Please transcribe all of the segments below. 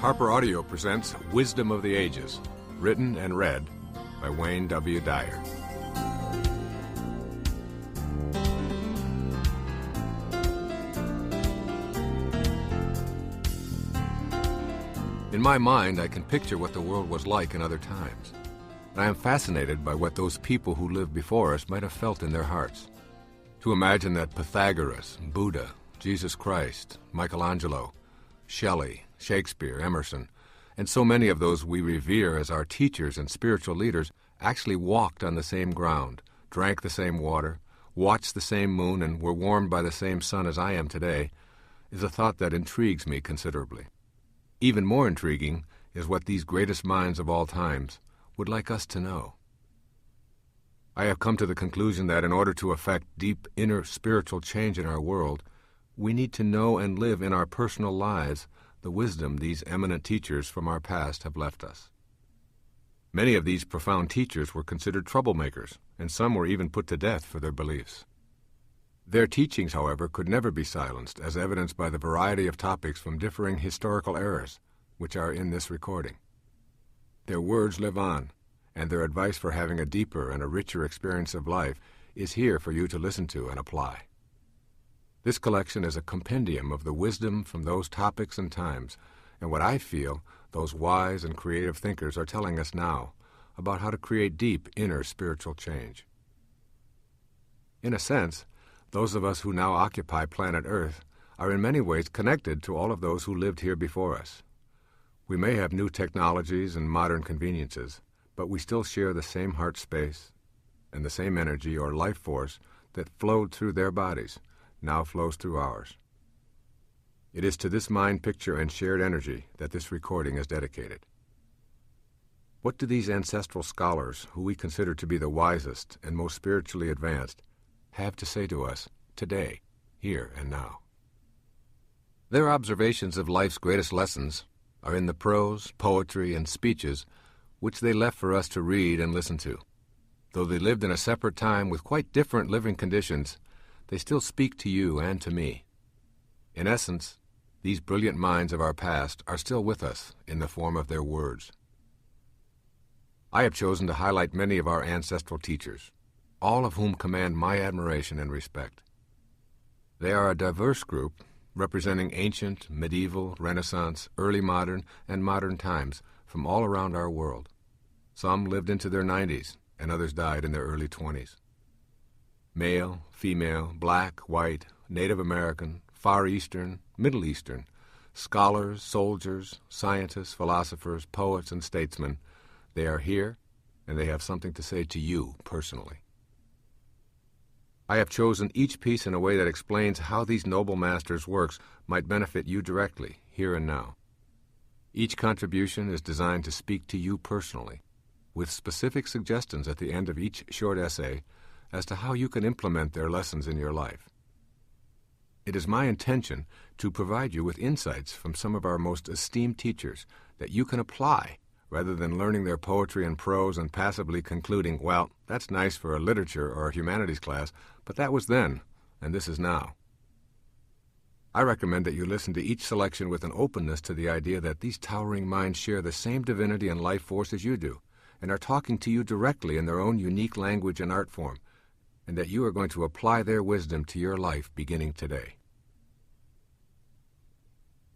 Harper Audio presents Wisdom of the Ages, written and read by Wayne W. Dyer. In my mind, I can picture what the world was like in other times. And I am fascinated by what those people who lived before us might have felt in their hearts. To imagine that Pythagoras, Buddha, Jesus Christ, Michelangelo, Shelley, Shakespeare, Emerson, and so many of those we revere as our teachers and spiritual leaders actually walked on the same ground, drank the same water, watched the same moon, and were warmed by the same sun as I am today, is a thought that intrigues me considerably. Even more intriguing is what these greatest minds of all times would like us to know. I have come to the conclusion that in order to effect deep inner spiritual change in our world, we need to know and live in our personal lives the wisdom these eminent teachers from our past have left us. Many of these profound teachers were considered troublemakers, and some were even put to death for their beliefs. Their teachings, however, could never be silenced, as evidenced by the variety of topics from differing historical eras, which are in this recording. Their words live on, and their advice for having a deeper and a richer experience of life is here for you to listen to and apply. This collection is a compendium of the wisdom from those topics and times, and what I feel those wise and creative thinkers are telling us now about how to create deep inner spiritual change. In a sense, those of us who now occupy planet Earth are in many ways connected to all of those who lived here before us. We may have new technologies and modern conveniences, but we still share the same heart space, and the same energy or life force that flowed through their bodies now flows through ours. It is to this mind picture and shared energy that this recording is dedicated. What do these ancestral scholars, who we consider to be the wisest and most spiritually advanced, have to say to us today, here and now? Their observations of life's greatest lessons are in the prose, poetry, and speeches which they left for us to read and listen to. Though they lived in a separate time with quite different living conditions, they still speak to you and to me. In essence, these brilliant minds of our past are still with us in the form of their words. I have chosen to highlight many of our ancestral teachers, all of whom command my admiration and respect. They are a diverse group representing ancient, medieval, Renaissance, early modern, and modern times from all around our world. Some lived into their 90s, and others died in their early 20s. Male, female, black, white, Native American, Far Eastern, Middle Eastern, scholars, soldiers, scientists, philosophers, poets, and statesmen, they are here, and they have something to say to you personally. I have chosen each piece in a way that explains how these noble masters' works might benefit you directly, here and now. Each contribution is designed to speak to you personally, with specific suggestions at the end of each short essay as to how you can implement their lessons in your life. It is my intention to provide you with insights from some of our most esteemed teachers that you can apply rather than learning their poetry and prose and passively concluding, well, that's nice for a literature or a humanities class, but that was then, and this is now. I recommend that you listen to each selection with an openness to the idea that these towering minds share the same divinity and life force as you do, and are talking to you directly in their own unique language and art form, and that you are going to apply their wisdom to your life beginning today.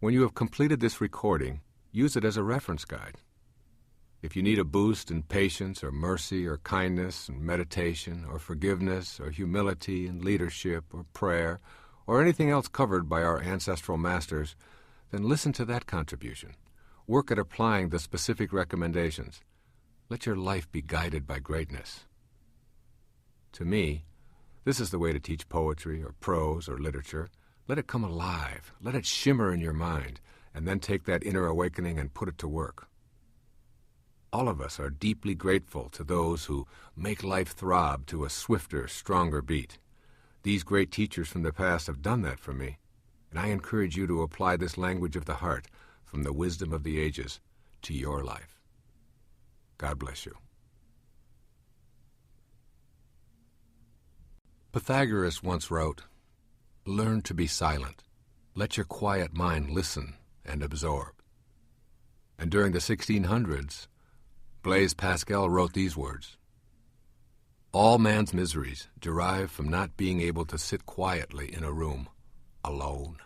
When you have completed this recording, use it as a reference guide. If you need a boost in patience or mercy or kindness and meditation or forgiveness or humility and leadership or prayer or anything else covered by our ancestral masters, then listen to that contribution. Work at applying the specific recommendations. Let your life be guided by greatness. To me, this is the way to teach poetry or prose or literature. Let it come alive, let it shimmer in your mind, and then take that inner awakening and put it to work. All of us are deeply grateful to those who make life throb to a swifter, stronger beat. These great teachers from the past have done that for me, and I encourage you to apply this language of the heart from the wisdom of the ages to your life. God bless you. Pythagoras once wrote, "Learn to be silent. Let your quiet mind listen and absorb. And during the 1600s, Blaise Pascal wrote these words: "All man's miseries derive from not being able to sit quietly in a room, alone."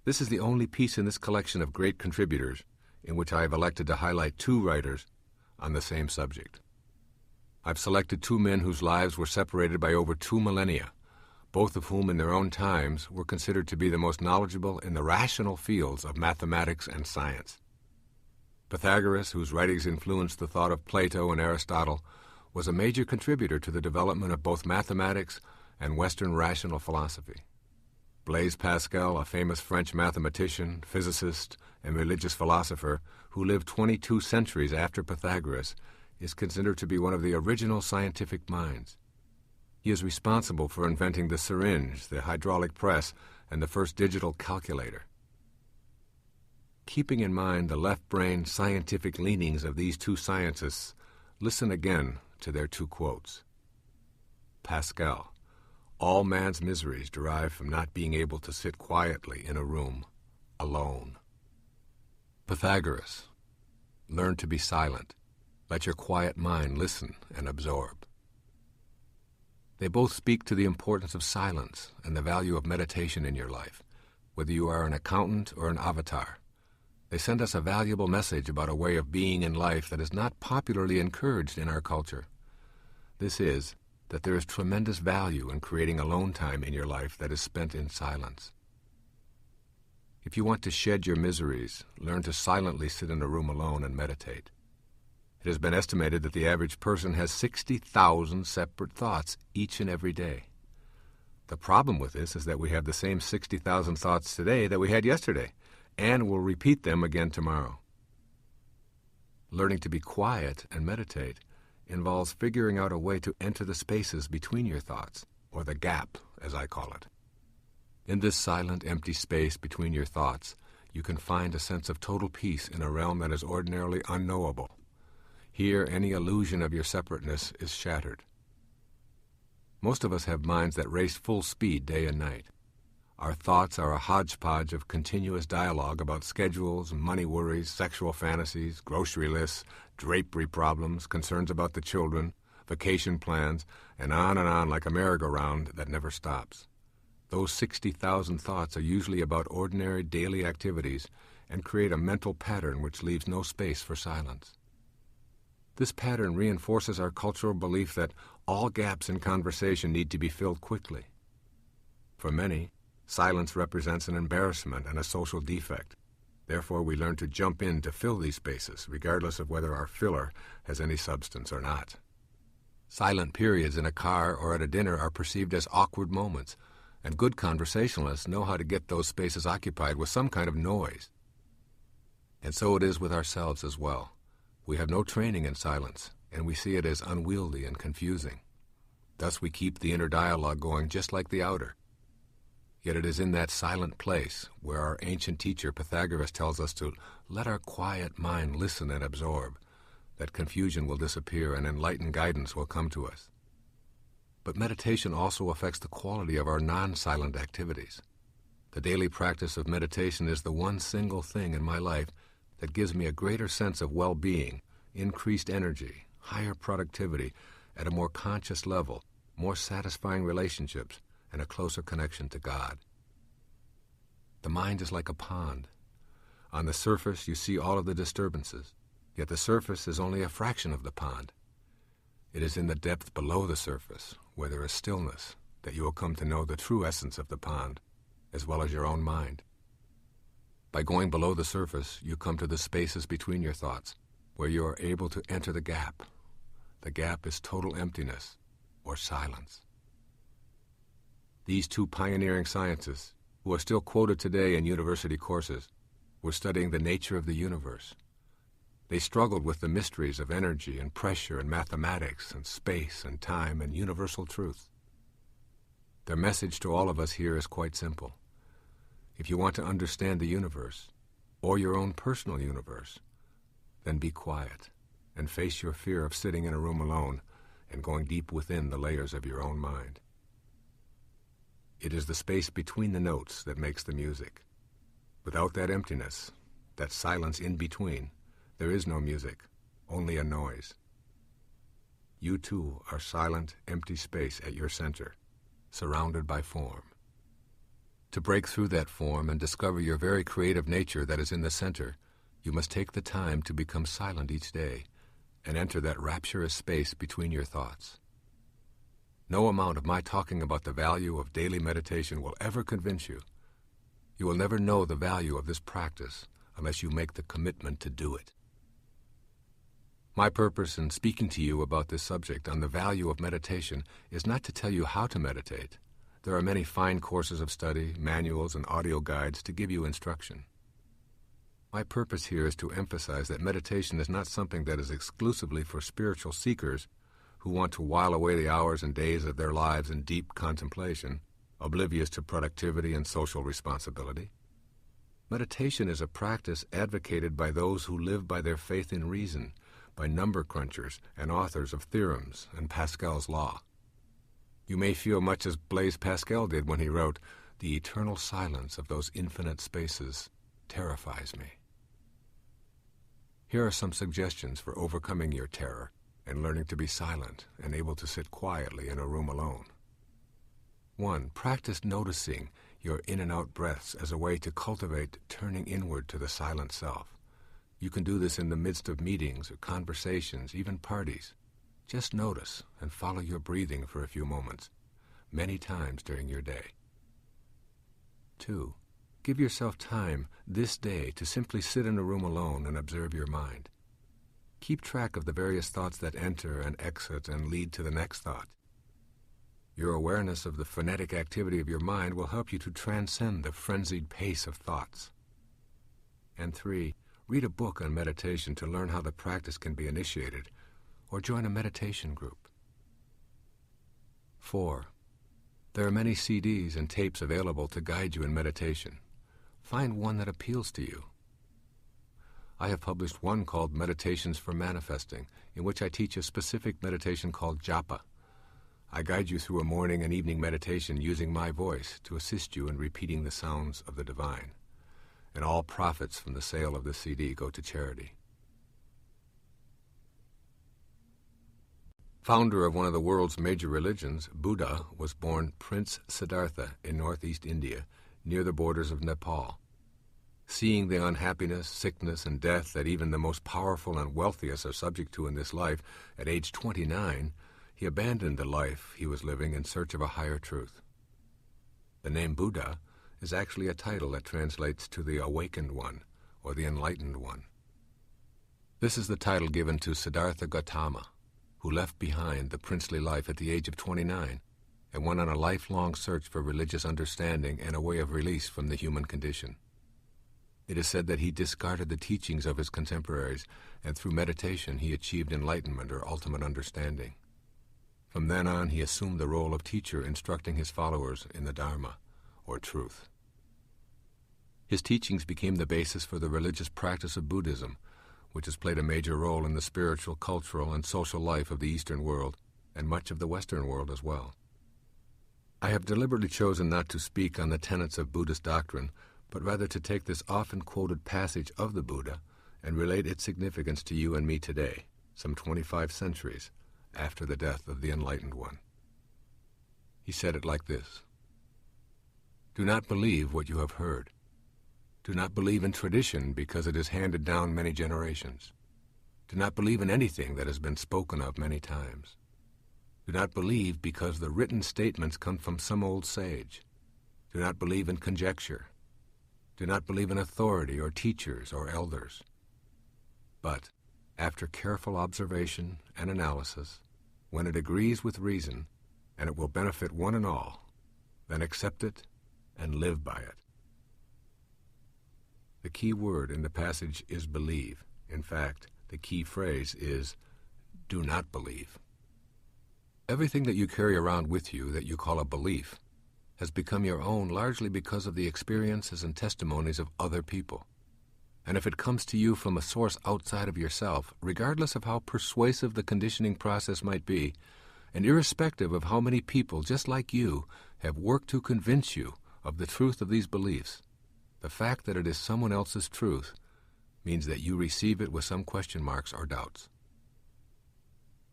This is the only piece in this collection of great contributors in which I have elected to highlight two writers on the same subject. I've selected two men whose lives were separated by over 2 millennia, both of whom in their own times were considered to be the most knowledgeable in the rational fields of mathematics and science. Pythagoras, whose writings influenced the thought of Plato and Aristotle, was a major contributor to the development of both mathematics and Western rational philosophy. Blaise Pascal, a famous French mathematician, physicist, and religious philosopher who lived 22 centuries after Pythagoras, is considered to be one of the original scientific minds. He is responsible for inventing the syringe, the hydraulic press, and the first digital calculator. Keeping in mind the left-brain scientific leanings of these two scientists, listen again to their two quotes. Pascal: "All man's miseries derive from not being able to sit quietly in a room, alone." Pythagoras: "Learn to be silent. Let your quiet mind listen and absorb." They both speak to the importance of silence and the value of meditation in your life, whether you are an accountant or an avatar. They send us a valuable message about a way of being in life that is not popularly encouraged in our culture. This is that there is tremendous value in creating alone time in your life that is spent in silence. If you want to shed your miseries, learn to silently sit in a room alone and meditate. It has been estimated that the average person has 60,000 separate thoughts each and every day. The problem with this is that we have the same 60,000 thoughts today that we had yesterday, and will repeat them again tomorrow. Learning to be quiet and meditate involves figuring out a way to enter the spaces between your thoughts, or the gap, as I call it. In this silent, empty space between your thoughts, you can find a sense of total peace in a realm that is ordinarily unknowable. Here, any illusion of your separateness is shattered. Most of us have minds that race full speed day and night. Our thoughts are a hodgepodge of continuous dialogue about schedules, money worries, sexual fantasies, grocery lists, drapery problems, concerns about the children, vacation plans, and on like a merry-go-round that never stops. Those 60,000 thoughts are usually about ordinary daily activities and create a mental pattern which leaves no space for silence. This pattern reinforces our cultural belief that all gaps in conversation need to be filled quickly. For many, silence represents an embarrassment and a social defect. Therefore, we learn to jump in to fill these spaces, regardless of whether our filler has any substance or not. Silent periods in a car or at a dinner are perceived as awkward moments, and good conversationalists know how to get those spaces occupied with some kind of noise. And so it is with ourselves as well. We have no training in silence, and we see it as unwieldy and confusing. Thus we keep the inner dialogue going just like the outer. Yet it is in that silent place where our ancient teacher Pythagoras tells us to let our quiet mind listen and absorb, that confusion will disappear and enlightened guidance will come to us. But meditation also affects the quality of our non-silent activities. The daily practice of meditation is the one single thing in my life that gives me a greater sense of well-being, increased energy, higher productivity, at a more conscious level, more satisfying relationships, and a closer connection to God. The mind is like a pond. On the surface, you see all of the disturbances, yet the surface is only a fraction of the pond. It is in the depth below the surface, where there is stillness, that you will come to know the true essence of the pond, as well as your own mind. By going below the surface, you come to the spaces between your thoughts, where you are able to enter the gap. The gap is total emptiness, or silence. These two pioneering scientists, who are still quoted today in university courses, were studying the nature of the universe. They struggled with the mysteries of energy and pressure and mathematics and space and time and universal truth. Their message to all of us here is quite simple. If you want to understand the universe, or your own personal universe, then be quiet and face your fear of sitting in a room alone and going deep within the layers of your own mind. It is the space between the notes that makes the music. Without that emptiness, that silence in between, there is no music, only a noise. You too are silent, empty space at your center, surrounded by form. To break through that form and discover your very creative nature that is in the center, you must take the time to become silent each day and enter that rapturous space between your thoughts. No amount of my talking about the value of daily meditation will ever convince you. You will never know the value of this practice unless you make the commitment to do it. My purpose in speaking to you about this subject on the value of meditation is not to tell you how to meditate. There are many fine courses of study, manuals, and audio guides to give you instruction. My purpose here is to emphasize that meditation is not something that is exclusively for spiritual seekers who want to while away the hours and days of their lives in deep contemplation, oblivious to productivity and social responsibility. Meditation is a practice advocated by those who live by their faith in reason, by number crunchers and authors of theorems and Pascal's law. You may feel much as Blaise Pascal did when he wrote, "The eternal silence of those infinite spaces terrifies me." Here are some suggestions for overcoming your terror and learning to be silent and able to sit quietly in a room alone. 1. Practice noticing your in and out breaths as a way to cultivate turning inward to the silent self. You can do this in the midst of meetings or conversations, even parties. Just notice and follow your breathing for a few moments, many times during your day. 2. Give yourself time this day to simply sit in a room alone and observe your mind. Keep track of the various thoughts that enter and exit and lead to the next thought. Your awareness of the frenetic activity of your mind will help you to transcend the frenzied pace of thoughts. And 3. Read a book on meditation to learn how the practice can be initiated, or join a meditation group. 4. There are many CDs and tapes available to guide you in meditation. Find one that appeals to you. I have published one called Meditations for Manifesting, in which I teach a specific meditation called japa. I guide you through a morning and evening meditation using my voice to assist you in repeating the sounds of the divine. And all profits from the sale of this CD go to charity. Founder of one of the world's major religions, Buddha was born Prince Siddhartha in northeast India, near the borders of Nepal. Seeing the unhappiness, sickness, and death that even the most powerful and wealthiest are subject to in this life, at age 29, he abandoned the life he was living in search of a higher truth. The name Buddha is actually a title that translates to the Awakened One, or the Enlightened One. This is the title given to Siddhartha Gautama, who left behind the princely life at the age of 29 and went on a lifelong search for religious understanding and a way of release from the human condition. It is said that he discarded the teachings of his contemporaries, and through meditation he achieved enlightenment or ultimate understanding. From then on, he assumed the role of teacher, instructing his followers in the Dharma, or truth. His teachings became the basis for the religious practice of Buddhism, which has played a major role in the spiritual, cultural, and social life of the Eastern world, and much of the Western world as well. I have deliberately chosen not to speak on the tenets of Buddhist doctrine, but rather to take this often quoted passage of the Buddha and relate its significance to you and me today, some 25 centuries after the death of the Enlightened One. He said it like this: "Do not believe what you have heard. Do not believe in tradition because it is handed down many generations. Do not believe in anything that has been spoken of many times. Do not believe because the written statements come from some old sage. Do not believe in conjecture. Do not believe in authority or teachers or elders. But, after careful observation and analysis, when it agrees with reason, and it will benefit one and all, then accept it and live by it." The key word in the passage is believe. In fact, the key phrase is do not believe. Everything that you carry around with you that you call a belief has become your own largely because of the experiences and testimonies of other people. And if it comes to you from a source outside of yourself, regardless of how persuasive the conditioning process might be, and irrespective of how many people just like you have worked to convince you of the truth of these beliefs, the fact that it is someone else's truth means that you receive it with some question marks or doubts.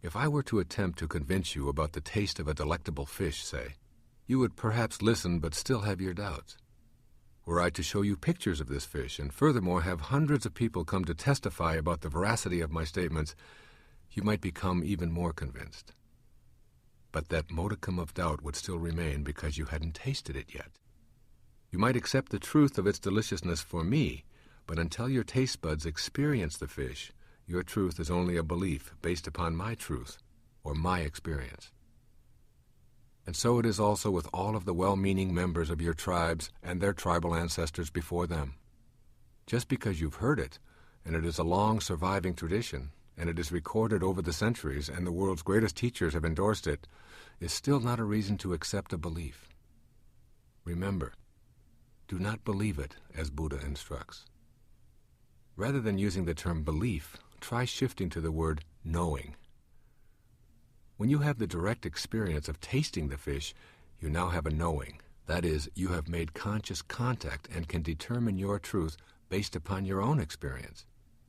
If I were to attempt to convince you about the taste of a delectable fish, say, you would perhaps listen but still have your doubts. Were I to show you pictures of this fish, and furthermore have hundreds of people come to testify about the veracity of my statements, you might become even more convinced. But that modicum of doubt would still remain because you hadn't tasted it yet. You might accept the truth of its deliciousness for me, but until your taste buds experience the fish, your truth is only a belief based upon my truth or my experience. And so it is also with all of the well-meaning members of your tribes and their tribal ancestors before them. Just because you've heard it, and it is a long surviving tradition, and it is recorded over the centuries, and the world's greatest teachers have endorsed it, is still not a reason to accept a belief. Remember, do not believe it as Buddha instructs. Rather than using the term belief, try shifting to the word knowing. When you have the direct experience of tasting the fish, you now have a knowing. That is, you have made conscious contact and can determine your truth based upon your own experience.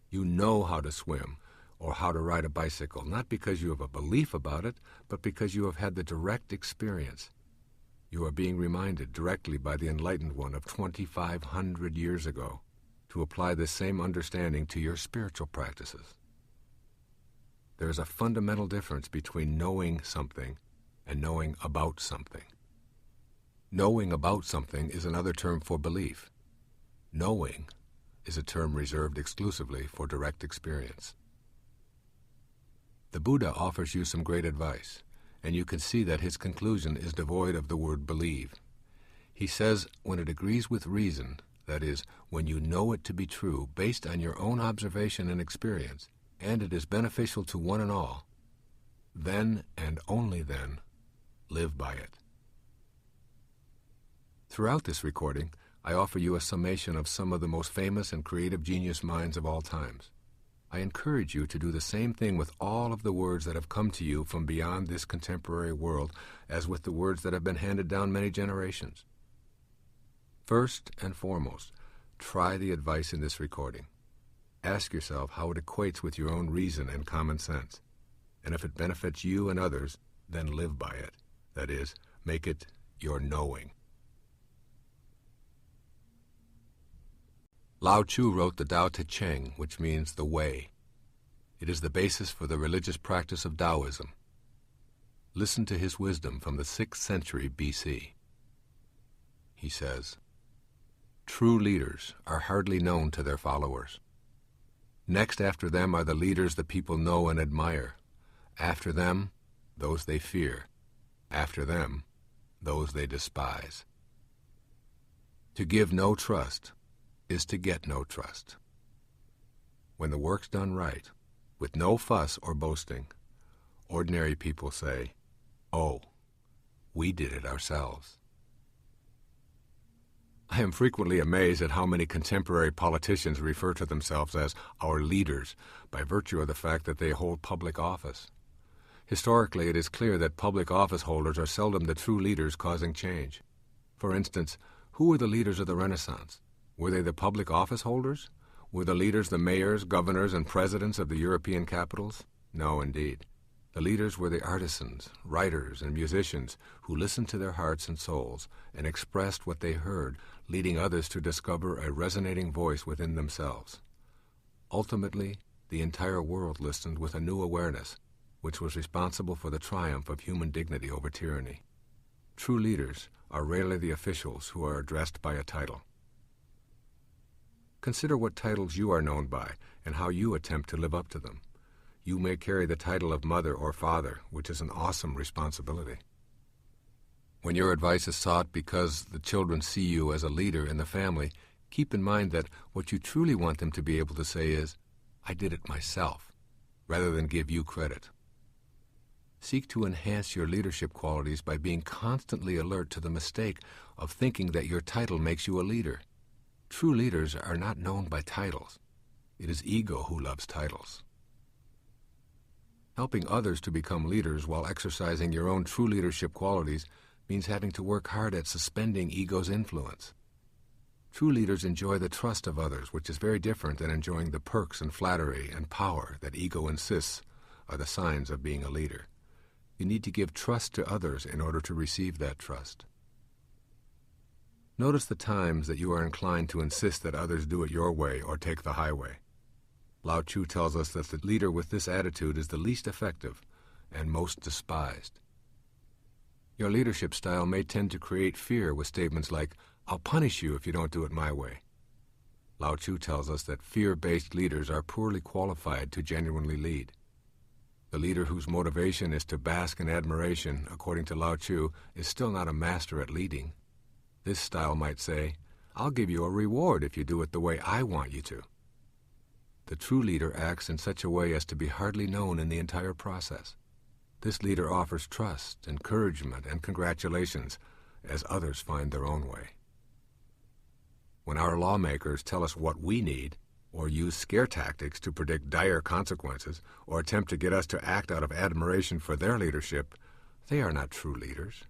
You know how to swim or how to ride a bicycle, not because you have a belief about it, but because you have had the direct experience. You are being reminded directly by the Enlightened One of 2,500 years ago to apply this same understanding to your spiritual practices. There is a fundamental difference between knowing something and knowing about something. Knowing about something is another term for belief. Knowing is a term reserved exclusively for direct experience. The Buddha offers you some great advice, and you can see that his conclusion is devoid of the word believe. He says, when it agrees with reason, that is, when you know it to be true based on your own observation and experience, and it is beneficial to one and all, then and only then, live by it. Throughout this recording, I offer you a summation of some of the most famous and creative genius minds of all times. I encourage you to do the same thing with all of the words that have come to you from beyond this contemporary world as with the words that have been handed down many generations. First and foremost, try the advice in this recording. Ask yourself how it equates with your own reason and common sense. And if it benefits you and others, then live by it. That is, make it your knowing. Lao Tzu wrote the Tao Te Ching, which means the way. It is the basis for the religious practice of Taoism. Listen to his wisdom from the 6th century BC. He says, "True leaders are hardly known to their followers. Next after them are the leaders the people know and admire. After them, those they fear. After them, those they despise. To give no trust is to get no trust. When the work's done right, with no fuss or boasting, ordinary people say, 'Oh, we did it ourselves.'" I am frequently amazed at how many contemporary politicians refer to themselves as our leaders by virtue of the fact that they hold public office. Historically, it is clear that public office holders are seldom the true leaders causing change. For instance, who were the leaders of the Renaissance? Were they the public office holders? Were the leaders the mayors, governors, and presidents of the European capitals? No, indeed. The leaders were the artisans, writers, and musicians who listened to their hearts and souls and expressed what they heard, leading others to discover a resonating voice within themselves. Ultimately, the entire world listened with a new awareness, which was responsible for the triumph of human dignity over tyranny. True leaders are rarely the officials who are addressed by a title. Consider what titles you are known by and how you attempt to live up to them. You may carry the title of mother or father, which is an awesome responsibility. When your advice is sought because the children see you as a leader in the family, keep in mind that what you truly want them to be able to say is, "I did it myself," rather than give you credit. Seek to enhance your leadership qualities by being constantly alert to the mistake of thinking that your title makes you a leader. True leaders are not known by titles. It is ego who loves titles. Helping others to become leaders while exercising your own true leadership qualities means having to work hard at suspending ego's influence. True leaders enjoy the trust of others, which is very different than enjoying the perks and flattery and power that ego insists are the signs of being a leader. You need to give trust to others in order to receive that trust. Notice the times that you are inclined to insist that others do it your way or take the highway. Lao Tzu tells us that the leader with this attitude is the least effective and most despised. Your leadership style may tend to create fear with statements like, "I'll punish you if you don't do it my way." Lao Tzu tells us that fear-based leaders are poorly qualified to genuinely lead. The leader whose motivation is to bask in admiration, according to Lao Tzu, is still not a master at leading. This style might say, "I'll give you a reward if you do it the way I want you to." The true leader acts in such a way as to be hardly known in the entire process. This leader offers trust, encouragement, and congratulations as others find their own way. When our lawmakers tell us what we need, or use scare tactics to predict dire consequences, or attempt to get us to act out of admiration for their leadership, they are not true leaders.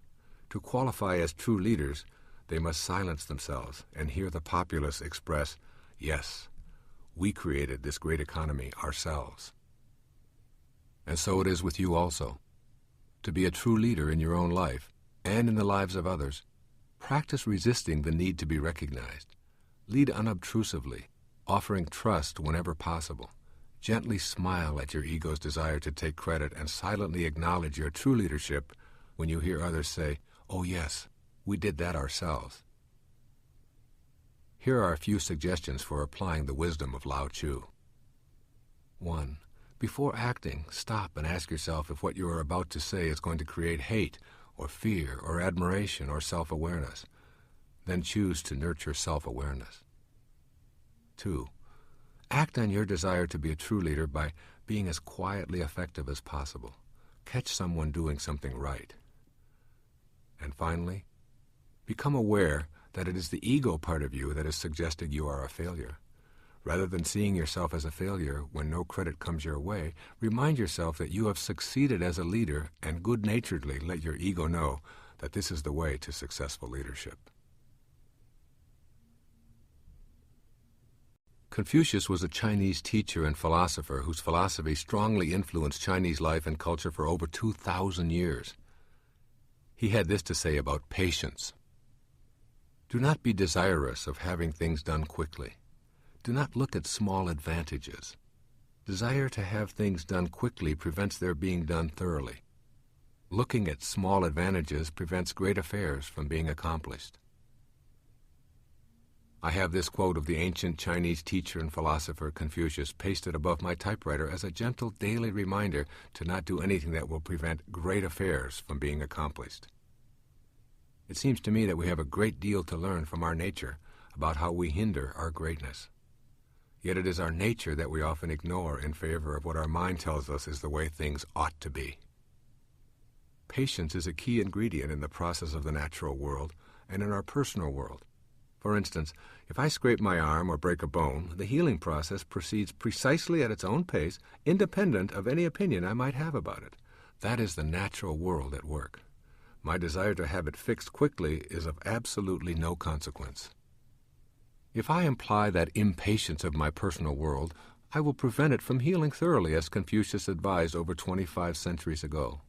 To qualify as true leaders, they must silence themselves and hear the populace express, "Yes, we created this great economy ourselves." And so it is with you also. To be a true leader in your own life and in the lives of others, practice resisting the need to be recognized. Lead unobtrusively, offering trust whenever possible. Gently smile at your ego's desire to take credit and silently acknowledge your true leadership when you hear others say, "Oh yes, we did that ourselves." Here are a few suggestions for applying the wisdom of Lao Tzu. 1. Before acting, stop and ask yourself if what you are about to say is going to create hate or fear or admiration or self-awareness. Then choose to nurture self-awareness. 2. Act on your desire to be a true leader by being as quietly effective as possible. Catch someone doing something right. And finally, become aware that it is the ego part of you that is suggesting you are a failure. Rather than seeing yourself as a failure when no credit comes your way, remind yourself that you have succeeded as a leader and good-naturedly let your ego know that this is the way to successful leadership. Confucius was a Chinese teacher and philosopher whose philosophy strongly influenced Chinese life and culture for over 2,000 years. He had this to say about patience. Do not be desirous of having things done quickly. Do not look at small advantages. Desire to have things done quickly prevents their being done thoroughly. Looking at small advantages prevents great affairs from being accomplished. I have this quote of the ancient Chinese teacher and philosopher Confucius pasted above my typewriter as a gentle daily reminder to not do anything that will prevent great affairs from being accomplished. It seems to me that we have a great deal to learn from our nature about how we hinder our greatness. Yet it is our nature that we often ignore in favor of what our mind tells us is the way things ought to be. Patience is a key ingredient in the process of the natural world and in our personal world. For instance, if I scrape my arm or break a bone, the healing process proceeds precisely at its own pace, independent of any opinion I might have about it. That is the natural world at work. My desire to have it fixed quickly is of absolutely no consequence. If I imply that impatience of my personal world, I will prevent it from healing thoroughly, as Confucius advised over 25 centuries ago.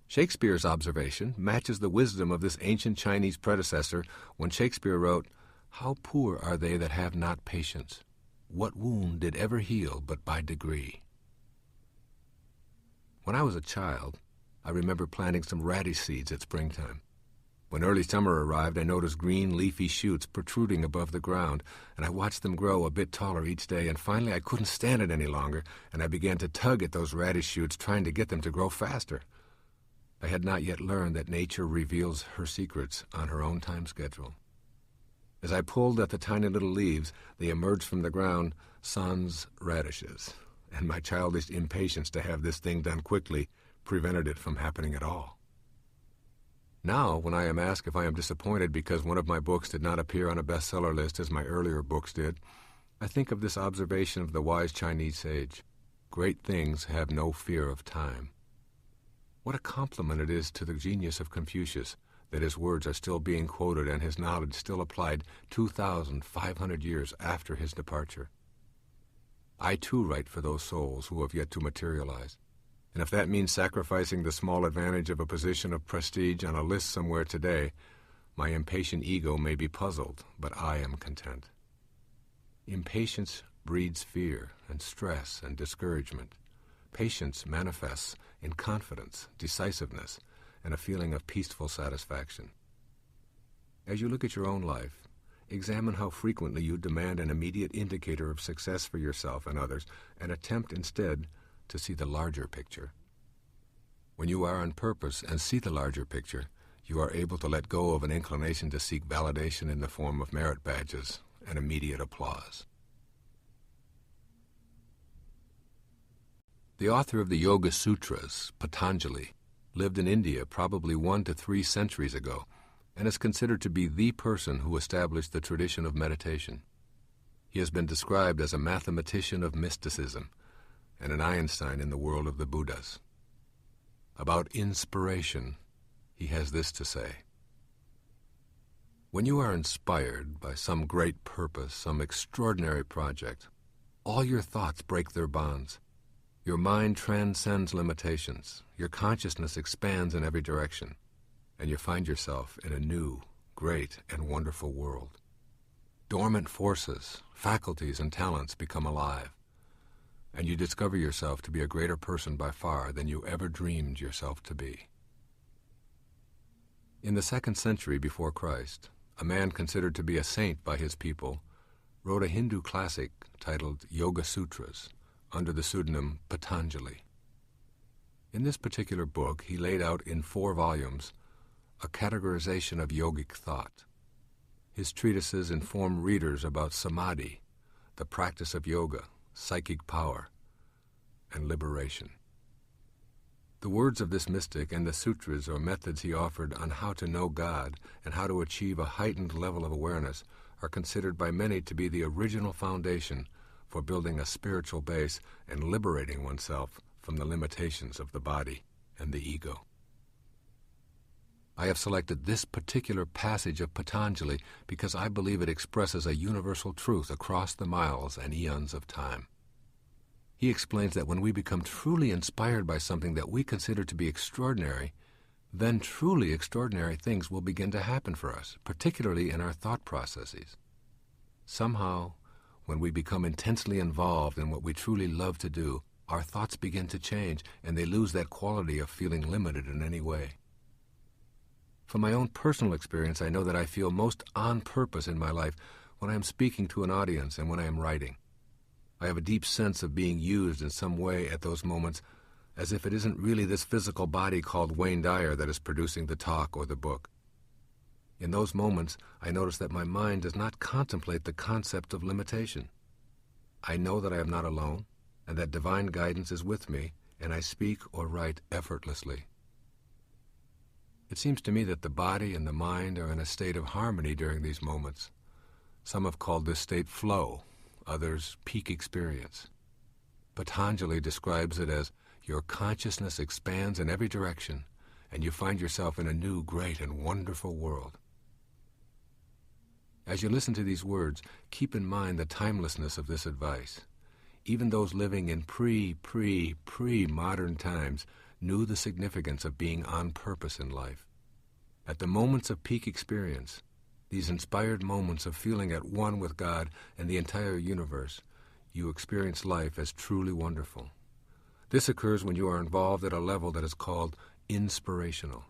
Shakespeare's observation matches the wisdom of this ancient Chinese predecessor when Shakespeare wrote, "How poor are they that have not patience? What wound did ever heal but by degree?" When I was a child, I remember planting some radish seeds at springtime. When early summer arrived, I noticed green leafy shoots protruding above the ground, and I watched them grow a bit taller each day, and finally I couldn't stand it any longer, and I began to tug at those radish shoots, trying to get them to grow faster. I had not yet learned that nature reveals her secrets on her own time schedule. As I pulled at the tiny little leaves, they emerged from the ground sans radishes, and my childish impatience to have this thing done quickly prevented it from happening at all. Now, when I am asked if I am disappointed because one of my books did not appear on a bestseller list as my earlier books did, I think of this observation of the wise Chinese sage: great things have no fear of time. What a compliment it is to the genius of Confucius that his words are still being quoted and his knowledge still applied 2,500 years after his departure. I too write for those souls who have yet to materialize, and if that means sacrificing the small advantage of a position of prestige on a list somewhere today, my impatient ego may be puzzled, but I am content. Impatience breeds fear and stress and discouragement. Patience manifests in confidence, decisiveness, and a feeling of peaceful satisfaction. As you look at your own life, examine how frequently you demand an immediate indicator of success for yourself and others, and attempt instead to see the larger picture. When you are on purpose and see the larger picture, you are able to let go of an inclination to seek validation in the form of merit badges and immediate applause. The author of the Yoga Sutras, Patanjali, lived in India probably 1 to 3 centuries ago and is considered to be the person who established the tradition of meditation. He has been described as a mathematician of mysticism and an Einstein in the world of the Buddhas. About inspiration, he has this to say: when you are inspired by some great purpose, some extraordinary project, all your thoughts break their bonds. Your mind transcends limitations. Your consciousness expands in every direction, and you find yourself in a new, great, and wonderful world. Dormant forces, faculties, and talents become alive, and you discover yourself to be a greater person by far than you ever dreamed yourself to be. In the 2nd century before Christ, a man considered to be a saint by his people wrote a Hindu classic titled Yoga Sutras under the pseudonym Patanjali. In this particular book, he laid out in 4 volumes a categorization of yogic thought. His treatises inform readers about samadhi, the practice of yoga, psychic power, and liberation. The words of this mystic and the sutras or methods he offered on how to know God and how to achieve a heightened level of awareness are considered by many to be the original foundation for building a spiritual base and liberating oneself from the limitations of the body and the ego. I have selected this particular passage of Patanjali because I believe it expresses a universal truth across the miles and eons of time. He explains that when we become truly inspired by something that we consider to be extraordinary, then truly extraordinary things will begin to happen for us, particularly in our thought processes. Somehow, when we become intensely involved in what we truly love to do, our thoughts begin to change, and they lose that quality of feeling limited in any way. From my own personal experience, I know that I feel most on purpose in my life when I am speaking to an audience and when I am writing. I have a deep sense of being used in some way at those moments, as if it isn't really this physical body called Wayne Dyer that is producing the talk or the book. In those moments, I notice that my mind does not contemplate the concept of limitation. I know that I am not alone, and that divine guidance is with me, and I speak or write effortlessly. It seems to me that the body and the mind are in a state of harmony during these moments. Some have called this state flow, others peak experience. Patanjali describes it as your consciousness expands in every direction, and you find yourself in a new, great, and wonderful world. As you listen to these words, keep in mind the timelessness of this advice. Even those living in pre-modern times knew the significance of being on purpose in life. At the moments of peak experience, these inspired moments of feeling at one with God and the entire universe, you experience life as truly wonderful. This occurs when you are involved at a level that is called inspirational.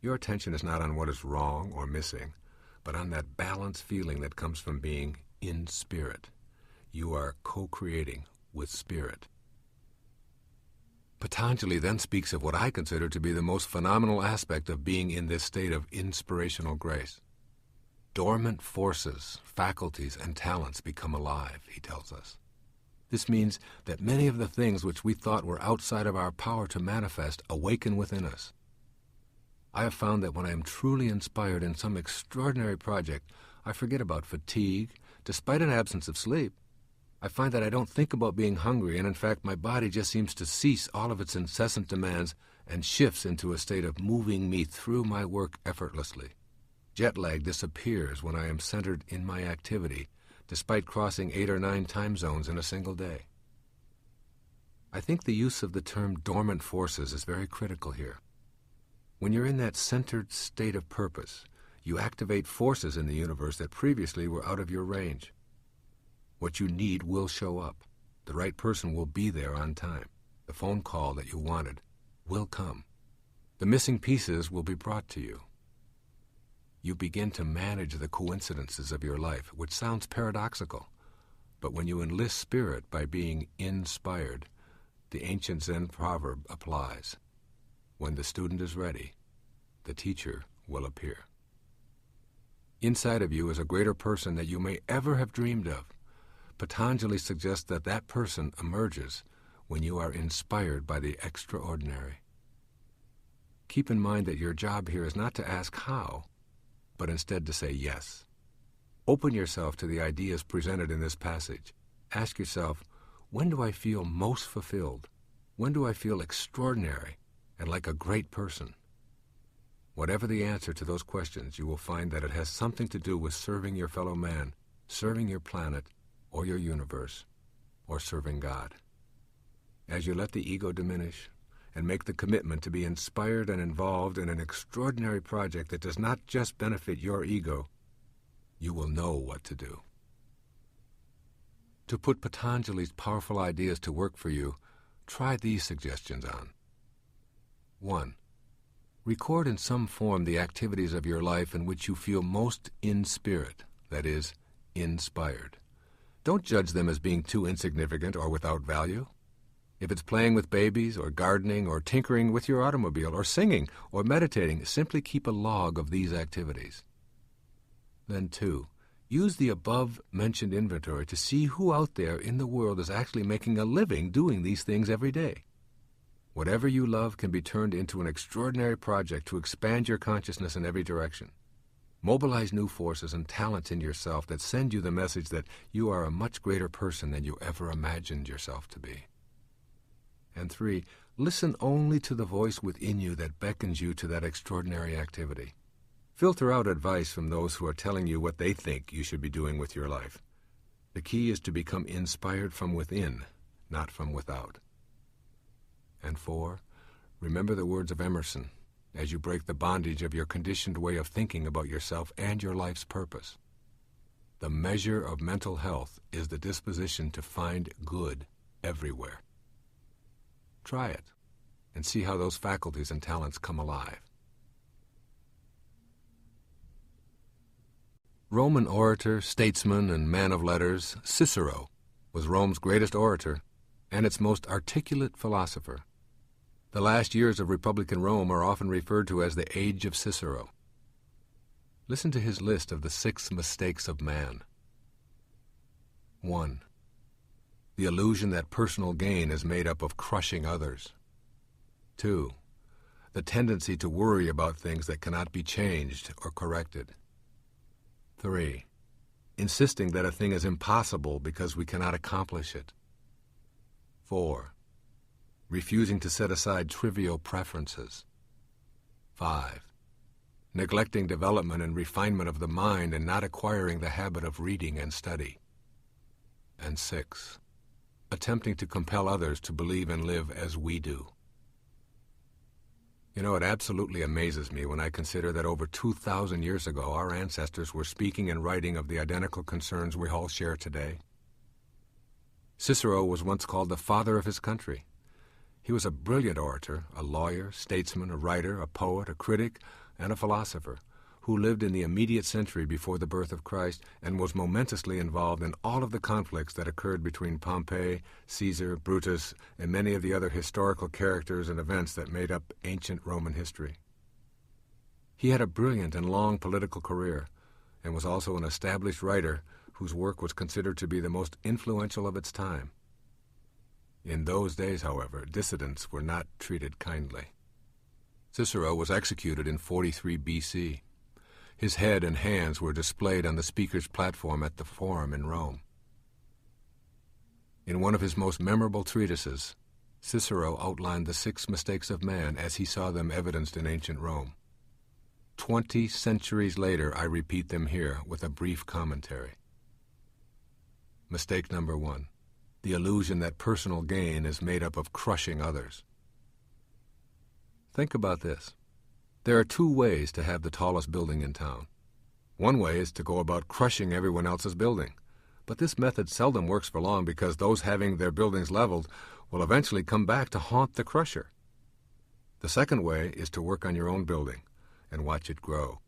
Your attention is not on what is wrong or missing, but on that balanced feeling that comes from being in spirit. You are co-creating with spirit. Patanjali then speaks of what I consider to be the most phenomenal aspect of being in this state of inspirational grace. Dormant forces, faculties, and talents become alive, he tells us. This means that many of the things which we thought were outside of our power to manifest awaken within us. I have found that when I am truly inspired in some extraordinary project, I forget about fatigue, despite an absence of sleep. I find that I don't think about being hungry, and in fact my body just seems to cease all of its incessant demands and shifts into a state of moving me through my work effortlessly. Jet lag disappears when I am centered in my activity, despite crossing 8 or 9 time zones in a single day. I think the use of the term dormant forces is very critical here. When you're in that centered state of purpose, you activate forces in the universe that previously were out of your range. What you need will show up. The right person will be there on time. The phone call that you wanted will come. The missing pieces will be brought to you. You begin to manage the coincidences of your life, which sounds paradoxical. But when you enlist spirit by being inspired, the ancient Zen proverb applies. When the student is ready, the teacher will appear. Inside of you is a greater person that you may ever have dreamed of. Patanjali suggests that that person emerges when you are inspired by the extraordinary. Keep in mind that your job here is not to ask how, but instead to say yes. Open yourself to the ideas presented in this passage. Ask yourself, when do I feel most fulfilled? When do I feel extraordinary and like a great person? Whatever the answer to those questions, you will find that it has something to do with serving your fellow man, serving your planet, or your universe, or serving God. As you let the ego diminish and make the commitment to be inspired and involved in an extraordinary project that does not just benefit your ego, you will know what to do. To put Patanjali's powerful ideas to work for you, try these suggestions on. 1. Record in some form the activities of your life in which you feel most in spirit, that is, inspired. Don't judge them as being too insignificant or without value. If it's playing with babies, or gardening, or tinkering with your automobile, or singing, or meditating, simply keep a log of these activities. Then 2. Use the above-mentioned inventory to see who out there in the world is actually making a living doing these things every day. Whatever you love can be turned into an extraordinary project to expand your consciousness in every direction. Mobilize new forces and talents in yourself that send you the message that you are a much greater person than you ever imagined yourself to be. And 3, listen only to the voice within you that beckons you to that extraordinary activity. Filter out advice from those who are telling you what they think you should be doing with your life. The key is to become inspired from within, not from without. And 4, remember the words of Emerson as you break the bondage of your conditioned way of thinking about yourself and your life's purpose. The measure of mental health is the disposition to find good everywhere. Try it and see how those faculties and talents come alive. Roman orator, statesman, and man of letters, Cicero was Rome's greatest orator and its most articulate philosopher. The last years of Republican Rome are often referred to as the Age of Cicero. Listen to his list of the 6 mistakes of man. 1. The illusion that personal gain is made up of crushing others. 2. The tendency to worry about things that cannot be changed or corrected. 3. Insisting that a thing is impossible because we cannot accomplish it. 4. Refusing to set aside trivial preferences. 5. Neglecting development and refinement of the mind and not acquiring the habit of reading and study. And 6. Attempting to compel others to believe and live as we do. You know, it absolutely amazes me when I consider that over 2,000 years ago our ancestors were speaking and writing of the identical concerns we all share today. Cicero was once called the father of his country. He was a brilliant orator, a lawyer, statesman, a writer, a poet, a critic, and a philosopher who lived in the immediate century before the birth of Christ and was momentously involved in all of the conflicts that occurred between Pompey, Caesar, Brutus, and many of the other historical characters and events that made up ancient Roman history. He had a brilliant and long political career and was also an established writer whose work was considered to be the most influential of its time. In those days, however, dissidents were not treated kindly. Cicero was executed in 43 B.C. His head and hands were displayed on the speaker's platform at the Forum in Rome. In one of his most memorable treatises, Cicero outlined the 6 mistakes of man as he saw them evidenced in ancient Rome. 20 centuries later, I repeat them here with a brief commentary. Mistake number 1, the illusion that personal gain is made up of crushing others. Think about this. There are 2 ways to have the tallest building in town. One way is to go about crushing everyone else's building, but this method seldom works for long because those having their buildings leveled will eventually come back to haunt the crusher. The second way is to work on your own building and watch it grow.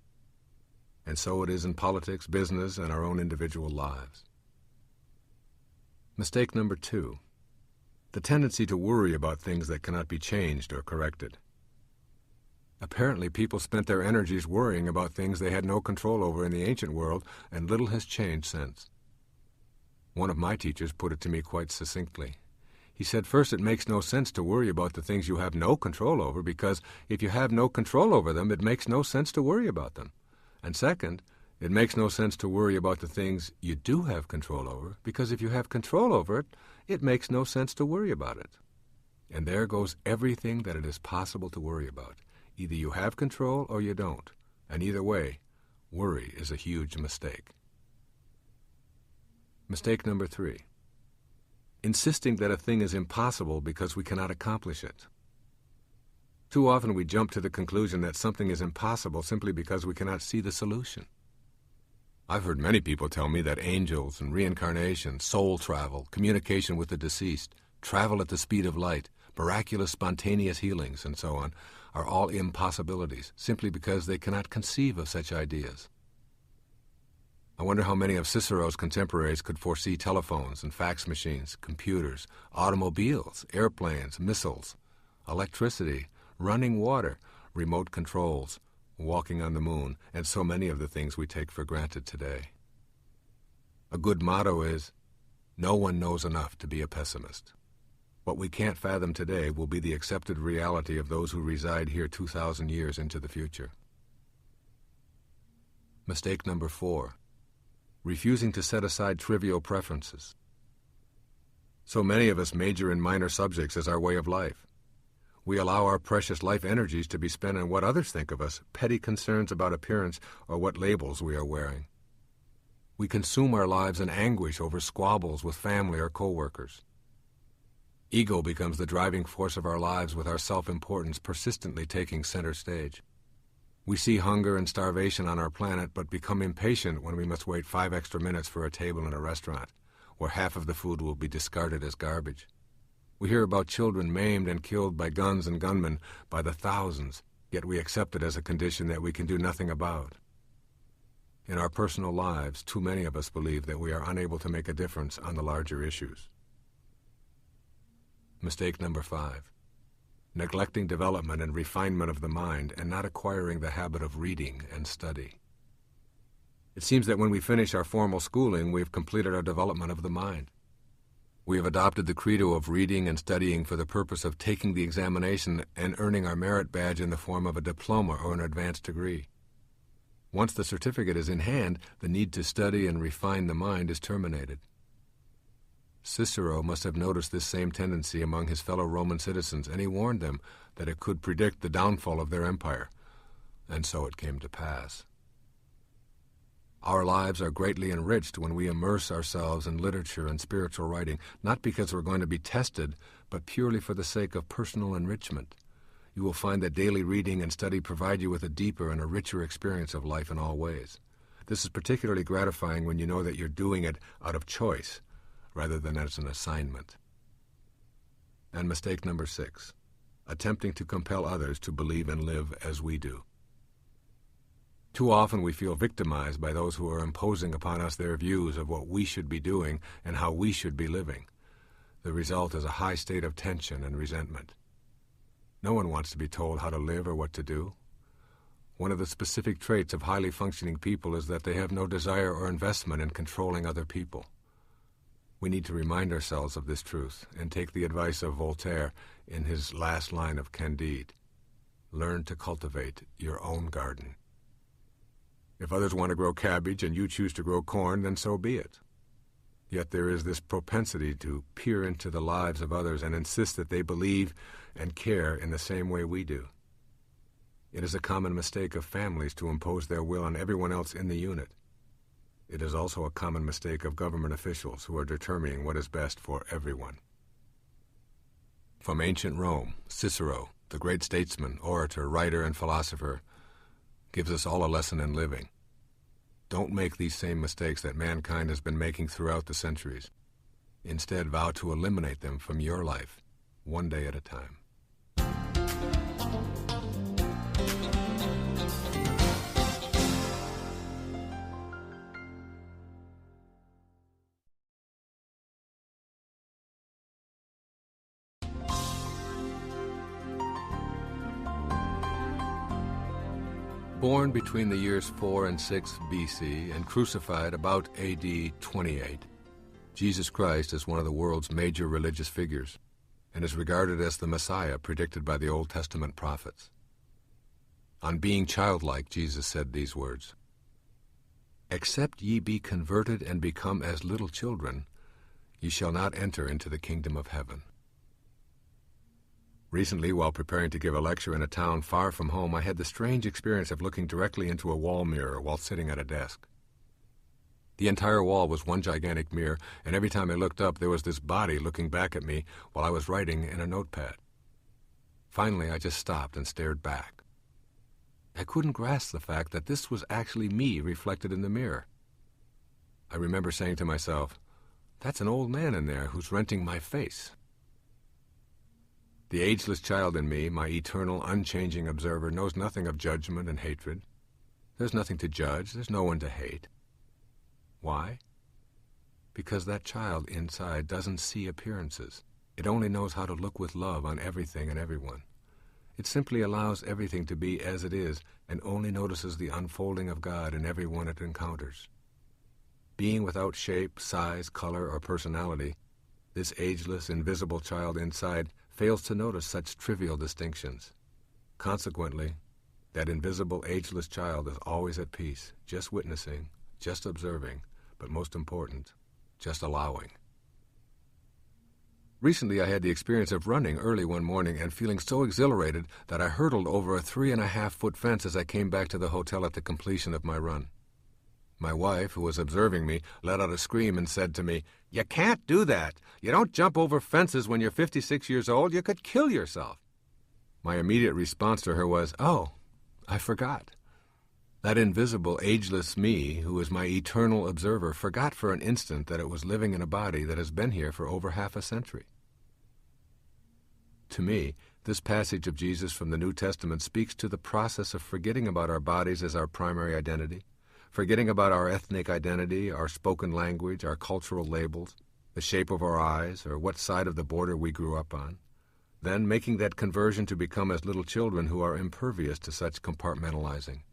And so it is in politics, business, and our own individual lives. Mistake number 2, the tendency to worry about things that cannot be changed or corrected. Apparently, people spent their energies worrying about things they had no control over in the ancient world, and little has changed since. One of my teachers put it to me quite succinctly. He said, first, it makes no sense to worry about the things you have no control over, because if you have no control over them, it makes no sense to worry about them. And second, it makes no sense to worry about the things you do have control over, because if you have control over it, it makes no sense to worry about it. And there goes everything that it is possible to worry about. Either you have control or you don't, and either way, worry is a huge mistake. Mistake number 3, insisting that a thing is impossible because we cannot accomplish it. Too often we jump to the conclusion that something is impossible simply because we cannot see the solution. I've heard many people tell me that angels and reincarnation, soul travel, communication with the deceased, travel at the speed of light, miraculous spontaneous healings, and so on, are all impossibilities, simply because they cannot conceive of such ideas. I wonder how many of Cicero's contemporaries could foresee telephones and fax machines, computers, automobiles, airplanes, missiles, electricity, running water, remote controls, walking on the moon, and so many of the things we take for granted today. A good motto is, no one knows enough to be a pessimist. What we can't fathom today will be the accepted reality of those who reside here 2,000 years into the future. Mistake number 4, refusing to set aside trivial preferences. So many of us major in minor subjects as our way of life. We allow our precious life energies to be spent on what others think of us, petty concerns about appearance, or what labels we are wearing. We consume our lives in anguish over squabbles with family or co-workers. Ego becomes the driving force of our lives, with our self-importance persistently taking center stage. We see hunger and starvation on our planet, but become impatient when we must wait 5 extra minutes for a table in a restaurant, where half of the food will be discarded as garbage. We hear about children maimed and killed by guns and gunmen by the thousands, yet we accept it as a condition that we can do nothing about. In our personal lives, too many of us believe that we are unable to make a difference on the larger issues. Mistake number 5, neglecting development and refinement of the mind and not acquiring the habit of reading and study. It seems that when we finish our formal schooling, we've completed our development of the mind. We have adopted the credo of reading and studying for the purpose of taking the examination and earning our merit badge in the form of a diploma or an advanced degree. Once the certificate is in hand, the need to study and refine the mind is terminated. Cicero must have noticed this same tendency among his fellow Roman citizens, and he warned them that it could predict the downfall of their empire, and so it came to pass. Our lives are greatly enriched when we immerse ourselves in literature and spiritual writing, not because we're going to be tested, but purely for the sake of personal enrichment. You will find that daily reading and study provide you with a deeper and a richer experience of life in all ways. This is particularly gratifying when you know that you're doing it out of choice, rather than as an assignment. And mistake number 6, attempting to compel others to believe and live as we do. Too often we feel victimized by those who are imposing upon us their views of what we should be doing and how we should be living. The result is a high state of tension and resentment. No one wants to be told how to live or what to do. One of the specific traits of highly functioning people is that they have no desire or investment in controlling other people. We need to remind ourselves of this truth and take the advice of Voltaire in his last line of Candide. Learn to cultivate your own garden. If others want to grow cabbage and you choose to grow corn, then so be it. Yet there is this propensity to peer into the lives of others and insist that they believe and care in the same way we do. It is a common mistake of families to impose their will on everyone else in the unit. It is also a common mistake of government officials who are determining what is best for everyone. From ancient Rome, Cicero, the great statesman, orator, writer, and philosopher, gives us all a lesson in living. Don't make these same mistakes that mankind has been making throughout the centuries. Instead, vow to eliminate them from your life, one day at a time. Born between the years 4 and 6 BC and crucified about AD 28, Jesus Christ is one of the world's major religious figures and is regarded as the Messiah predicted by the Old Testament prophets. On being childlike, Jesus said these words, "Except ye be converted and become as little children, ye shall not enter into the kingdom of heaven." Recently, while preparing to give a lecture in a town far from home, I had the strange experience of looking directly into a wall mirror while sitting at a desk. The entire wall was one gigantic mirror, and every time I looked up, there was this body looking back at me while I was writing in a notepad. Finally, I just stopped and stared back. I couldn't grasp the fact that this was actually me reflected in the mirror. I remember saying to myself, "That's an old man in there who's renting my face." The ageless child in me, my eternal, unchanging observer, knows nothing of judgment and hatred. There's nothing to judge. There's no one to hate. Why? Because that child inside doesn't see appearances. It only knows how to look with love on everything and everyone. It simply allows everything to be as it is and only notices the unfolding of God in everyone it encounters. Being without shape, size, color, or personality, this ageless, invisible child inside fails to notice such trivial distinctions. Consequently, that invisible, ageless child is always at peace, just witnessing, just observing, but most important, just allowing. Recently, I had the experience of running early one morning and feeling so exhilarated that I hurdled over a 3.5-foot fence as I came back to the hotel at the completion of my run. My wife, who was observing me, let out a scream and said to me, "You can't do that. You don't jump over fences when you're 56 years old. You could kill yourself." My immediate response to her was, "Oh, I forgot." That invisible, ageless me, who is my eternal observer, forgot for an instant that it was living in a body that has been here for over half a century. To me, this passage of Jesus from the New Testament speaks to the process of forgetting about our bodies as our primary identity, forgetting about our ethnic identity, our spoken language, our cultural labels, the shape of our eyes, or what side of the border we grew up on, then making that conversion to become as little children who are impervious to such compartmentalizing.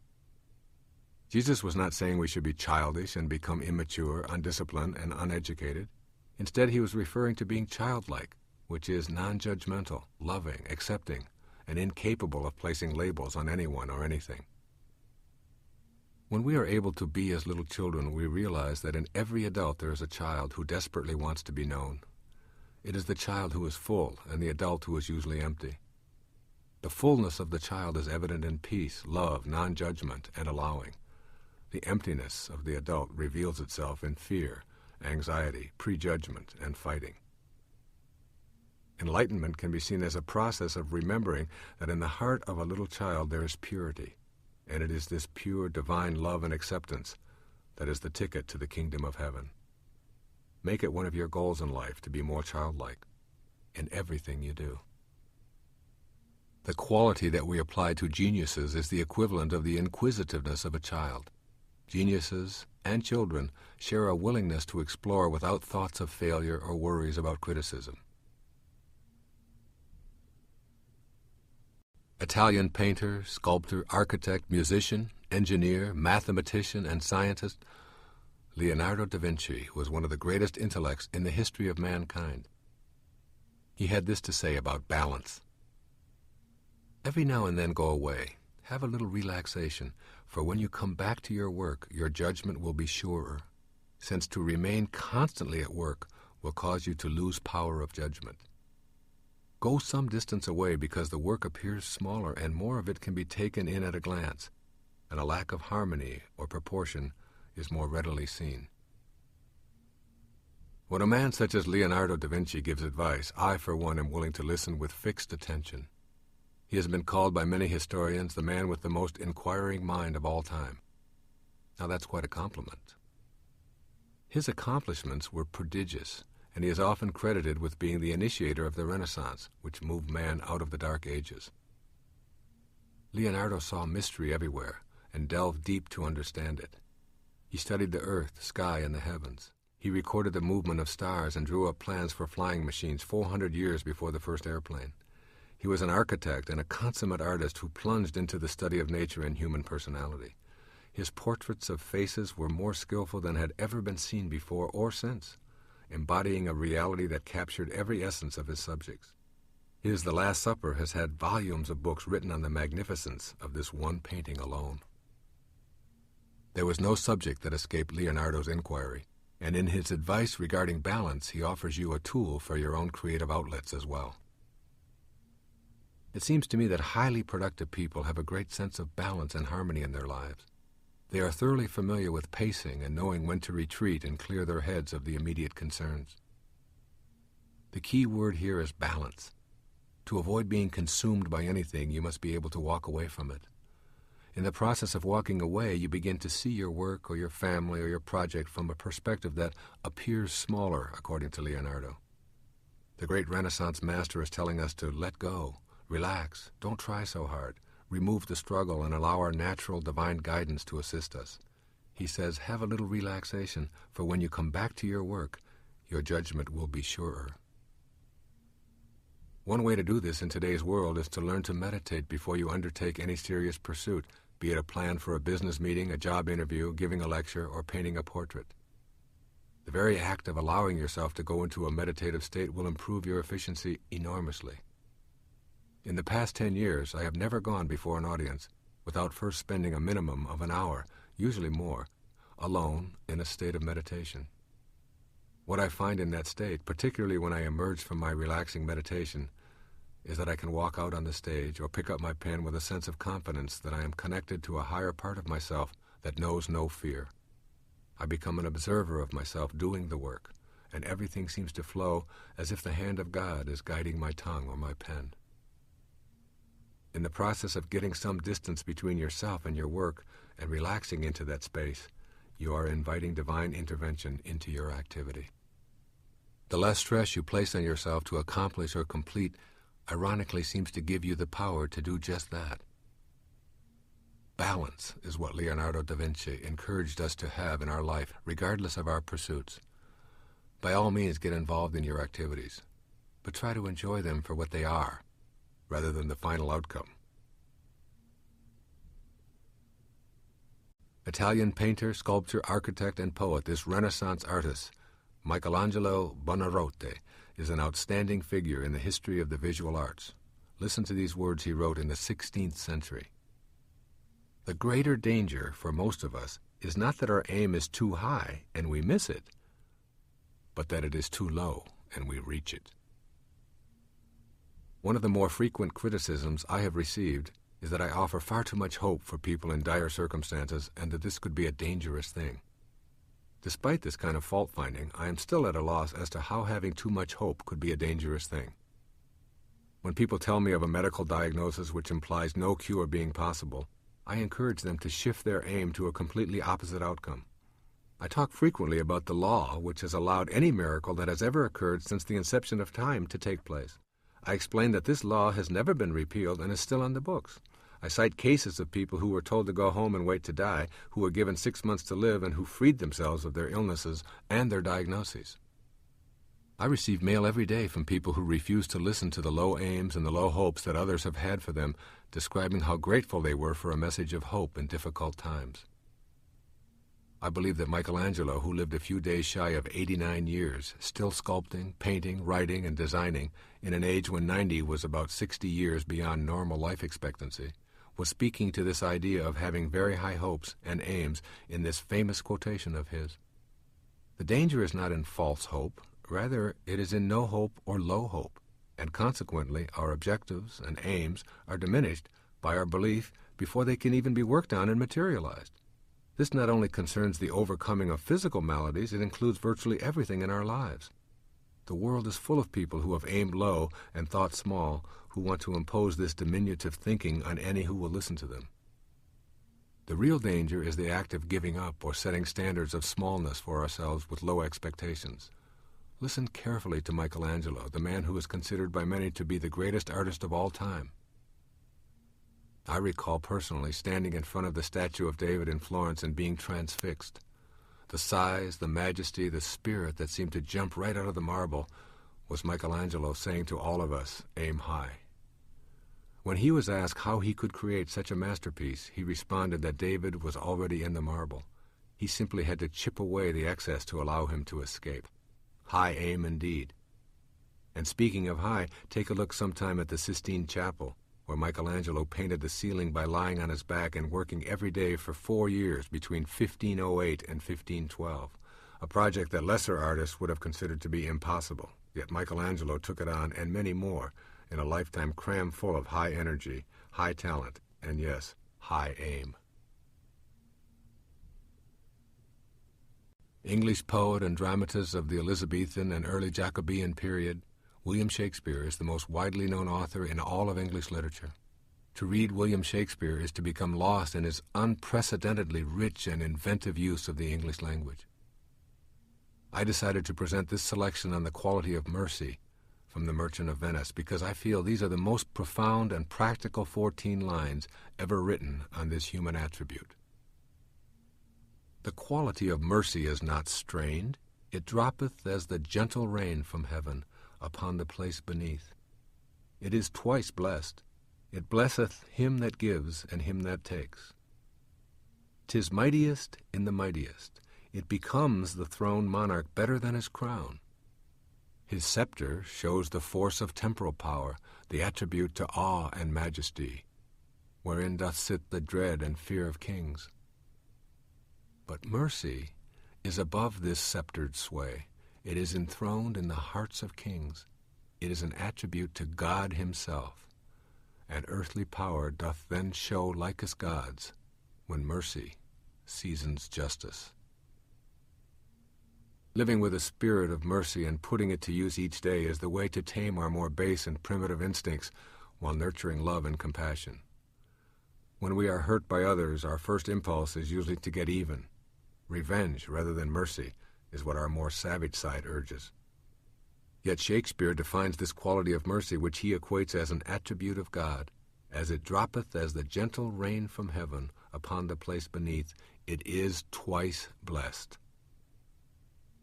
Jesus was not saying we should be childish and become immature, undisciplined, and uneducated. Instead, he was referring to being childlike, which is non-judgmental, loving, accepting, and incapable of placing labels on anyone or anything. When we are able to be as little children, we realize that in every adult there is a child who desperately wants to be known. It is the child who is full and the adult who is usually empty. The fullness of the child is evident in peace, love, non-judgment, and allowing. The emptiness of the adult reveals itself in fear, anxiety, prejudgment, and fighting. Enlightenment can be seen as a process of remembering that in the heart of a little child there is purity, and it is this pure divine love and acceptance that is the ticket to the kingdom of heaven. Make it one of your goals in life to be more childlike in everything you do. The quality that we apply to geniuses is the equivalent of the inquisitiveness of a child. Geniuses and children share a willingness to explore without thoughts of failure or worries about criticism. Italian painter, sculptor, architect, musician, engineer, mathematician, and scientist, Leonardo da Vinci was one of the greatest intellects in the history of mankind. He had this to say about balance. Every now and then go away. Have a little relaxation, for when you come back to your work, your judgment will be surer. since to remain constantly at work will cause you to lose power of judgment. Go some distance away because the work appears smaller and more of it can be taken in at a glance, and a lack of harmony or proportion is more readily seen. When a man such as Leonardo da Vinci gives advice, I, for one, am willing to listen with fixed attention. He has been called by many historians the man with the most inquiring mind of all time. Now that's quite a compliment. His accomplishments were prodigious, and he is often credited with being the initiator of the Renaissance, which moved man out of the Dark Ages. Leonardo saw mystery everywhere and delved deep to understand it. He studied the earth, sky, and the heavens. He recorded the movement of stars and drew up plans for flying machines 400 years before the first airplane. He was an architect and a consummate artist who plunged into the study of nature and human personality. His portraits of faces were more skillful than had ever been seen before or since, embodying a reality that captured every essence of his subjects. His The Last Supper has had volumes of books written on the magnificence of this one painting alone. There was no subject that escaped Leonardo's inquiry, and in his advice regarding balance, he offers you a tool for your own creative outlets as well. It seems to me that highly productive people have a great sense of balance and harmony in their lives. They are thoroughly familiar with pacing and knowing when to retreat and clear their heads of the immediate concerns. The key word here is balance. To avoid being consumed by anything, you must be able to walk away from it. In the process of walking away, you begin to see your work or your family or your project from a perspective that appears smaller, according to Leonardo. The great Renaissance master is telling us to let go, relax, don't try so hard, remove the struggle and allow our natural divine guidance to assist us. He says, have a little relaxation, for when you come back to your work, your judgment will be surer. One way to do this in today's world is to learn to meditate before you undertake any serious pursuit, be it a plan for a business meeting, a job interview, giving a lecture, or painting a portrait. The very act of allowing yourself to go into a meditative state will improve your efficiency enormously. In the past 10 years, I have never gone before an audience without first spending a minimum of an hour, usually more, alone in a state of meditation. What I find in that state, particularly when I emerge from my relaxing meditation, is that I can walk out on the stage or pick up my pen with a sense of confidence that I am connected to a higher part of myself that knows no fear. I become an observer of myself doing the work, and everything seems to flow as if the hand of God is guiding my tongue or my pen. In the process of getting some distance between yourself and your work and relaxing into that space, you are inviting divine intervention into your activity. The less stress you place on yourself to accomplish or complete ironically seems to give you the power to do just that. Balance is what Leonardo da Vinci encouraged us to have in our life, regardless of our pursuits. By all means, get involved in your activities, but try to enjoy them for what they are, rather than the final outcome. Italian painter, sculptor, architect, and poet, this Renaissance artist, Michelangelo Buonarroti, is an outstanding figure in the history of the visual arts. Listen to these words he wrote in the 16th century. The greater danger for most of us is not that our aim is too high and we miss it, but that it is too low and we reach it. One of the more frequent criticisms I have received is that I offer far too much hope for people in dire circumstances and that this could be a dangerous thing. Despite this kind of fault-finding, I am still at a loss as to how having too much hope could be a dangerous thing. When people tell me of a medical diagnosis which implies no cure being possible, I encourage them to shift their aim to a completely opposite outcome. I talk frequently about the law which has allowed any miracle that has ever occurred since the inception of time to take place. I explain that this law has never been repealed and is still on the books. I cite cases of people who were told to go home and wait to die, who were given 6 months to live, and who freed themselves of their illnesses and their diagnoses. I receive mail every day from people who refuse to listen to the low aims and the low hopes that others have had for them, describing how grateful they were for a message of hope in difficult times. I believe that Michelangelo, who lived a few days shy of 89 years, still sculpting, painting, writing, and designing, in an age when 90 was about 60 years beyond normal life expectancy, was speaking to this idea of having very high hopes and aims in this famous quotation of his. The danger is not in false hope, rather it is in no hope or low hope, and consequently our objectives and aims are diminished by our belief before they can even be worked on and materialized. This not only concerns the overcoming of physical maladies, it includes virtually everything in our lives. The world is full of people who have aimed low and thought small, who want to impose this diminutive thinking on any who will listen to them. The real danger is the act of giving up or setting standards of smallness for ourselves with low expectations. Listen carefully to Michelangelo, the man who is considered by many to be the greatest artist of all time. I recall personally standing in front of the statue of David in Florence and being transfixed. The size, the majesty, the spirit that seemed to jump right out of the marble was Michelangelo saying to all of us, aim high. When he was asked how he could create such a masterpiece, he responded that David was already in the marble. He simply had to chip away the excess to allow him to escape. High aim indeed. And speaking of high, take a look sometime at the Sistine Chapel, where Michelangelo painted the ceiling by lying on his back and working every day for 4 years between 1508 and 1512, a project that lesser artists would have considered to be impossible. Yet Michelangelo took it on, and many more, in a lifetime crammed full of high energy, high talent, and yes, high aim. English poet and dramatist of the Elizabethan and early Jacobean period, William Shakespeare is the most widely known author in all of English literature. To read William Shakespeare is to become lost in his unprecedentedly rich and inventive use of the English language. I decided to present this selection on the quality of mercy from The Merchant of Venice because I feel these are the most profound and practical 14 lines ever written on this human attribute. The quality of mercy is not strained. It droppeth as the gentle rain from heaven upon the place beneath. It is twice blessed. It blesseth him that gives and him that takes. 'Tis mightiest in the mightiest. It becomes the throned monarch better than his crown. His scepter shows the force of temporal power, the attribute to awe and majesty, wherein doth sit the dread and fear of kings. But mercy is above this sceptered sway. It is enthroned in the hearts of kings. It is an attribute to God himself, and earthly power doth then show like as God's, when mercy seasons justice. Living with a spirit of mercy and putting it to use each day is the way to tame our more base and primitive instincts while nurturing love and compassion. When we are hurt by others, our first impulse is usually to get even. Revenge rather than mercy is what our more savage side urges. Yet Shakespeare defines this quality of mercy, which he equates as an attribute of God. As it droppeth as the gentle rain from heaven upon the place beneath, it is twice blessed.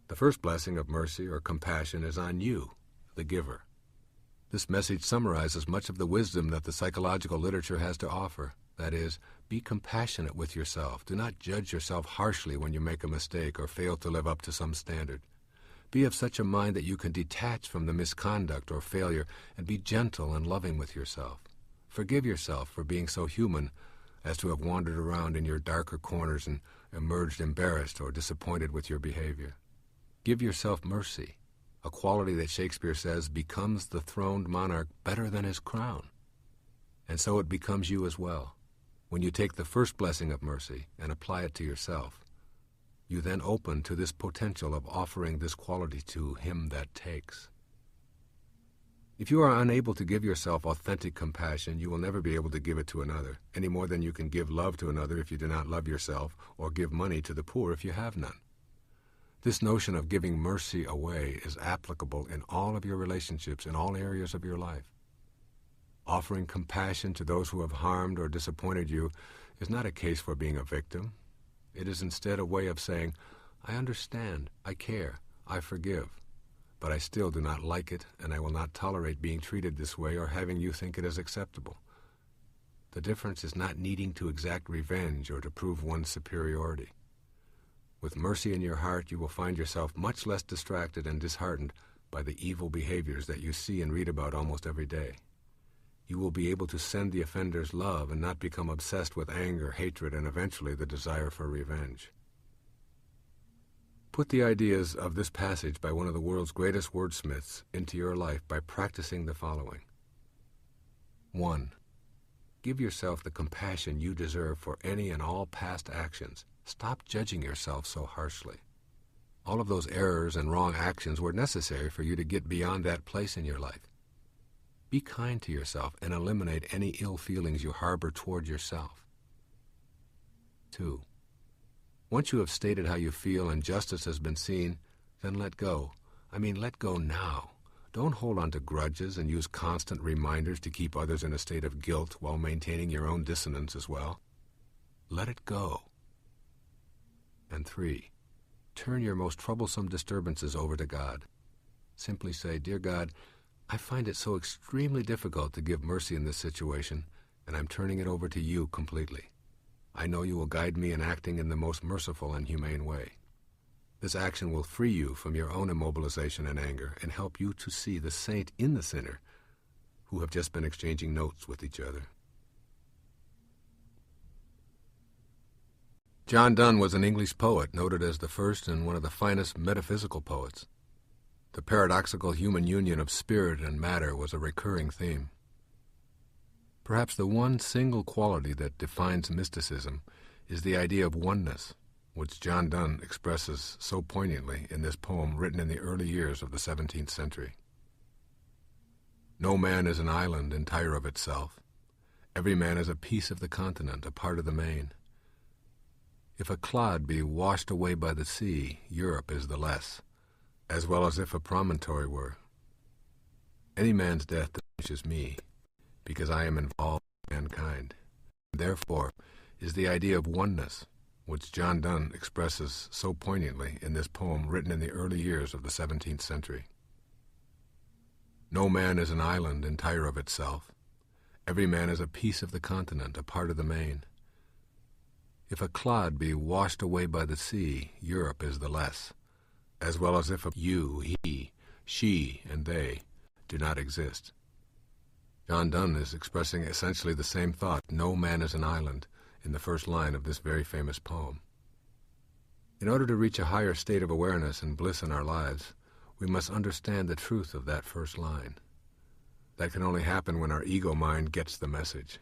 The first blessing of mercy or compassion is on you, the giver. This message summarizes much of the wisdom that the psychological literature has to offer. That is, be compassionate with yourself. Do not judge yourself harshly when you make a mistake or fail to live up to some standard. Be of such a mind that you can detach from the misconduct or failure and be gentle and loving with yourself. Forgive yourself for being so human as to have wandered around in your darker corners and emerged embarrassed or disappointed with your behavior. Give yourself mercy, a quality that Shakespeare says becomes the throned monarch better than his crown. And so it becomes you as well. When you take the first blessing of mercy and apply it to yourself, you then open to this potential of offering this quality to him that takes. If you are unable to give yourself authentic compassion, you will never be able to give it to another, any more than you can give love to another if you do not love yourself, or give money to the poor if you have none. This notion of giving mercy away is applicable in all of your relationships, in all areas of your life. Offering compassion to those who have harmed or disappointed you is not a case for being a victim. It is instead a way of saying, I understand, I care, I forgive, but I still do not like it, and I will not tolerate being treated this way or having you think it is acceptable. The difference is not needing to exact revenge or to prove one's superiority. With mercy in your heart, you will find yourself much less distracted and disheartened by the evil behaviors that you see and read about almost every day. You will be able to send the offenders love and not become obsessed with anger, hatred, and eventually the desire for revenge. Put the ideas of this passage by one of the world's greatest wordsmiths into your life by practicing the following. 1. Give yourself the compassion you deserve for any and all past actions. Stop judging yourself so harshly. All of those errors and wrong actions were necessary for you to get beyond that place in your life. Be kind to yourself and eliminate any ill feelings you harbor toward yourself. 2. Once you have stated how you feel and justice has been seen, then let go. Let go now. Don't hold on to grudges and use constant reminders to keep others in a state of guilt while maintaining your own dissonance as well. Let it go. And 3. Turn your most troublesome disturbances over to God. Simply say, Dear God, I find it so extremely difficult to give mercy in this situation, and I'm turning it over to you completely. I know you will guide me in acting in the most merciful and humane way. This action will free you from your own immobilization and anger and help you to see the saint in the sinner who have just been exchanging notes with each other. John Donne was an English poet noted as the first and one of the finest metaphysical poets. The paradoxical human union of spirit and matter was a recurring theme. Perhaps the one single quality that defines mysticism is the idea of oneness, which John Donne expresses so poignantly in this poem written in the early years of the 17th century. No man is an island entire of itself. Every man is a piece of the continent, a part of the main. If a clod be washed away by the sea, Europe is the less, as well as if a promontory were. Any man's death diminishes me, because I am involved in mankind. Therefore is the idea of oneness, which John Donne expresses so poignantly in this poem written in the early years of the 17th century. No man is an island entire of itself. Every man is a piece of the continent, a part of the main. If a clod be washed away by the sea, Europe is the less, as well as if you, he, she, and they do not exist. John Donne is expressing essentially the same thought, no man is an island, in the first line of this very famous poem. In order to reach a higher state of awareness and bliss in our lives, we must understand the truth of that first line. That can only happen when our ego mind gets the message.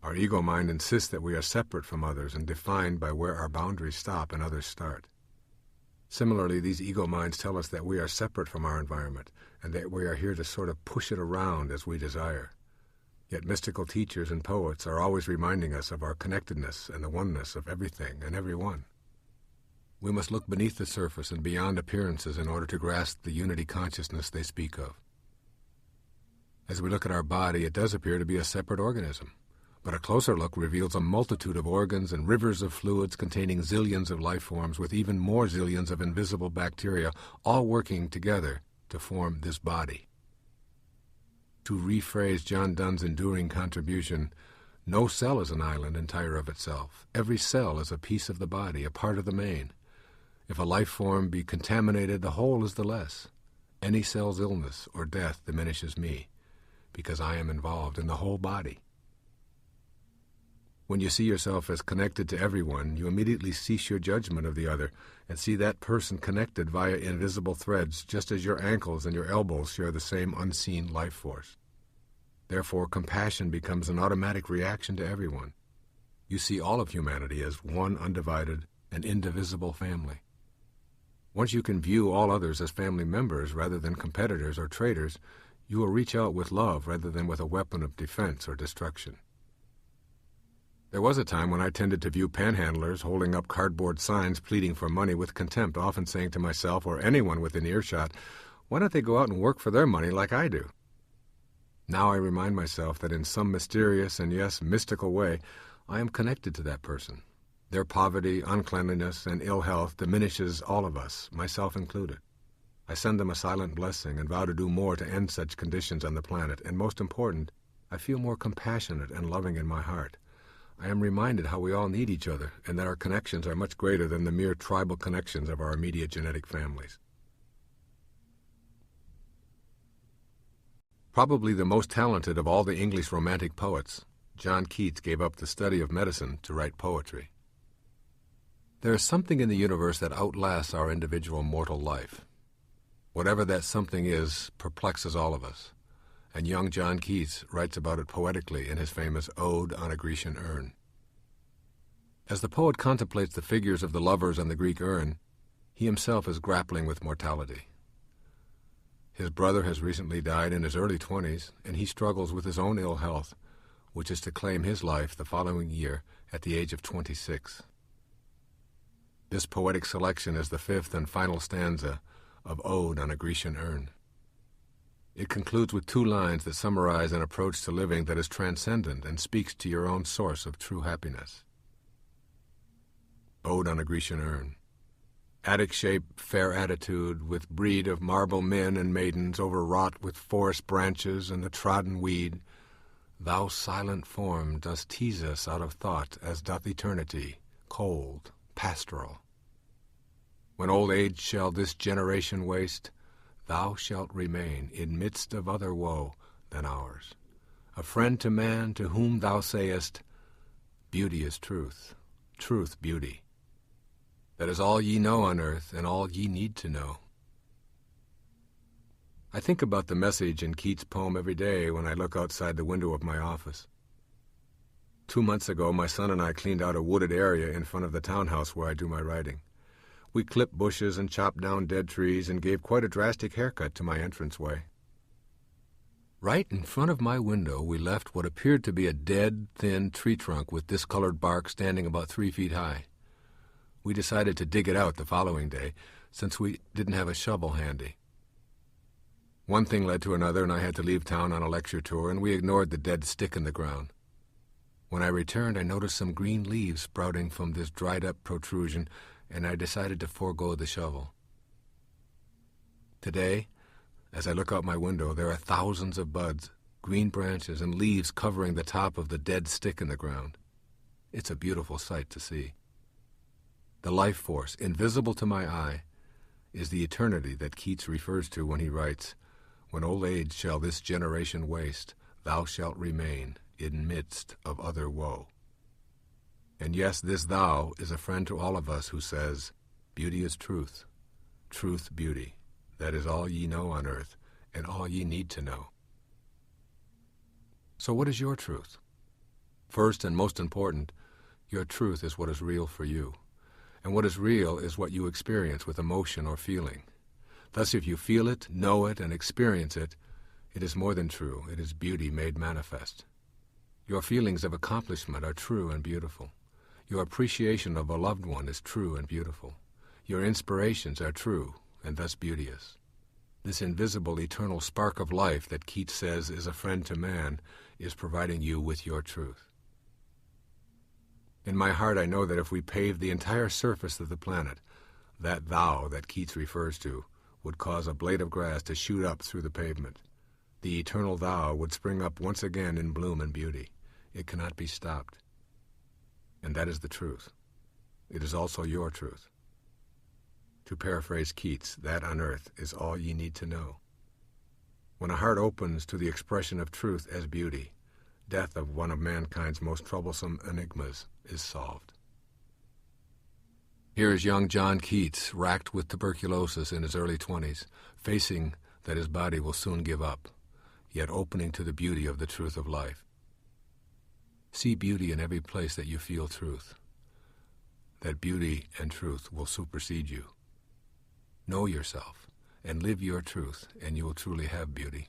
Our ego mind insists that we are separate from others and defined by where our boundaries stop and others start. Similarly, these ego minds tell us that we are separate from our environment and that we are here to sort of push it around as we desire. Yet mystical teachers and poets are always reminding us of our connectedness and the oneness of everything and everyone. We must look beneath the surface and beyond appearances in order to grasp the unity consciousness they speak of. As we look at our body, it does appear to be a separate organism, but a closer look reveals a multitude of organs and rivers of fluids containing zillions of life forms with even more zillions of invisible bacteria, all working together to form this body. To rephrase John Donne's enduring contribution, no cell is an island entire of itself. Every cell is a piece of the body, a part of the main. If a life form be contaminated, the whole is the less. Any cell's illness or death diminishes me, because I am involved in the whole body. When you see yourself as connected to everyone, you immediately cease your judgment of the other and see that person connected via invisible threads, just as your ankles and your elbows share the same unseen life force. Therefore, compassion becomes an automatic reaction to everyone. You see all of humanity as one undivided and indivisible family. Once you can view all others as family members rather than competitors or traitors, you will reach out with love rather than with a weapon of defense or destruction. There was a time when I tended to view panhandlers holding up cardboard signs pleading for money with contempt, often saying to myself or anyone within earshot, why don't they go out and work for their money like I do? Now I remind myself that in some mysterious and yes, mystical way, I am connected to that person. Their poverty, uncleanliness, and ill health diminishes all of us, myself included. I send them a silent blessing and vow to do more to end such conditions on the planet, and most important, I feel more compassionate and loving in my heart. I am reminded how we all need each other, and that our connections are much greater than the mere tribal connections of our immediate genetic families. Probably the most talented of all the English Romantic poets, John Keats gave up the study of medicine to write poetry. There is something in the universe that outlasts our individual mortal life. Whatever that something is perplexes all of us, and young John Keats writes about it poetically in his famous Ode on a Grecian Urn. As the poet contemplates the figures of the lovers on the Greek urn, he himself is grappling with mortality. His brother has recently died in his early 20s, and he struggles with his own ill health, which is to claim his life the following year at the age of 26. This poetic selection is the fifth and final stanza of Ode on a Grecian Urn. It concludes with two lines that summarize an approach to living that is transcendent and speaks to your own source of true happiness. Ode on a Grecian Urn. Attic shape, fair attitude, with breed of marble men and maidens overwrought with forest branches and the trodden weed, thou silent form dost tease us out of thought as doth eternity, cold, pastoral. When old age shall this generation waste, thou shalt remain in midst of other woe than ours, a friend to man to whom thou sayest, beauty is truth, truth beauty. That is all ye know on earth and all ye need to know. I think about the message in Keats' poem every day when I look outside the window of my office. 2 months ago, my son and I cleaned out a wooded area in front of the townhouse where I do my writing. We clipped bushes and chopped down dead trees and gave quite a drastic haircut to my entranceway. Right in front of my window, we left what appeared to be a dead, thin tree trunk with discolored bark standing about 3 feet high. We decided to dig it out the following day, since we didn't have a shovel handy. One thing led to another, and I had to leave town on a lecture tour, and we ignored the dead stick in the ground. When I returned, I noticed some green leaves sprouting from this dried-up protrusion, and I decided to forego the shovel. Today, as I look out my window, there are thousands of buds, green branches, and leaves covering the top of the dead stick in the ground. It's a beautiful sight to see. The life force, invisible to my eye, is the eternity that Keats refers to when he writes, "When old age shall this generation waste, thou shalt remain in midst of other woe." And yes, this thou is a friend to all of us who says, beauty is truth, truth beauty. That is all ye know on earth and all ye need to know. So what is your truth? First and most important, your truth is what is real for you. And what is real is what you experience with emotion or feeling. Thus, if you feel it, know it, and experience it, it is more than true. It is beauty made manifest. Your feelings of accomplishment are true and beautiful. Your appreciation of a loved one is true and beautiful. Your inspirations are true and thus beauteous. This invisible, eternal spark of life that Keats says is a friend to man is providing you with your truth. In my heart, I know that if we paved the entire surface of the planet, that thou that Keats refers to would cause a blade of grass to shoot up through the pavement. The eternal thou would spring up once again in bloom and beauty. It cannot be stopped. And that is the truth. It is also your truth. To paraphrase Keats, that on earth is all ye need to know. When a heart opens to the expression of truth as beauty, death of one of mankind's most troublesome enigmas is solved. Here is young John Keats, racked with tuberculosis in his early 20s, facing that his body will soon give up, yet opening to the beauty of the truth of life. See beauty in every place that you feel truth. That beauty and truth will supersede you. Know yourself and live your truth, and you will truly have beauty.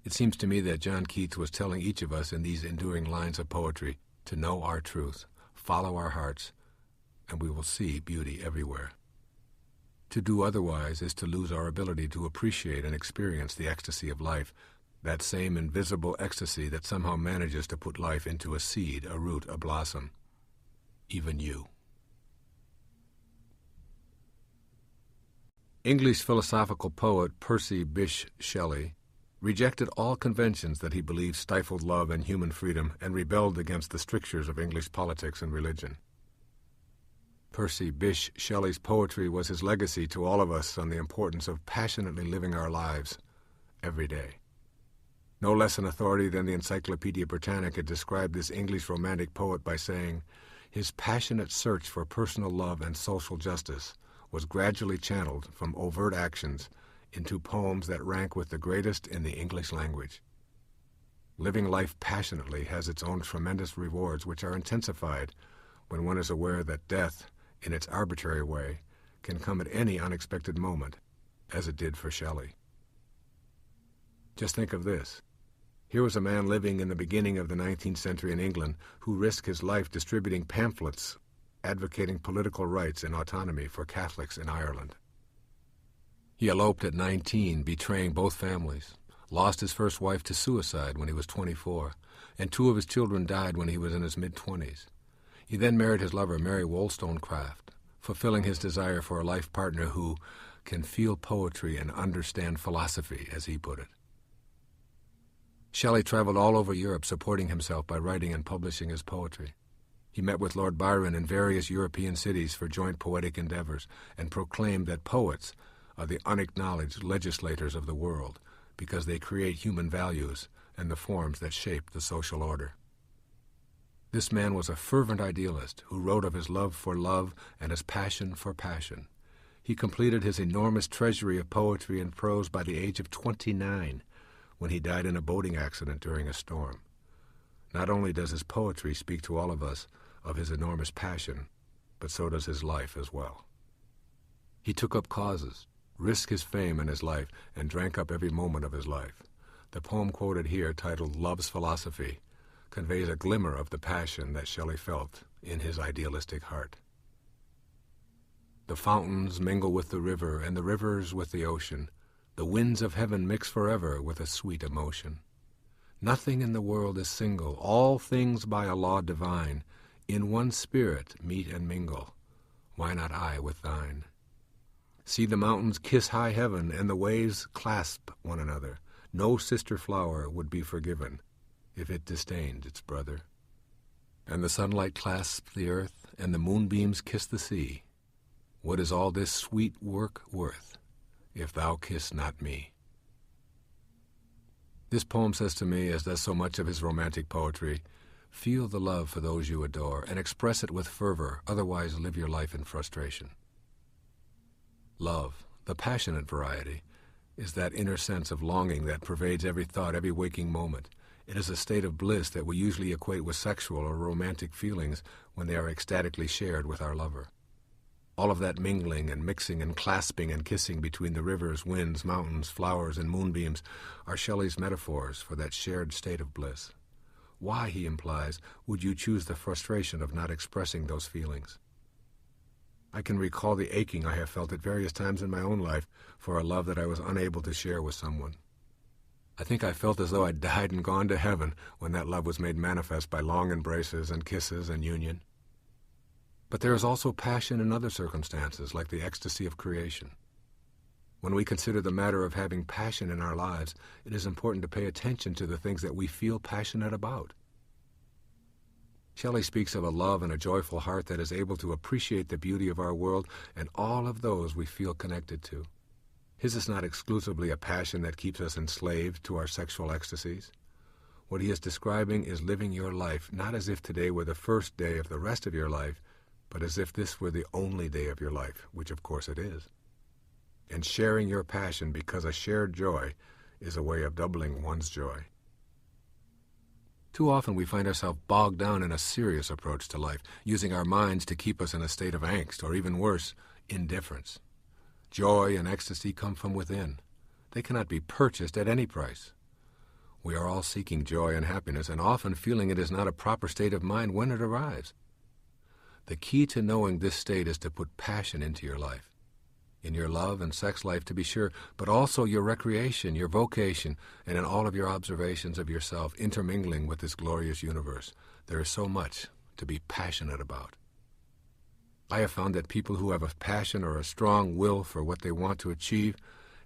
It seems to me that John Keats was telling each of us in these enduring lines of poetry to know our truth, follow our hearts, and we will see beauty everywhere. To do otherwise is to lose our ability to appreciate and experience the ecstasy of life, that same invisible ecstasy that somehow manages to put life into a seed, a root, a blossom, even you. English philosophical poet Percy Bysshe Shelley rejected all conventions that he believed stifled love and human freedom and rebelled against the strictures of English politics and religion. Percy Bysshe Shelley's poetry was his legacy to all of us on the importance of passionately living our lives every day. No less an authority than the Encyclopedia Britannica described this English romantic poet by saying, his passionate search for personal love and social justice was gradually channeled from overt actions into poems that rank with the greatest in the English language. Living life passionately has its own tremendous rewards, which are intensified when one is aware that death, in its arbitrary way, can come at any unexpected moment, as it did for Shelley. Just think of this. Here was a man living in the beginning of the 19th century in England who risked his life distributing pamphlets advocating political rights and autonomy for Catholics in Ireland. He eloped at 19, betraying both families, lost his first wife to suicide when he was 24, and 2 of his children died when he was in his mid-20s. He then married his lover, Mary Wollstonecraft, fulfilling his desire for a life partner who can feel poetry and understand philosophy, as he put it. Shelley traveled all over Europe supporting himself by writing and publishing his poetry. He met with Lord Byron in various European cities for joint poetic endeavors and proclaimed that poets are the unacknowledged legislators of the world because they create human values and the forms that shape the social order. This man was a fervent idealist who wrote of his love for love and his passion for passion. He completed his enormous treasury of poetry and prose by the age of 29, when he died in a boating accident during a storm. Not only does his poetry speak to all of us of his enormous passion, but so does his life as well. He took up causes, risked his fame and his life, and drank up every moment of his life. The poem quoted here, titled Love's Philosophy, conveys a glimmer of the passion that Shelley felt in his idealistic heart. The fountains mingle with the river, and the rivers with the ocean. The winds of heaven mix forever with a sweet emotion. Nothing in the world is single, all things by a law divine, in one spirit meet and mingle. Why not I with thine? See the mountains kiss high heaven, and the waves clasp one another. No sister flower would be forgiven if it disdained its brother. And the sunlight clasps the earth, and the moonbeams kiss the sea. What is all this sweet work worth, if thou kiss not me? This poem says to me, as does so much of his romantic poetry, feel the love for those you adore and express it with fervor, otherwise live your life in frustration. Love, the passionate variety, is that inner sense of longing that pervades every thought, every waking moment. It is a state of bliss that we usually equate with sexual or romantic feelings when they are ecstatically shared with our lover. All of that mingling and mixing and clasping and kissing between the rivers, winds, mountains, flowers, and moonbeams are Shelley's metaphors for that shared state of bliss. Why, he implies, would you choose the frustration of not expressing those feelings? I can recall the aching I have felt at various times in my own life for a love that I was unable to share with someone. I think I felt as though I'd died and gone to heaven when that love was made manifest by long embraces and kisses and union. But there is also passion in other circumstances, like the ecstasy of creation. When we consider the matter of having passion in our lives, it is important to pay attention to the things that we feel passionate about. Shelley speaks of a love and a joyful heart that is able to appreciate the beauty of our world and all of those we feel connected to. His is not exclusively a passion that keeps us enslaved to our sexual ecstasies. What he is describing is living your life not as if today were the first day of the rest of your life, but as if this were the only day of your life, which of course it is. And sharing your passion because a shared joy is a way of doubling one's joy. Too often we find ourselves bogged down in a serious approach to life, using our minds to keep us in a state of angst, or even worse, indifference. Joy and ecstasy come from within. They cannot be purchased at any price. We are all seeking joy and happiness, and often feeling it is not a proper state of mind when it arrives. The key to knowing this state is to put passion into your life. In your love and sex life, to be sure, but also your recreation, your vocation, and in all of your observations of yourself intermingling with this glorious universe. There is so much to be passionate about. I have found that people who have a passion or a strong will for what they want to achieve,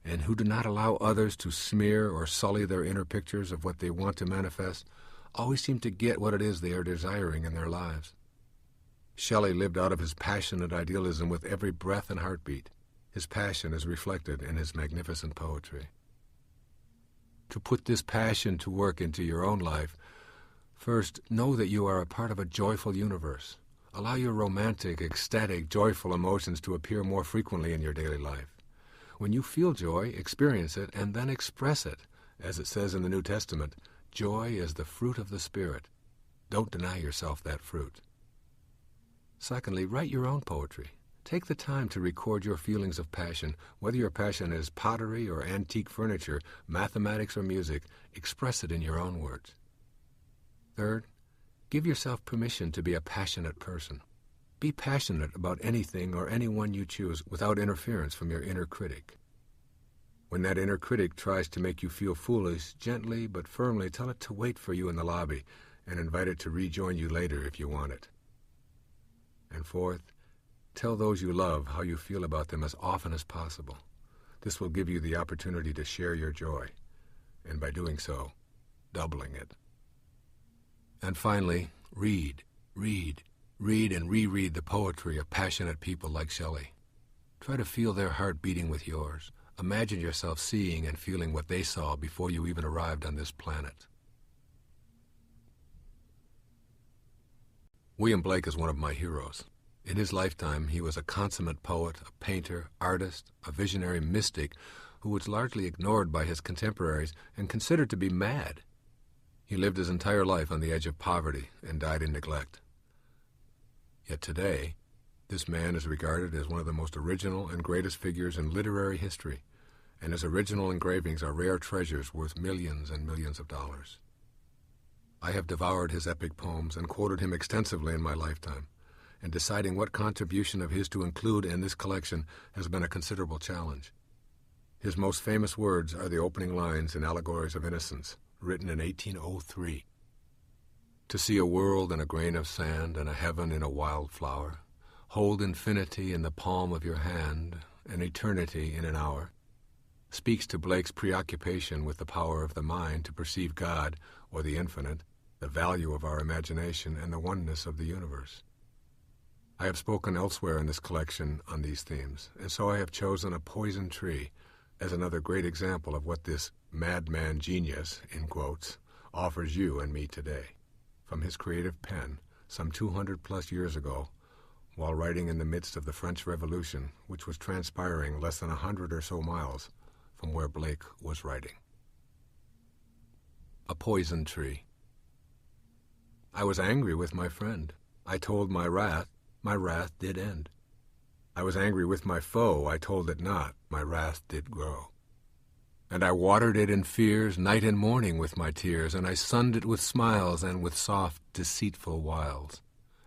and who do not allow others to smear or sully their inner pictures of what they want to manifest, always seem to get what it is they are desiring in their lives. Shelley lived out of his passionate idealism with every breath and heartbeat. His passion is reflected in his magnificent poetry. To put this passion to work into your own life, first, know that you are a part of a joyful universe, Allow your romantic, ecstatic, joyful emotions to appear more frequently in your daily life. When you feel joy, experience it and then express it. As it says in the New Testament, joy is the fruit of the Spirit. Don't deny yourself that fruit. Secondly, write your own poetry. Take the time to record your feelings of passion. Whether your passion is pottery or antique furniture, mathematics or music, express it in your own words. Third, give yourself permission to be a passionate person. Be passionate about anything or anyone you choose without interference from your inner critic. When that inner critic tries to make you feel foolish, gently but firmly tell it to wait for you in the lobby and invite it to rejoin you later if you want it. And fourth, tell those you love how you feel about them as often as possible. This will give you the opportunity to share your joy, and by doing so, doubling it. And finally, read and reread the poetry of passionate people like Shelley. Try to feel their heart beating with yours. Imagine yourself seeing and feeling what they saw before you even arrived on this planet. William Blake is one of my heroes. In his lifetime, he was a consummate poet, a painter, artist, a visionary mystic who was largely ignored by his contemporaries and considered to be mad. He lived his entire life on the edge of poverty and died in neglect. Yet today, this man is regarded as one of the most original and greatest figures in literary history, and his original engravings are rare treasures worth millions and millions of dollars. I have devoured his epic poems and quoted him extensively in my lifetime, and deciding what contribution of his to include in this collection has been a considerable challenge. His most famous words are the opening lines in Allegories of Innocence, written in 1803. To see a world in a grain of sand and a heaven in a wild flower, hold infinity in the palm of your hand and eternity in an hour, speaks to Blake's preoccupation with the power of the mind to perceive God, or the infinite, the value of our imagination, and the oneness of the universe. I have spoken elsewhere in this collection on these themes, and so I have chosen A Poison Tree as another great example of what this madman genius, in quotes, offers you and me today. From his creative pen, some 200-plus years ago, while writing in the midst of the French Revolution, which was transpiring less than 100 or so miles from where Blake was writing. A Poison Tree. I was angry with my friend. I told my wrath did end. I was angry with my foe. I told it not. My wrath did grow. And I watered it in fears night and morning with my tears, and I sunned it with smiles and with soft, deceitful wiles.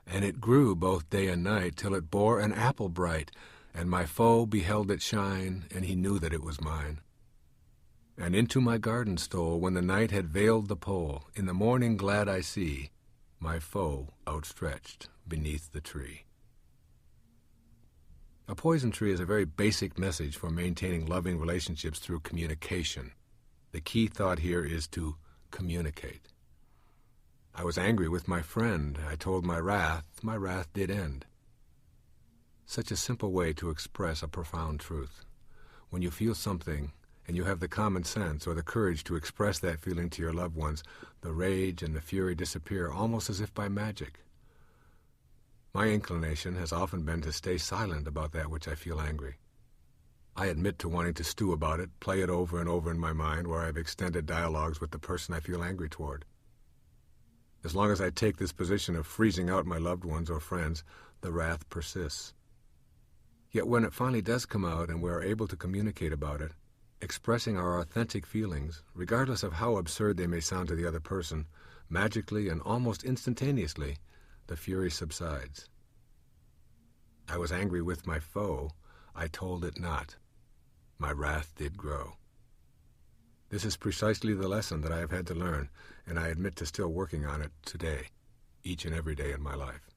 And it grew both day and night till it bore an apple bright, and my foe beheld it shine, and he knew that it was mine. And into my garden stole when the night had veiled the pole. In the morning glad I see my foe outstretched beneath the tree. A poison tree is a very basic message for maintaining loving relationships through communication. The key thought here is to communicate. I was angry with my friend. I told my wrath did end. Such a simple way to express a profound truth. When you feel something and you have the common sense or the courage to express that feeling to your loved ones, the rage and the fury disappear almost as if by magic. My inclination has often been to stay silent about that which I feel angry. I admit to wanting to stew about it, play it over and over in my mind where I've extended dialogues with the person I feel angry toward. As long as I take this position of freezing out my loved ones or friends, the wrath persists. Yet when it finally does come out and we are able to communicate about it, expressing our authentic feelings, regardless of how absurd they may sound to the other person, magically and almost instantaneously, the fury subsides. I was angry with my foe. I told it not. My wrath did grow. This is precisely the lesson that I have had to learn, and I admit to still working on it today, each and every day in my life.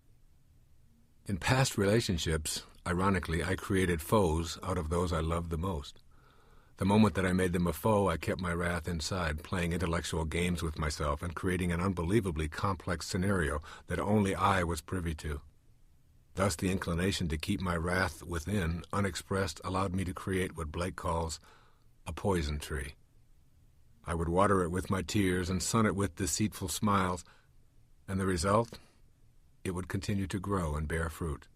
In past relationships, ironically, I created foes out of those I loved the most. The moment that I made them a foe, I kept my wrath inside, playing intellectual games with myself and creating an unbelievably complex scenario that only I was privy to. Thus, the inclination to keep my wrath within, unexpressed, allowed me to create what Blake calls a poison tree. I would water it with my tears and sun it with deceitful smiles, and the result? it would continue to grow and bear fruit.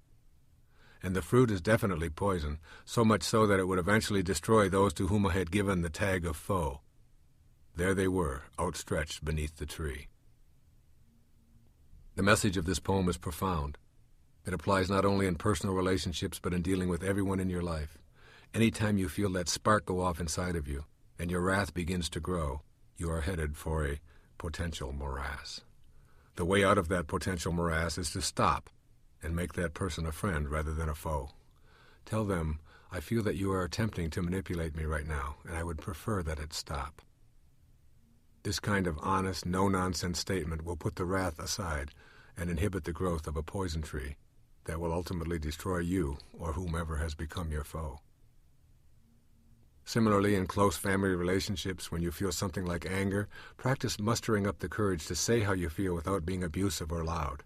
And the fruit is definitely poison, so much so that it would eventually destroy those to whom I had given the tag of foe. There they were, outstretched beneath the tree. The message of this poem is profound. It applies not only in personal relationships, but in dealing with everyone in your life. Anytime you feel that spark go off inside of you, and your wrath begins to grow, you are headed for a potential morass. The way out of that potential morass is to stop and make that person a friend rather than a foe. Tell them, I feel that you are attempting to manipulate me right now, and I would prefer that it stop. This kind of honest, no-nonsense statement will put the wrath aside and inhibit the growth of a poison tree that will ultimately destroy you or whomever has become your foe. Similarly, in close family relationships, when you feel something like anger, practice mustering up the courage to say how you feel without being abusive or loud.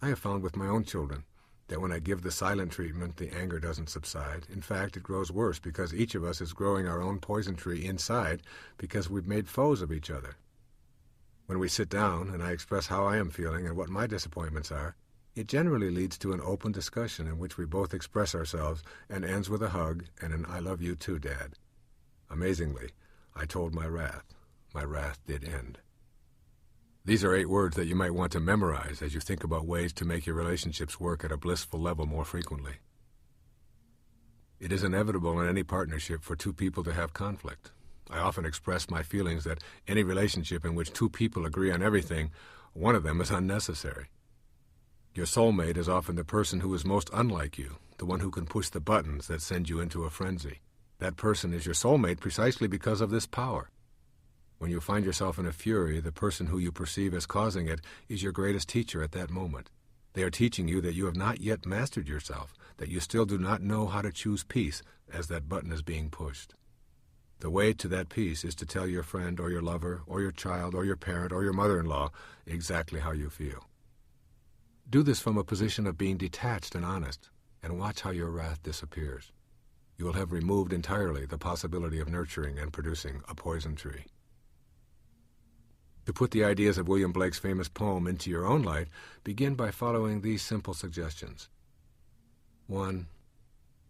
I have found with my own children that when I give the silent treatment, the anger doesn't subside. In fact, it grows worse because each of us is growing our own poison tree inside because we've made foes of each other. When we sit down and I express how I am feeling and what my disappointments are, it generally leads to an open discussion in which we both express ourselves and ends with a hug and an I love you too, Dad. Amazingly, I told my wrath. My wrath did end. These are 8 words that you might want to memorize as you think about ways to make your relationships work at a blissful level more frequently. It is inevitable in any partnership for 2 people to have conflict. I often express my feelings that any relationship in which 2 people agree on everything, one of them is unnecessary. Your soulmate is often the person who is most unlike you, the one who can push the buttons that send you into a frenzy. That person is your soulmate precisely because of this power. When you find yourself in a fury, the person who you perceive as causing it is your greatest teacher at that moment. They are teaching you that you have not yet mastered yourself, that you still do not know how to choose peace as that button is being pushed. The way to that peace is to tell your friend or your lover or your child or your parent or your mother-in-law exactly how you feel. Do this from a position of being detached and honest, and watch how your wrath disappears. You will have removed entirely the possibility of nurturing and producing a poison tree. To put the ideas of William Blake's famous poem into your own life, begin by following these simple suggestions. 1.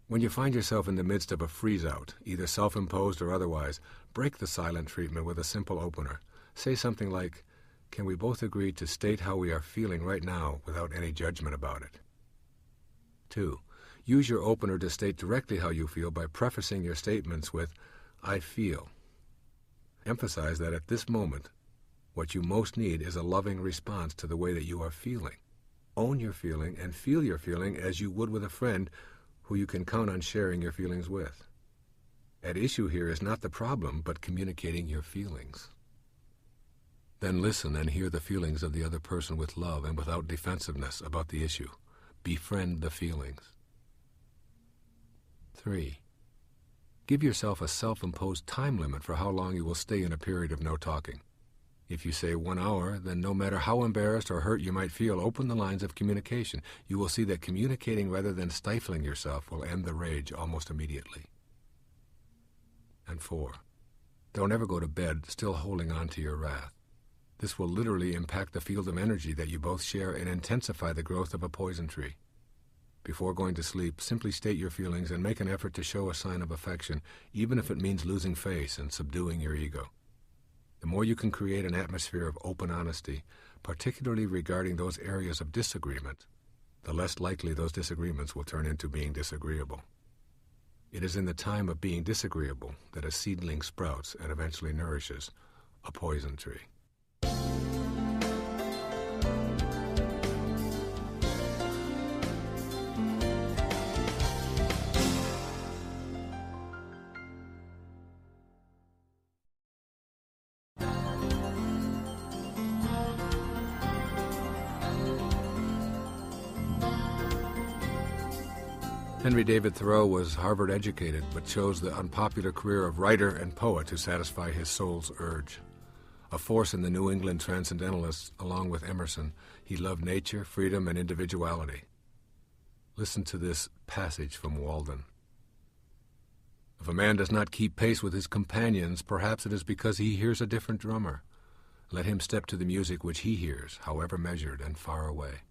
When you find yourself in the midst of a freeze-out, either self-imposed or otherwise, break the silent treatment with a simple opener. Say something like, can we both agree to state how we are feeling right now without any judgment about it? 2. Use your opener to state directly how you feel by prefacing your statements with, I feel. Emphasize that at this moment, what you most need is a loving response to the way that you are feeling. Own your feeling and feel your feeling as you would with a friend who you can count on sharing your feelings with. At issue here is not the problem, but communicating your feelings. Then listen and hear the feelings of the other person with love and without defensiveness about the issue. Befriend the feelings. 3. Give yourself a self-imposed time limit for how long you will stay in a period of no talking. If you say 1 hour, then no matter how embarrassed or hurt you might feel, open the lines of communication. You will see that communicating rather than stifling yourself will end the rage almost immediately. And 4. Don't ever go to bed still holding on to your wrath. This will literally impact the field of energy that you both share and intensify the growth of a poison tree. Before going to sleep, simply state your feelings and make an effort to show a sign of affection, even if it means losing face and subduing your ego. The more you can create an atmosphere of open honesty, particularly regarding those areas of disagreement, the less likely those disagreements will turn into being disagreeable. It is in the time of being disagreeable that a seedling sprouts and eventually nourishes a poison tree. Henry David Thoreau was Harvard-educated, but chose the unpopular career of writer and poet to satisfy his soul's urge. A force in the New England Transcendentalists, along with Emerson, he loved nature, freedom, and individuality. Listen to this passage from Walden. If a man does not keep pace with his companions, perhaps it is because he hears a different drummer. Let him step to the music which he hears, however measured and far away.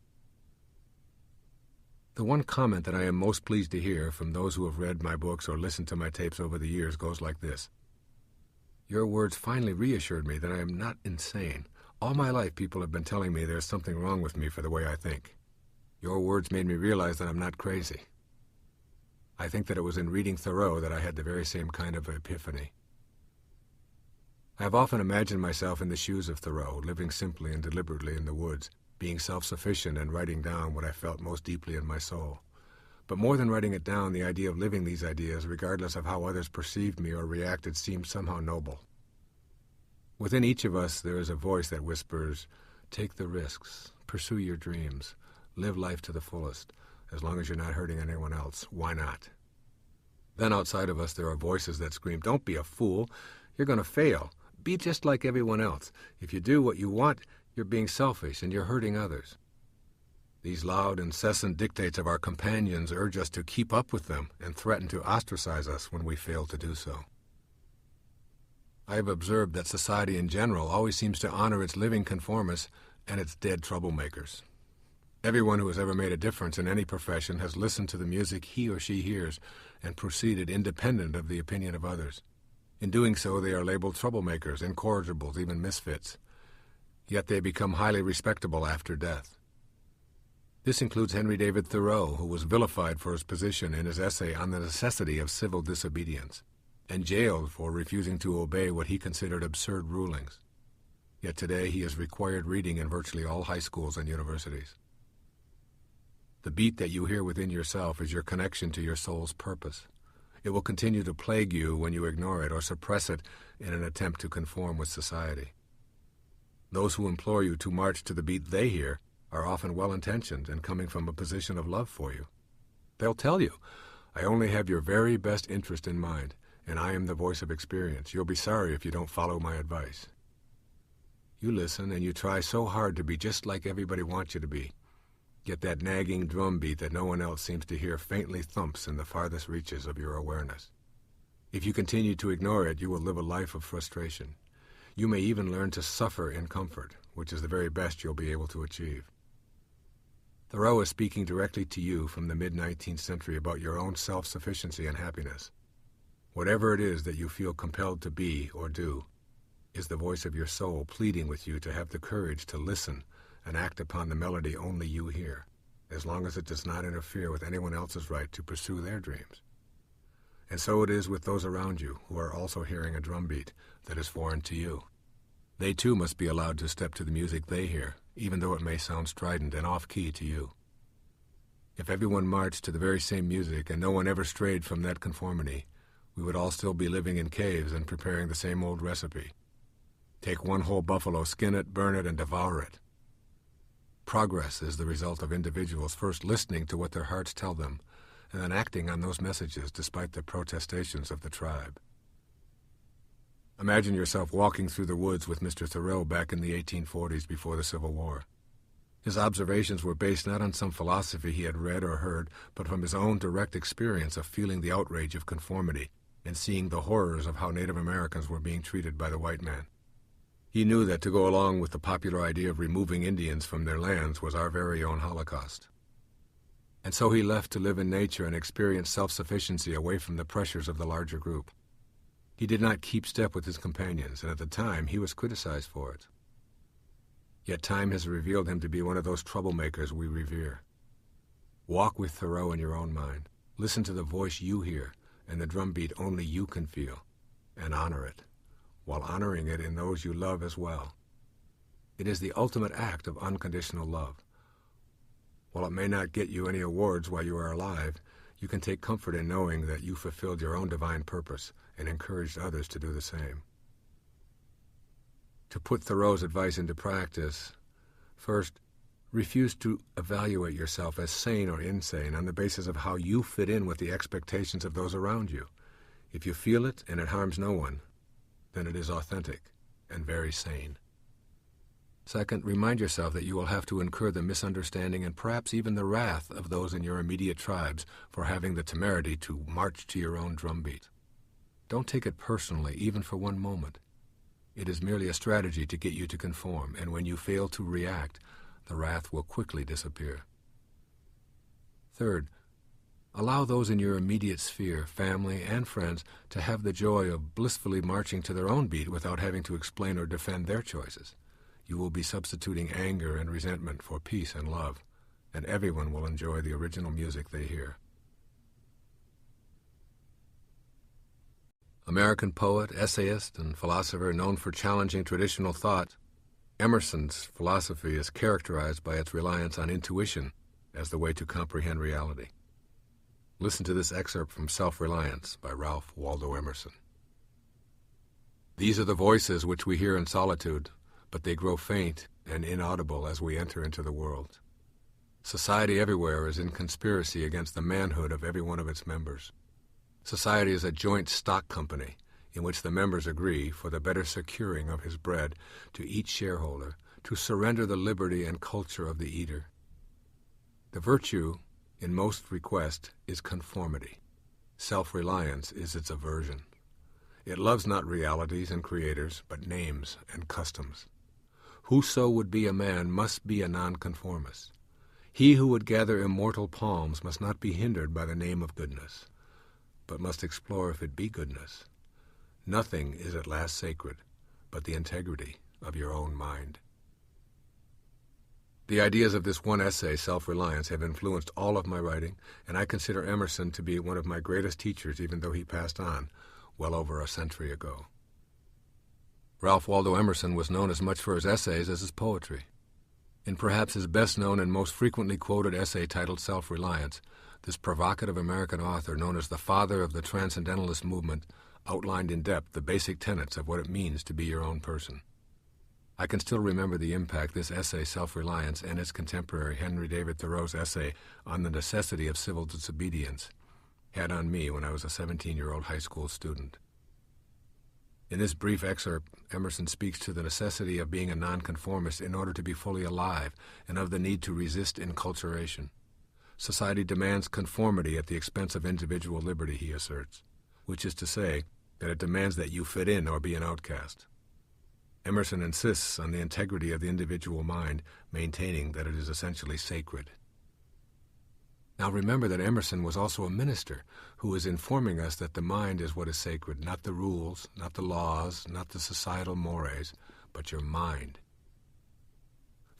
The one comment that I am most pleased to hear from those who have read my books or listened to my tapes over the years goes like this. Your words finally reassured me that I am not insane. All my life people have been telling me there's something wrong with me for the way I think. Your words made me realize that I'm not crazy. I think that it was in reading Thoreau that I had the very same kind of epiphany. I have often imagined myself in the shoes of Thoreau, living simply and deliberately in the woods, being self-sufficient and writing down what I felt most deeply in my soul. But more than writing it down, the idea of living these ideas, regardless of how others perceived me or reacted, seemed somehow noble. Within each of us there is a voice that whispers, take the risks, pursue your dreams, live life to the fullest. As long as you're not hurting anyone else, why not? Then outside of us there are voices that scream, don't be a fool, you're going to fail. Be just like everyone else. If you do what you want, you're being selfish and you're hurting others. These loud, incessant dictates of our companions urge us to keep up with them and threaten to ostracize us when we fail to do so. I have observed that society in general always seems to honor its living conformists and its dead troublemakers. Everyone who has ever made a difference in any profession has listened to the music he or she hears and proceeded independent of the opinion of others. In doing so, they are labeled troublemakers, incorrigibles, even misfits. Yet they become highly respectable after death. This includes Henry David Thoreau, who was vilified for his position in his essay on the necessity of civil disobedience, and jailed for refusing to obey what he considered absurd rulings. Yet today he is required reading in virtually all high schools and universities. The beat that you hear within yourself is your connection to your soul's purpose. It will continue to plague you when you ignore it or suppress it in an attempt to conform with society. Those who implore you to march to the beat they hear are often well-intentioned and coming from a position of love for you. They'll tell you, I only have your very best interest in mind, and I am the voice of experience. You'll be sorry if you don't follow my advice. You listen and you try so hard to be just like everybody wants you to be. Yet that nagging drum beat that no one else seems to hear faintly thumps in the farthest reaches of your awareness. If you continue to ignore it, you will live a life of frustration. You may even learn to suffer in comfort, which is the very best you'll be able to achieve. Thoreau is speaking directly to you from the mid-19th century about your own self-sufficiency and happiness. Whatever it is that you feel compelled to be or do is the voice of your soul pleading with you to have the courage to listen and act upon the melody only you hear, as long as it does not interfere with anyone else's right to pursue their dreams. And so it is with those around you who are also hearing a drumbeat that is foreign to you. They too must be allowed to step to the music they hear, even though it may sound strident and off-key to you. If everyone marched to the very same music and no one ever strayed from that conformity, we would all still be living in caves and preparing the same old recipe. Take one whole buffalo, skin it, burn it, and devour it. Progress is the result of individuals first listening to what their hearts tell them, and then acting on those messages despite the protestations of the tribe. Imagine yourself walking through the woods with Mr. Thoreau back in the 1840s before the Civil War. His observations were based not on some philosophy he had read or heard, but from his own direct experience of feeling the outrage of conformity and seeing the horrors of how Native Americans were being treated by the white man. He knew that to go along with the popular idea of removing Indians from their lands was our very own Holocaust. And so he left to live in nature and experience self-sufficiency away from the pressures of the larger group. He did not keep step with his companions, and at the time he was criticized for it. Yet time has revealed him to be one of those troublemakers we revere. Walk with Thoreau in your own mind. Listen to the voice you hear and the drumbeat only you can feel, and honor it, while honoring it in those you love as well. It is the ultimate act of unconditional love. While it may not get you any awards while you are alive, you can take comfort in knowing that you fulfilled your own divine purpose and encouraged others to do the same. To put Thoreau's advice into practice, first, refuse to evaluate yourself as sane or insane on the basis of how you fit in with the expectations of those around you. If you feel it and it harms no one, then it is authentic and very sane. Second, remind yourself that you will have to incur the misunderstanding and perhaps even the wrath of those in your immediate tribes for having the temerity to march to your own drumbeat. Don't take it personally, even for one moment. It is merely a strategy to get you to conform, and when you fail to react, the wrath will quickly disappear. Third, allow those in your immediate sphere, family and friends, to have the joy of blissfully marching to their own beat without having to explain or defend their choices. You will be substituting anger and resentment for peace and love, and everyone will enjoy the original music they hear. American poet, essayist, and philosopher known for challenging traditional thought, Emerson's philosophy is characterized by its reliance on intuition as the way to comprehend reality. Listen to this excerpt from Self-Reliance by Ralph Waldo Emerson. These are the voices which we hear in solitude, but they grow faint and inaudible as we enter into the world. Society everywhere is in conspiracy against the manhood of every one of its members. Society is a joint stock company in which the members agree, for the better securing of his bread, to each shareholder, to surrender the liberty and culture of the eater. The virtue in most request is conformity. Self-reliance is its aversion. It loves not realities and creators, but names and customs. Whoso would be a man must be a nonconformist. He who would gather immortal palms must not be hindered by the name of goodness, but must explore if it be goodness. Nothing is at last sacred but the integrity of your own mind. The ideas of this one essay, Self-Reliance, have influenced all of my writing, and I consider Emerson to be one of my greatest teachers, even though he passed on well over a century ago. Ralph Waldo Emerson was known as much for his essays as his poetry. In perhaps his best-known and most frequently quoted essay titled Self-Reliance, this provocative American author, known as the father of the Transcendentalist movement, outlined in depth the basic tenets of what it means to be your own person. I can still remember the impact this essay, Self-Reliance, and its contemporary Henry David Thoreau's essay on the necessity of civil disobedience had on me when I was a 17-year-old high school student. In this brief excerpt, Emerson speaks to the necessity of being a nonconformist in order to be fully alive, and of the need to resist enculturation. Society demands conformity at the expense of individual liberty, he asserts, which is to say that it demands that you fit in or be an outcast. Emerson insists on the integrity of the individual mind, maintaining that it is essentially sacred. Now remember that Emerson was also a minister who is informing us that the mind is what is sacred, not the rules, not the laws, not the societal mores, but your mind.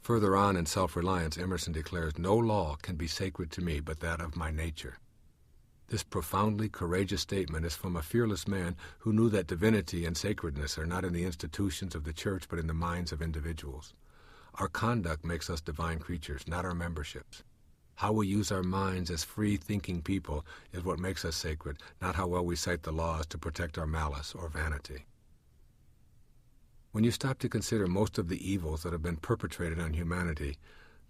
Further on in Self-Reliance, Emerson declares, "No law can be sacred to me but that of my nature." This profoundly courageous statement is from a fearless man who knew that divinity and sacredness are not in the institutions of the church but in the minds of individuals. Our conduct makes us divine creatures, not our memberships. How we use our minds as free-thinking people is what makes us sacred, not how well we cite the laws to protect our malice or vanity. When you stop to consider most of the evils that have been perpetrated on humanity,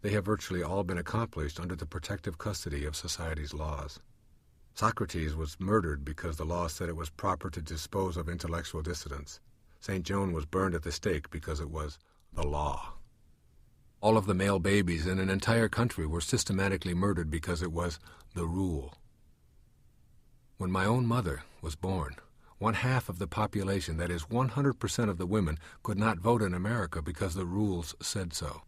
they have virtually all been accomplished under the protective custody of society's laws. Socrates was murdered because the law said it was proper to dispose of intellectual dissidents. St. Joan was burned at the stake because it was the law. All of the male babies in an entire country were systematically murdered because it was the rule. When my own mother was born, 1/2 of the population, that is 100% of the women, could not vote in America because the rules said so.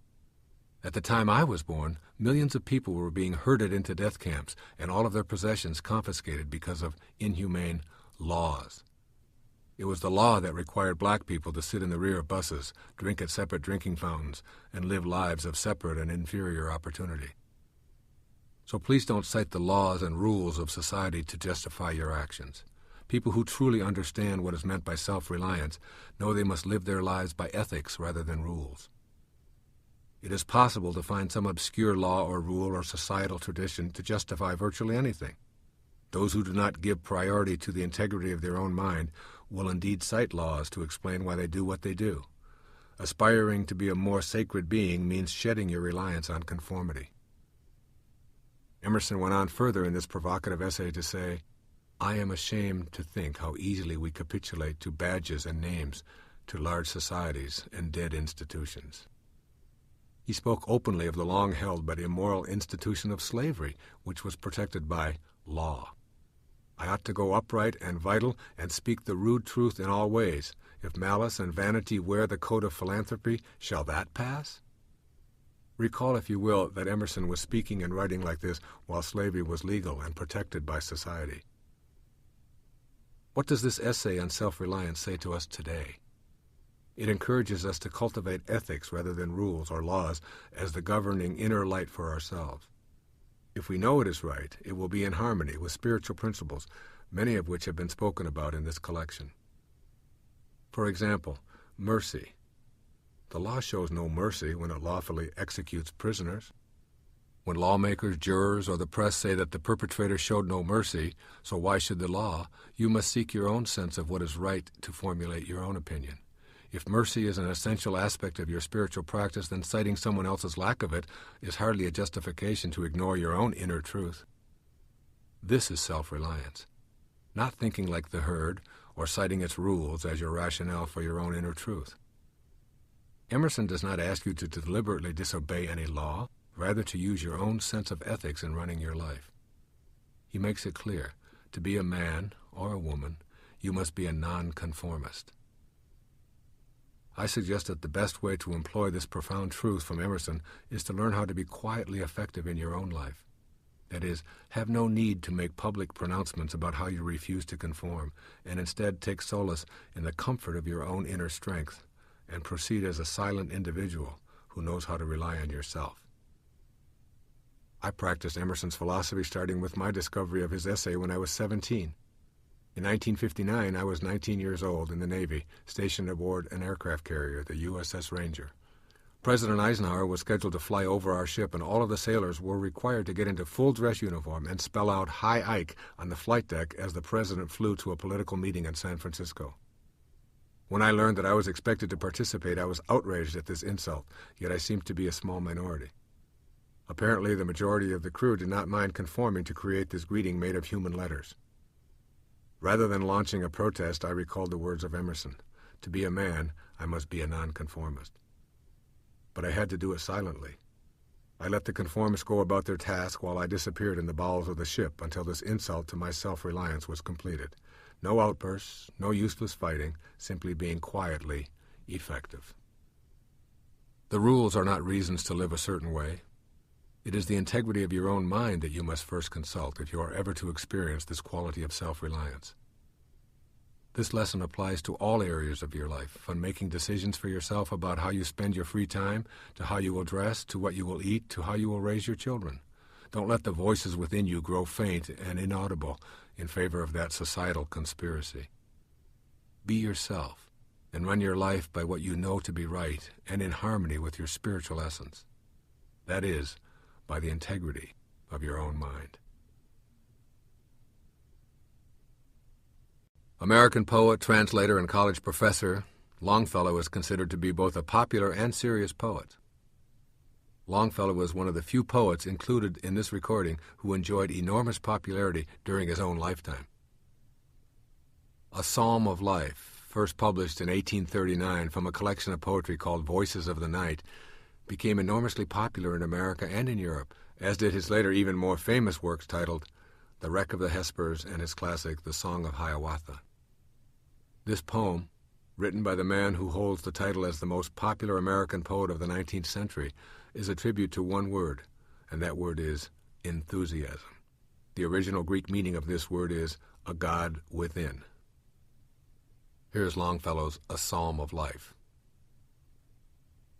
At the time I was born, millions of people were being herded into death camps and all of their possessions confiscated because of inhumane laws. It was the law that required black people to sit in the rear of buses, drink at separate drinking fountains, and live lives of separate and inferior opportunity. So please don't cite the laws and rules of society to justify your actions. People who truly understand what is meant by self-reliance know they must live their lives by ethics rather than rules. It is possible to find some obscure law or rule or societal tradition to justify virtually anything. Those who do not give priority to the integrity of their own mind will indeed cite laws to explain why they do what they do. Aspiring to be a more sacred being means shedding your reliance on conformity. Emerson went on further in this provocative essay to say, "I am ashamed to think how easily we capitulate to badges and names, to large societies and dead institutions." He spoke openly of the long-held but immoral institution of slavery, which was protected by law. "I ought to go upright and vital and speak the rude truth in all ways. If malice and vanity wear the coat of philanthropy, shall that pass?" Recall, if you will, that Emerson was speaking and writing like this while slavery was legal and protected by society. What does this essay on self-reliance say to us today? It encourages us to cultivate ethics rather than rules or laws as the governing inner light for ourselves. If we know it is right, it will be in harmony with spiritual principles, many of which have been spoken about in this collection. For example, mercy. The law shows no mercy when it lawfully executes prisoners. When lawmakers, jurors, or the press say that the perpetrator showed no mercy, so why should the law? You must seek your own sense of what is right to formulate your own opinion. If mercy is an essential aspect of your spiritual practice, then citing someone else's lack of it is hardly a justification to ignore your own inner truth. This is self-reliance, not thinking like the herd or citing its rules as your rationale for your own inner truth. Emerson does not ask you to deliberately disobey any law, rather to use your own sense of ethics in running your life. He makes it clear, to be a man or a woman, you must be a nonconformist. I suggest that the best way to employ this profound truth from Emerson is to learn how to be quietly effective in your own life. That is, have no need to make public pronouncements about how you refuse to conform, and instead take solace in the comfort of your own inner strength, and proceed as a silent individual who knows how to rely on yourself. I practiced Emerson's philosophy starting with my discovery of his essay when I was 17. In 1959, I was 19 years old in the Navy, stationed aboard an aircraft carrier, the USS Ranger. President Eisenhower was scheduled to fly over our ship, and all of the sailors were required to get into full-dress uniform and spell out "Hi Ike" on the flight deck as the president flew to a political meeting in San Francisco. When I learned that I was expected to participate, I was outraged at this insult, yet I seemed to be a small minority. Apparently, the majority of the crew did not mind conforming to create this greeting made of human letters. Rather than launching a protest, I recalled the words of Emerson. To be a man, I must be a nonconformist. But I had to do it silently. I let the conformists go about their task while I disappeared in the bowels of the ship until this insult to my self-reliance was completed. No outbursts, no useless fighting, simply being quietly effective. The rules are not reasons to live a certain way. It is the integrity of your own mind that you must first consult if you are ever to experience this quality of self-reliance. This lesson applies to all areas of your life, from making decisions for yourself about how you spend your free time, to how you will dress, to what you will eat, to how you will raise your children. Don't let the voices within you grow faint and inaudible in favor of that societal conspiracy. Be yourself, and run your life by what you know to be right and in harmony with your spiritual essence. That is, by the integrity of your own mind. American poet, translator, and college professor, Longfellow is considered to be both a popular and serious poet. Longfellow was one of the few poets included in this recording who enjoyed enormous popularity during his own lifetime. A Psalm of Life, first published in 1839 from a collection of poetry called Voices of the Night, became enormously popular in America and in Europe, as did his later even more famous works titled The Wreck of the Hespers and his classic The Song of Hiawatha. This poem, written by the man who holds the title as the most popular American poet of the 19th century, is a tribute to one word, and that word is enthusiasm. The original Greek meaning of this word is a God within. Here's Longfellow's A Psalm of Life.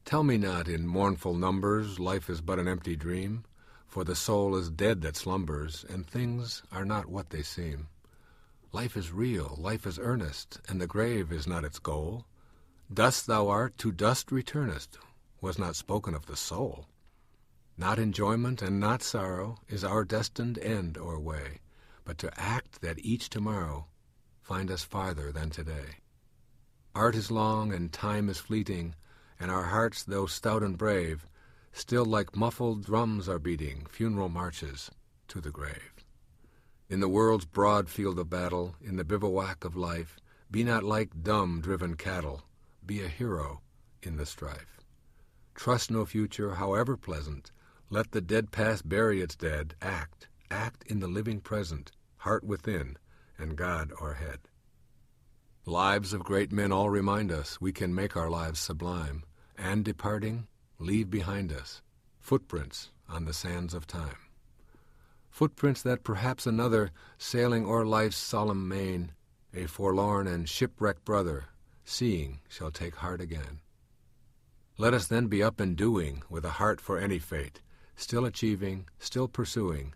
Tell me not in mournful numbers, life is but an empty dream, for the soul is dead that slumbers, and things are not what they seem. Life is real, life is earnest, and the grave is not its goal. Dust thou art, to dust returnest, was not spoken of the soul. Not enjoyment and not sorrow is our destined end or way, but to act that each tomorrow find us farther than today. Art is long and time is fleeting, and our hearts, though stout and brave, still like muffled drums are beating funeral marches to the grave. In the world's broad field of battle, in the bivouac of life, be not like dumb driven cattle, be a hero in the strife. Trust no future, however pleasant, let the dead past bury its dead, act in the living present, heart within, and God o'erhead. Lives of great men all remind us we can make our lives sublime, and departing, leave behind us footprints on the sands of time. Footprints that perhaps another, sailing o'er life's solemn main, a forlorn and shipwrecked brother, seeing, shall take heart again. Let us then be up and doing, with a heart for any fate, still achieving, still pursuing,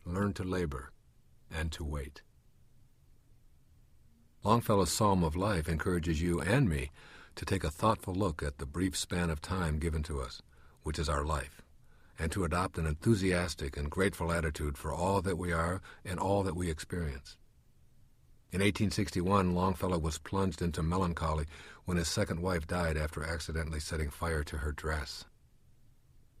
learn to labor and to wait. Longfellow's Psalm of Life encourages you and me to take a thoughtful look at the brief span of time given to us, which is our life, and to adopt an enthusiastic and grateful attitude for all that we are and all that we experience. In 1861, Longfellow was plunged into melancholy when his second wife died after accidentally setting fire to her dress.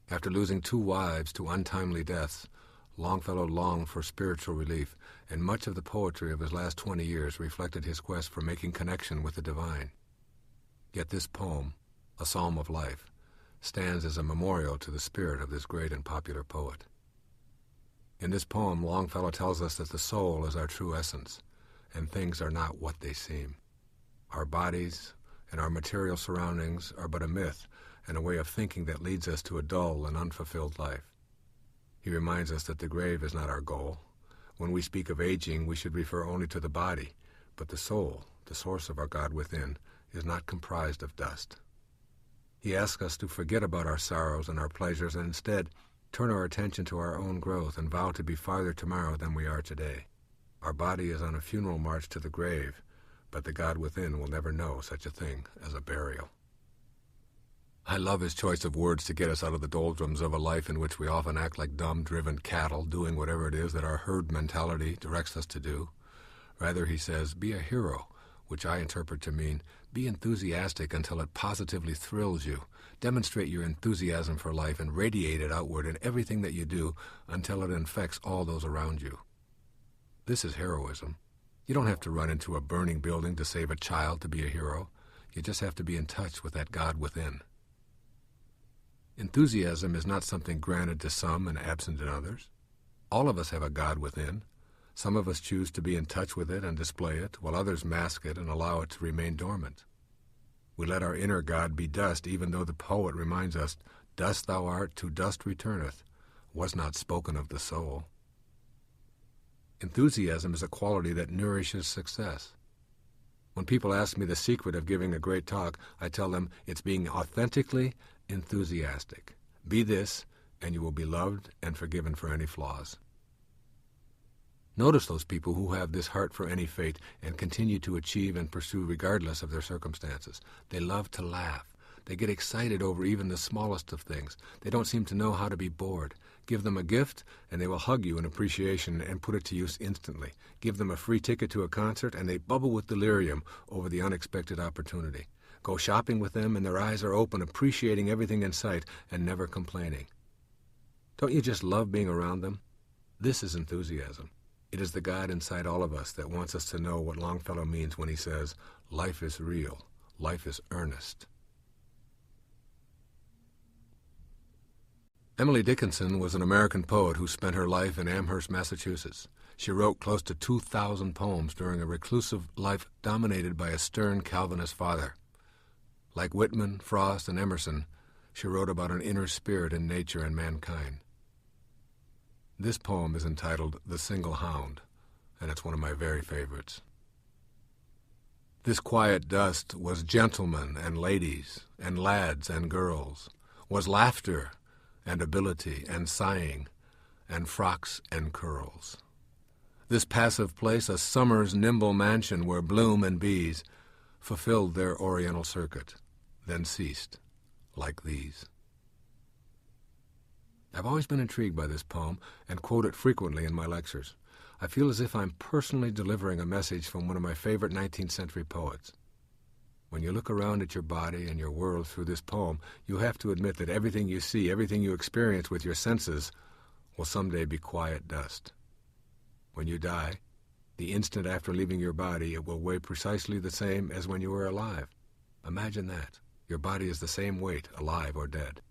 After losing 2 wives to untimely deaths, Longfellow longed for spiritual relief, and much of the poetry of his last 20 years reflected his quest for making connection with the divine. Yet this poem, A Psalm of Life, stands as a memorial to the spirit of this great and popular poet. In this poem, Longfellow tells us that the soul is our true essence, and things are not what they seem. Our bodies and our material surroundings are but a myth and a way of thinking that leads us to a dull and unfulfilled life. He reminds us that the grave is not our goal. When we speak of aging, we should refer only to the body, but the soul, the source of our God within, is not comprised of dust. He asks us to forget about our sorrows and our pleasures and instead turn our attention to our own growth and vow to be farther tomorrow than we are today. Our body is on a funeral march to the grave, but the God within will never know such a thing as a burial. I love his choice of words to get us out of the doldrums of a life in which we often act like dumb, driven cattle, doing whatever it is that our herd mentality directs us to do. Rather, he says, be a hero, which I interpret to mean, be enthusiastic until it positively thrills you. Demonstrate your enthusiasm for life and radiate it outward in everything that you do until it infects all those around you. This is heroism. You don't have to run into a burning building to save a child to be a hero. You just have to be in touch with that God within. Enthusiasm is not something granted to some and absent in others. All of us have a God within. Some of us choose to be in touch with it and display it, while others mask it and allow it to remain dormant. We let our inner God be dust, even though the poet reminds us, dust thou art, to dust returneth, was not spoken of the soul. Enthusiasm is a quality that nourishes success. When people ask me the secret of giving a great talk, I tell them it's being authentically enthusiastic. Be this, and you will be loved and forgiven for any flaws. Notice those people who have this heart for any fate and continue to achieve and pursue regardless of their circumstances. They love to laugh. They get excited over even the smallest of things. They don't seem to know how to be bored. Give them a gift, and they will hug you in appreciation and put it to use instantly. Give them a free ticket to a concert, and they bubble with delirium over the unexpected opportunity. Go shopping with them, and their eyes are open, appreciating everything in sight and never complaining. Don't you just love being around them? This is enthusiasm. It is the God inside all of us that wants us to know what Longfellow means when he says, life is real, life is earnest. Emily Dickinson was an American poet who spent her life in Amherst, Massachusetts. She wrote close to 2,000 poems during a reclusive life dominated by a stern Calvinist father. Like Whitman, Frost, and Emerson, she wrote about an inner spirit in nature and mankind. This poem is entitled The Single Hound, and it's one of my very favorites. This quiet dust was gentlemen and ladies, and lads and girls, was laughter and ability and sighing, and frocks and curls. This passive place, a summer's nimble mansion where bloom and bees fulfilled their oriental circuit, then ceased, like these. I've always been intrigued by this poem and quote it frequently in my lectures. I feel as if I'm personally delivering a message from one of my favorite 19th century poets. When you look around at your body and your world through this poem, you have to admit that everything you see, everything you experience with your senses, will someday be quiet dust. When you die, the instant after leaving your body, it will weigh precisely the same as when you were alive. Imagine that. Your body is the same weight, alive or dead.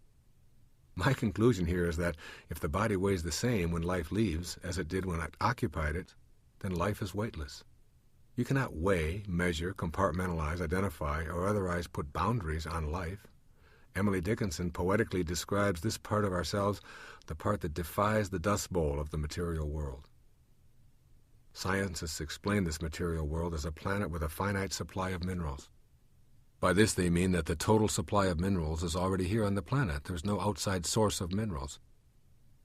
My conclusion here is that if the body weighs the same when life leaves as it did when it occupied it, then life is weightless. You cannot weigh, measure, compartmentalize, identify, or otherwise put boundaries on life. Emily Dickinson poetically describes this part of ourselves, the part that defies the dust bowl of the material world. Scientists explain this material world as a planet with a finite supply of minerals. By this they mean that the total supply of minerals is already here on the planet. There's no outside source of minerals.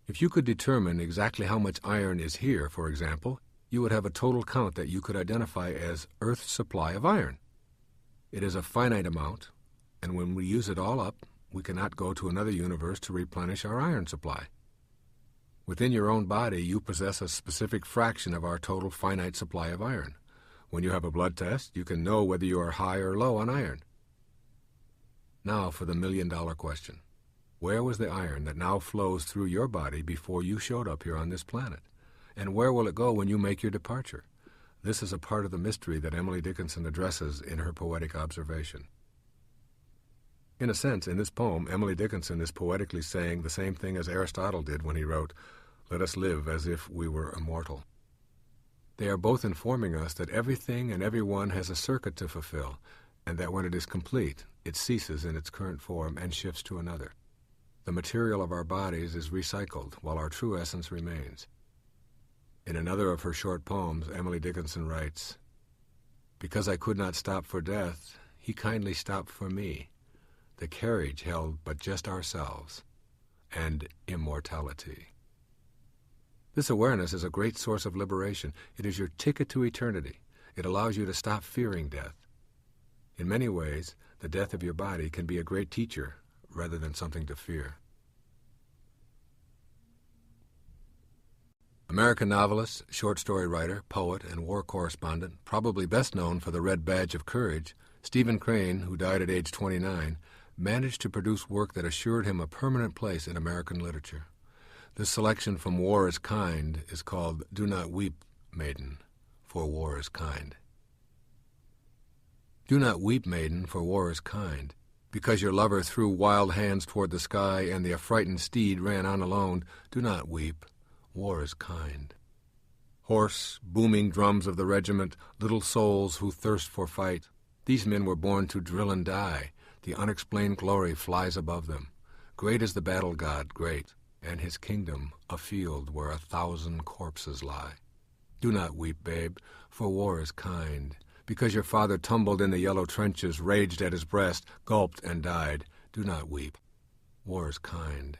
If you could determine exactly how much iron is here, for example, you would have a total count that you could identify as Earth's supply of iron. It is a finite amount, and when we use it all up, we cannot go to another universe to replenish our iron supply. Within your own body, you possess a specific fraction of our total finite supply of iron. When you have a blood test, you can know whether you are high or low on iron. Now for the million-dollar question. Where was the iron that now flows through your body before you showed up here on this planet? And where will it go when you make your departure? This is a part of the mystery that Emily Dickinson addresses in her poetic observation. In a sense, in this poem, Emily Dickinson is poetically saying the same thing as Aristotle did when he wrote, "Let us live as if we were immortal." They are both informing us that everything and everyone has a circuit to fulfill, and that when it is complete, it ceases in its current form and shifts to another. The material of our bodies is recycled, while our true essence remains. In another of her short poems, Emily Dickinson writes, "Because I could not stop for death, he kindly stopped for me. The carriage held but just ourselves and immortality." This awareness is a great source of liberation. It is your ticket to eternity. It allows you to stop fearing death. In many ways, the death of your body can be a great teacher rather than something to fear. American novelist, short story writer, poet, and war correspondent, probably best known for the Red Badge of Courage, Stephen Crane, who died at age 29, managed to produce work that assured him a permanent place in American literature. This selection from War is Kind is called "Do Not Weep, Maiden, for War is Kind." Do not weep, maiden, for war is kind. Because your lover threw wild hands toward the sky and the affrighted steed ran on alone, do not weep, war is kind. Hoarse, booming drums of the regiment, little souls who thirst for fight, these men were born to drill and die. The unexplained glory flies above them. Great is the battle god, great, and his kingdom a field where 1,000 corpses lie. Do not weep, babe, for war is kind. Because your father tumbled in the yellow trenches, raged at his breast, gulped and died, do not weep. War is kind.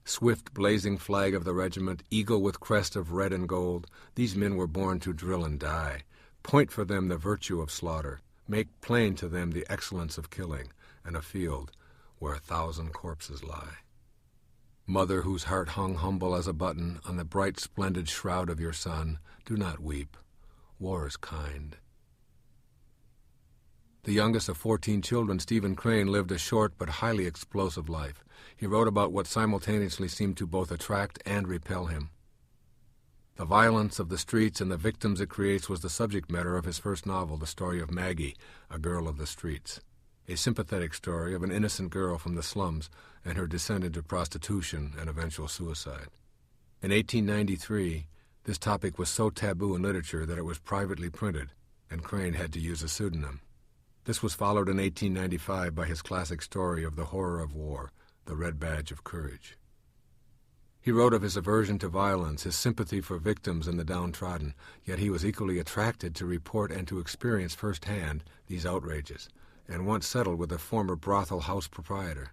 Swift blazing flag of the regiment, eagle with crest of red and gold, these men were born to drill and die. Point for them the virtue of slaughter. Make plain to them the excellence of killing, and a field where 1,000 corpses lie. Mother, whose heart hung humble as a button on the bright, splendid shroud of your son, do not weep. War is kind. The youngest of 14 children, Stephen Crane, lived a short but highly explosive life. He wrote about what simultaneously seemed to both attract and repel him. The violence of the streets and the victims it creates was the subject matter of his first novel, The Story of Maggie, a Girl of the Streets, a sympathetic story of an innocent girl from the slums and her descent into prostitution and eventual suicide. In 1893, this topic was so taboo in literature that it was privately printed, and Crane had to use a pseudonym. This was followed in 1895 by his classic story of the horror of war, The Red Badge of Courage. He wrote of his aversion to violence, his sympathy for victims and the downtrodden, yet he was equally attracted to report and to experience firsthand these outrages, and once settled with a former brothel house proprietor.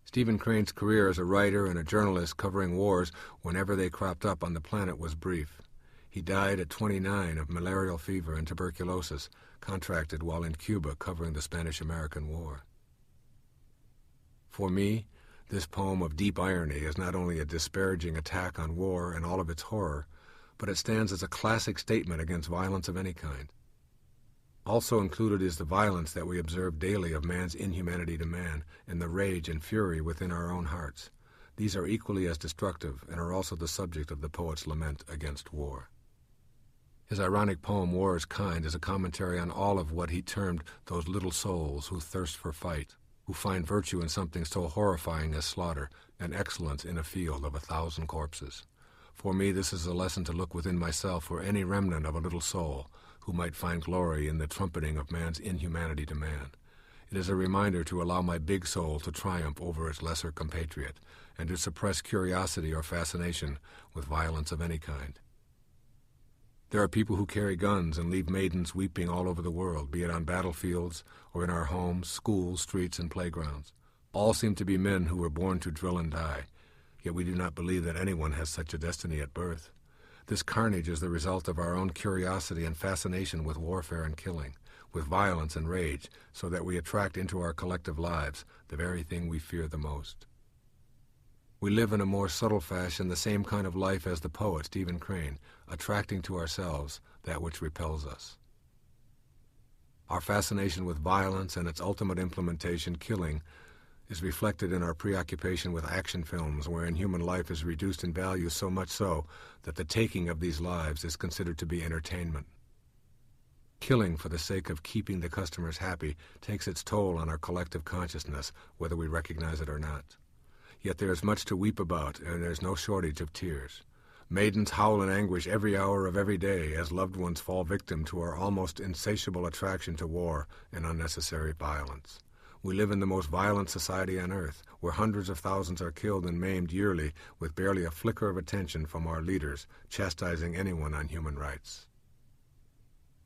Stephen Crane's career as a writer and a journalist covering wars whenever they cropped up on the planet was brief. He died at 29 of malarial fever and tuberculosis, contracted while in Cuba covering the Spanish-American War. For me, this poem of deep irony is not only a disparaging attack on war and all of its horror, but it stands as a classic statement against violence of any kind. Also included is the violence that we observe daily of man's inhumanity to man and the rage and fury within our own hearts. These are equally as destructive and are also the subject of the poet's lament against war. His ironic poem, War is Kind, is a commentary on all of what he termed those little souls who thirst for fight, who find virtue in something so horrifying as slaughter, and excellence in a field of 1,000 corpses. For me, this is a lesson to look within myself for any remnant of a little soul who might find glory in the trumpeting of man's inhumanity to man. It is a reminder to allow my big soul to triumph over its lesser compatriot, and to suppress curiosity or fascination with violence of any kind. There are people who carry guns and leave maidens weeping all over the world, be it on battlefields or in our homes, schools, streets, and playgrounds. All seem to be men who were born to drill and die, yet we do not believe that anyone has such a destiny at birth. This carnage is the result of our own curiosity and fascination with warfare and killing, with violence and rage, so that we attract into our collective lives the very thing we fear the most. We live in a more subtle fashion the same kind of life as the poet Stephen Crane, attracting to ourselves that which repels us. Our fascination with violence and its ultimate implementation, killing, is reflected in our preoccupation with action films wherein human life is reduced in value so much so that the taking of these lives is considered to be entertainment. Killing for the sake of keeping the customers happy takes its toll on our collective consciousness, whether we recognize it or not. Yet there is much to weep about, and there is no shortage of tears. Maidens howl in anguish every hour of every day as loved ones fall victim to our almost insatiable attraction to war and unnecessary violence. We live in the most violent society on earth, where hundreds of thousands are killed and maimed yearly with barely a flicker of attention from our leaders chastising anyone on human rights.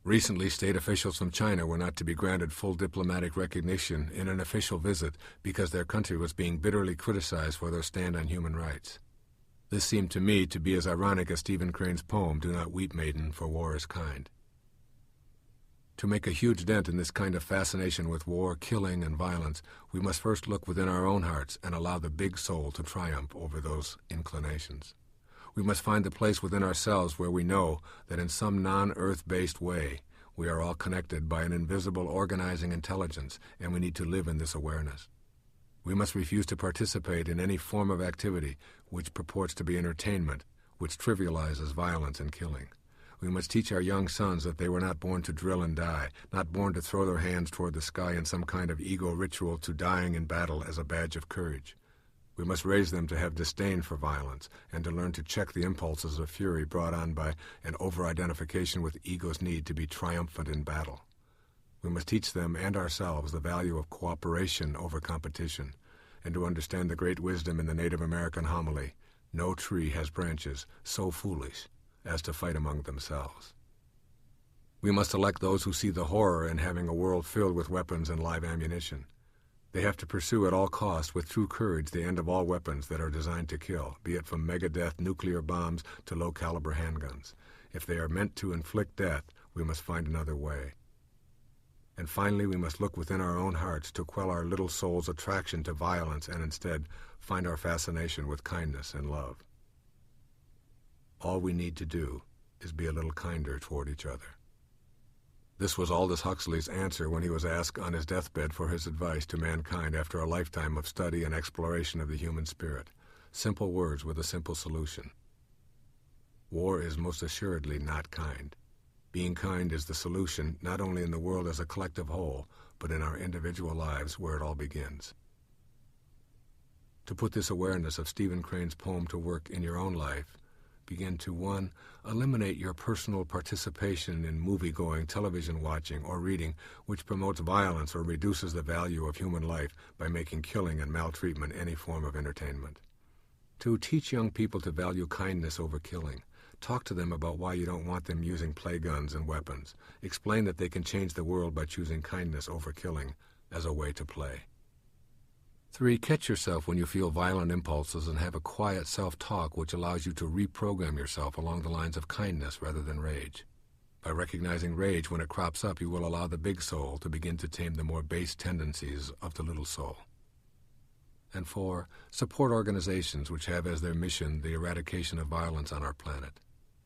Recently, state officials from China were not to be granted full diplomatic recognition in an official visit because their country was being bitterly criticized for their stand on human rights. This seemed to me to be as ironic as Stephen Crane's poem, "Do Not Weep, Maiden, for War is Kind." To make a huge dent in this kind of fascination with war, killing, and violence, we must first look within our own hearts and allow the big soul to triumph over those inclinations. We must find the place within ourselves where we know that in some non-earth-based way we are all connected by an invisible organizing intelligence, and we need to live in this awareness. We must refuse to participate in any form of activity which purports to be entertainment, which trivializes violence and killing. We must teach our young sons that they were not born to drill and die, not born to throw their hands toward the sky in some kind of ego ritual to dying in battle as a badge of courage. We must raise them to have disdain for violence and to learn to check the impulses of fury brought on by an over-identification with ego's need to be triumphant in battle. We must teach them and ourselves the value of cooperation over competition, and to understand the great wisdom in the Native American homily, "No tree has branches so foolish as to fight among themselves." We must elect those who see the horror in having a world filled with weapons and live ammunition. They have to pursue at all costs with true courage the end of all weapons that are designed to kill, be it from megadeth nuclear bombs to low-caliber handguns. If they are meant to inflict death, we must find another way. And finally, we must look within our own hearts to quell our little soul's attraction to violence and instead find our fascination with kindness and love. All we need to do is be a little kinder toward each other. This was Aldous Huxley's answer when he was asked on his deathbed for his advice to mankind after a lifetime of study and exploration of the human spirit. Simple words with a simple solution. War is most assuredly not kind. Being kind is the solution, not only in the world as a collective whole, but in our individual lives where it all begins. To put this awareness of Stephen Crane's poem to work in your own life, begin to 1. Eliminate your personal participation in movie-going, television watching, or reading which promotes violence or reduces the value of human life by making killing and maltreatment any form of entertainment. 2. Teach young people to value kindness over killing. Talk to them about why you don't want them using play guns and weapons. Explain that they can change the world by choosing kindness over killing as a way to play. 3. Catch yourself when you feel violent impulses and have a quiet self-talk which allows you to reprogram yourself along the lines of kindness rather than rage. By recognizing rage when it crops up, you will allow the big soul to begin to tame the more base tendencies of the little soul. And 4. Support organizations which have as their mission the eradication of violence on our planet.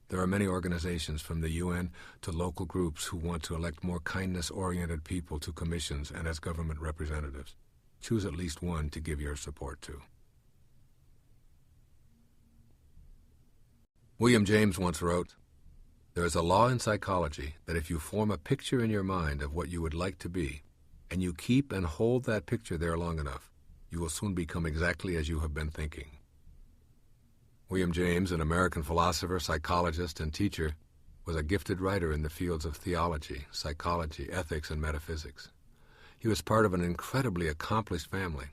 There are many organizations from the UN to local groups who want to elect more kindness-oriented people to commissions and as government representatives. Choose at least one to give your support to. William James once wrote, "There is a law in psychology that if you form a picture in your mind of what you would like to be, and you keep and hold that picture there long enough, you will soon become exactly as you have been thinking." William James, an American philosopher, psychologist, and teacher, was a gifted writer in the fields of theology, psychology, ethics, and metaphysics. He was part of an incredibly accomplished family.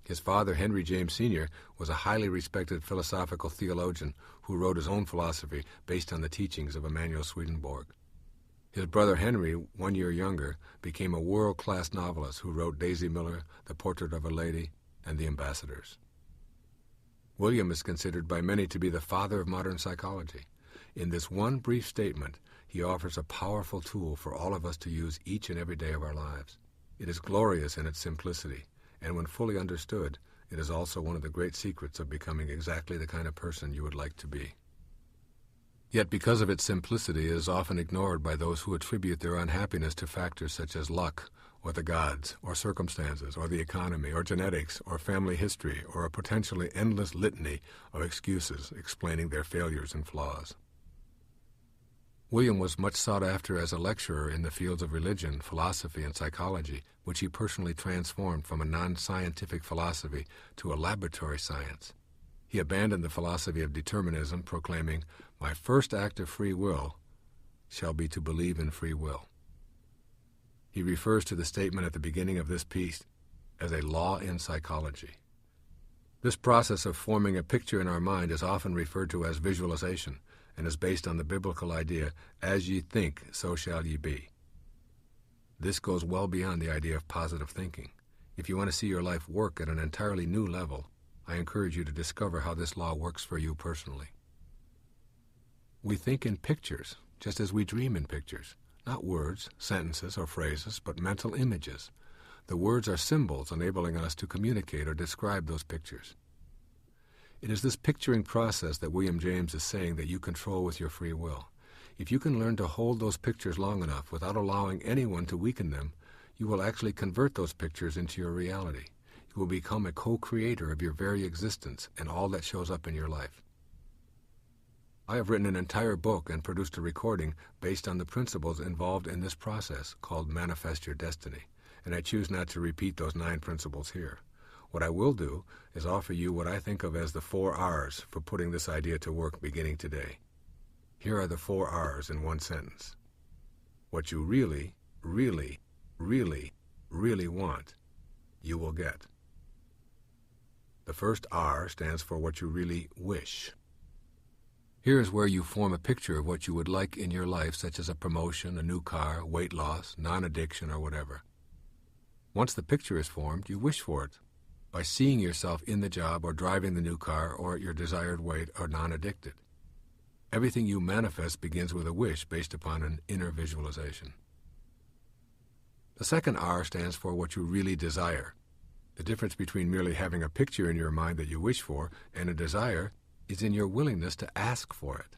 His father, Henry James Sr., was a highly respected philosophical theologian who wrote his own philosophy based on the teachings of Emanuel Swedenborg. His brother Henry, 1 year younger, became a world-class novelist who wrote Daisy Miller, The Portrait of a Lady, and The Ambassadors. William is considered by many to be the father of modern psychology. In this one brief statement, he offers a powerful tool for all of us to use each and every day of our lives. It is glorious in its simplicity, and when fully understood, it is also one of the great secrets of becoming exactly the kind of person you would like to be. Yet because of its simplicity, it is often ignored by those who attribute their unhappiness to factors such as luck, or the gods, or circumstances, or the economy, or genetics, or family history, or a potentially endless litany of excuses explaining their failures and flaws. William was much sought after as a lecturer in the fields of religion, philosophy, and psychology, which he personally transformed from a non-scientific philosophy to a laboratory science. He abandoned the philosophy of determinism, proclaiming, "My first act of free will shall be to believe in free will." He refers to the statement at the beginning of this piece as a law in psychology. This process of forming a picture in our mind is often referred to as visualization, and is based on the biblical idea, "As ye think, so shall ye be." This goes well beyond the idea of positive thinking. If you want to see your life work at an entirely new level, I encourage you to discover how this law works for you personally. We think in pictures, just as we dream in pictures. Not words, sentences, or phrases, but mental images. The words are symbols enabling us to communicate or describe those pictures. It is this picturing process that William James is saying that you control with your free will. If you can learn to hold those pictures long enough without allowing anyone to weaken them, you will actually convert those pictures into your reality. You will become a co-creator of your very existence and all that shows up in your life. I have written an entire book and produced a recording based on the principles involved in this process called Manifest Your Destiny, and I choose not to repeat those 9 principles here. What I will do is offer you what I think of as the 4 R's for putting this idea to work beginning today. Here are the 4 R's in one sentence. What you really, really, really, really want, you will get. The first R stands for what you really wish. Here is where you form a picture of what you would like in your life, such as a promotion, a new car, weight loss, non-addiction, or whatever. Once the picture is formed, you wish for it by seeing yourself in the job or driving the new car or at your desired weight or non-addicted. Everything you manifest begins with a wish based upon an inner visualization. The second R stands for what you really desire. The difference between merely having a picture in your mind that you wish for and a desire is in your willingness to ask for it.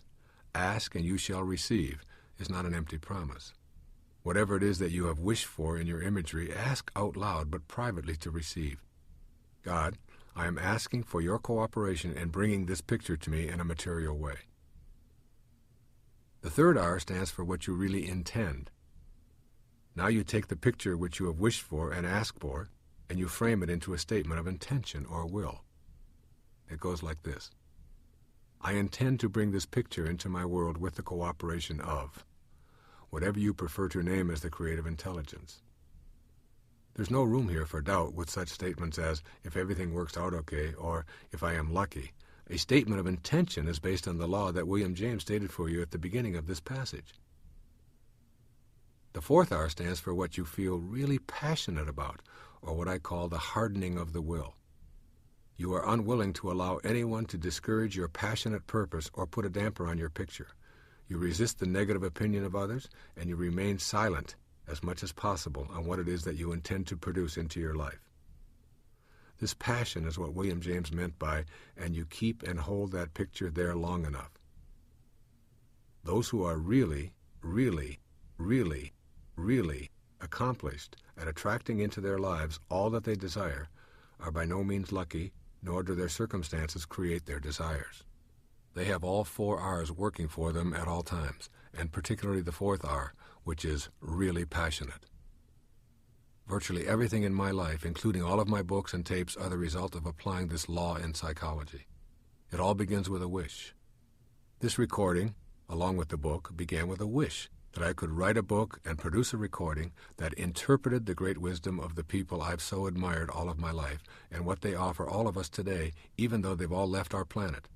Ask and you shall receive is not an empty promise. Whatever it is that you have wished for in your imagery, ask out loud but privately to receive. God, I am asking for your cooperation in bringing this picture to me in a material way. The third R stands for what you really intend. Now you take the picture which you have wished for and asked for, and you frame it into a statement of intention or will. It goes like this. I intend to bring this picture into my world with the cooperation of whatever you prefer to name as the creative intelligence. There's no room here for doubt with such statements as, if everything works out okay, or if I am lucky. A statement of intention is based on the law that William James stated for you at the beginning of this passage. The fourth R stands for what you feel really passionate about, or what I call the hardening of the will. You are unwilling to allow anyone to discourage your passionate purpose or put a damper on your picture. You resist the negative opinion of others, and you remain silent as much as possible on what it is that you intend to produce into your life. This passion is what William James meant by, and you keep and hold that picture there long enough. Those who are really, really, really, really accomplished at attracting into their lives all that they desire are by no means lucky, nor do their circumstances create their desires. They have all 4 R's working for them at all times, and particularly the fourth R, which is really passionate. Virtually everything in my life, including all of my books and tapes, are the result of applying this law in psychology. It all begins with a wish. This recording, along with the book, began with a wish that I could write a book and produce a recording that interpreted the great wisdom of the people I've so admired all of my life and what they offer all of us today, even though they've all left our planet.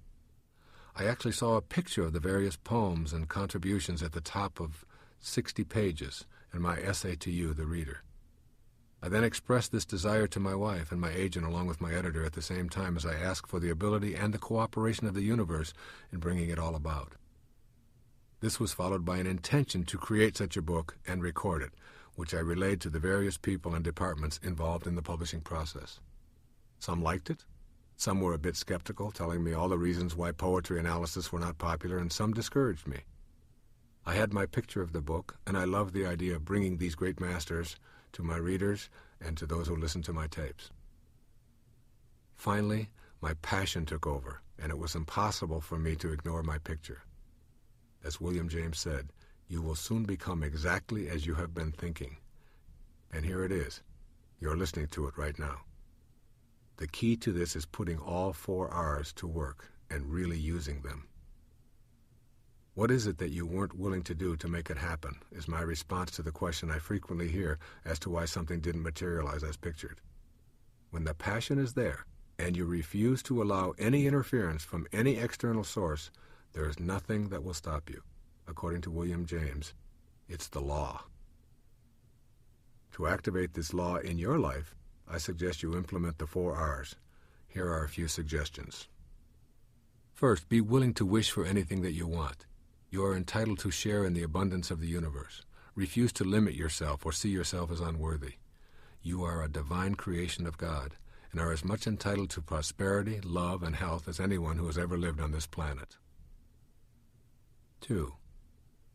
I actually saw a picture of the various poems and contributions at the top of 60 pages in my essay to you, the reader. I then expressed this desire to my wife and my agent along with my editor at the same time as I asked for the ability and the cooperation of the universe in bringing it all about. This was followed by an intention to create such a book and record it, which I relayed to the various people and departments involved in the publishing process. Some liked it, some were a bit skeptical, telling me all the reasons why poetry analysis were not popular, and some discouraged me. I had my picture of the book, and I loved the idea of bringing these great masters to my readers and to those who listen to my tapes. Finally, my passion took over, and it was impossible for me to ignore my picture. As William James said, "You will soon become exactly as you have been thinking." And here it is. You're listening to it right now. The key to this is putting all 4 R's to work and really using them. What is it that you weren't willing to do to make it happen, is my response to the question I frequently hear as to why something didn't materialize as pictured. When the passion is there, and you refuse to allow any interference from any external source, there is nothing that will stop you. According to William James, it's the law. To activate this law in your life, I suggest you implement the 4 R's. Here are a few suggestions. First, be willing to wish for anything that you want. You are entitled to share in the abundance of the universe. Refuse to limit yourself or see yourself as unworthy. You are a divine creation of God and are as much entitled to prosperity, love, and health as anyone who has ever lived on this planet. 2.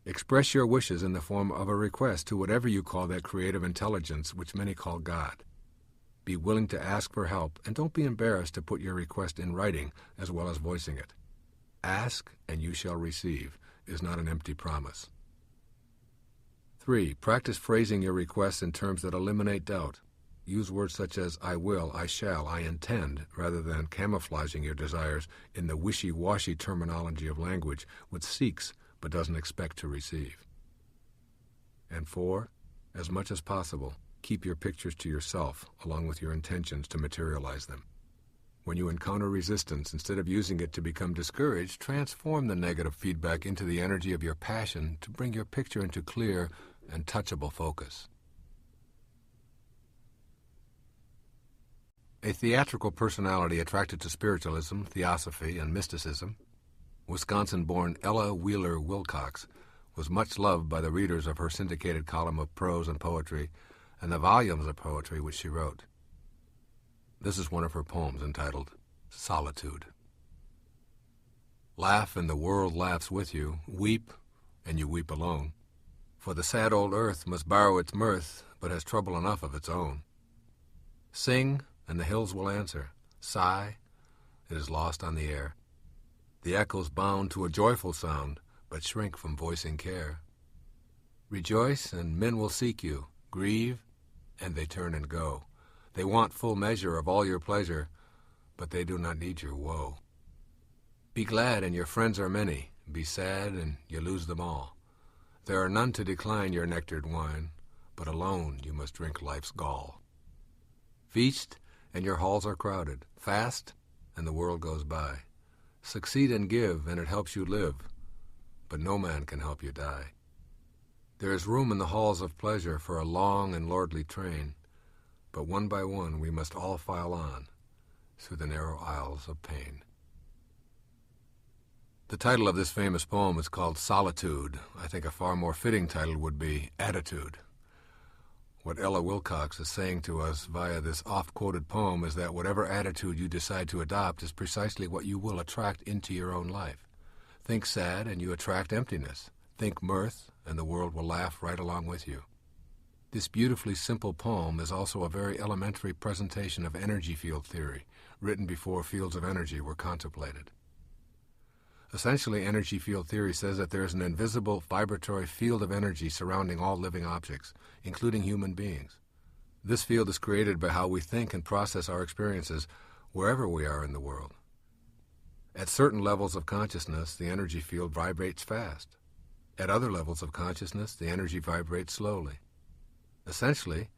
Express your wishes in the form of a request to whatever you call that creative intelligence which many call God. Be willing to ask for help, and don't be embarrassed to put your request in writing as well as voicing it. Ask and you shall receive is not an empty promise. 3. Practice phrasing your requests in terms that eliminate doubt. Use words such as I will, I shall, I intend, rather than camouflaging your desires in the wishy-washy terminology of language which seeks but doesn't expect to receive. And 4, as much as possible, keep your pictures to yourself along with your intentions to materialize them. When you encounter resistance, instead of using it to become discouraged, transform the negative feedback into the energy of your passion to bring your picture into clear and touchable focus. A theatrical personality attracted to spiritualism, theosophy, and mysticism, Wisconsin-born Ella Wheeler Wilcox was much loved by the readers of her syndicated column of prose and poetry and the volumes of poetry which she wrote. This is one of her poems entitled Solitude. Laugh and the world laughs with you, weep and you weep alone, for the sad old earth must borrow its mirth but has trouble enough of its own. Sing and the hills will answer, sigh, it is lost on the air. The echoes bound to a joyful sound, but shrink from voicing care. Rejoice, and men will seek you. Grieve, and they turn and go. They want full measure of all your pleasure, but they do not need your woe. Be glad, and your friends are many. Be sad, and you lose them all. There are none to decline your nectared wine, but alone you must drink life's gall. Feast, and your halls are crowded. Fast, and the world goes by. Succeed and give, and it helps you live, but no man can help you die. There is room in the halls of pleasure for a long and lordly train, but one by one we must all file on through the narrow aisles of pain. The title of this famous poem is called Solitude. I think a far more fitting title would be Attitude. What Ella Wilcox is saying to us via this oft-quoted poem is that whatever attitude you decide to adopt is precisely what you will attract into your own life. Think sad and you attract emptiness. Think mirth and the world will laugh right along with you. This beautifully simple poem is also a very elementary presentation of energy field theory, written before fields of energy were contemplated. Essentially, energy field theory says that there is an invisible vibratory field of energy surrounding all living objects, including human beings. This field is created by how we think and process our experiences wherever we are in the world. At certain levels of consciousness, the energy field vibrates fast. At other levels of consciousness, the energy vibrates slowly. Essentially,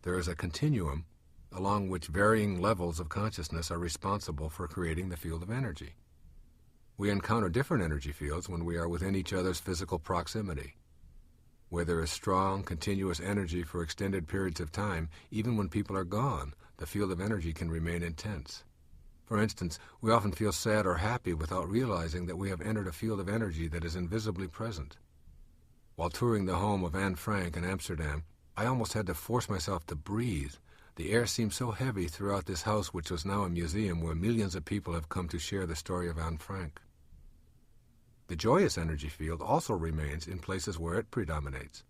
there is a continuum along which varying levels of consciousness are responsible for creating the field of energy. We encounter different energy fields when we are within each other's physical proximity. Where there is strong, continuous energy for extended periods of time, even when people are gone, the field of energy can remain intense. For instance, we often feel sad or happy without realizing that we have entered a field of energy that is invisibly present. While touring the home of Anne Frank in Amsterdam, I almost had to force myself to breathe. The air seemed so heavy throughout this house, which was now a museum where millions of people have come to share the story of Anne Frank. The joyous energy field also remains in places where it predominates.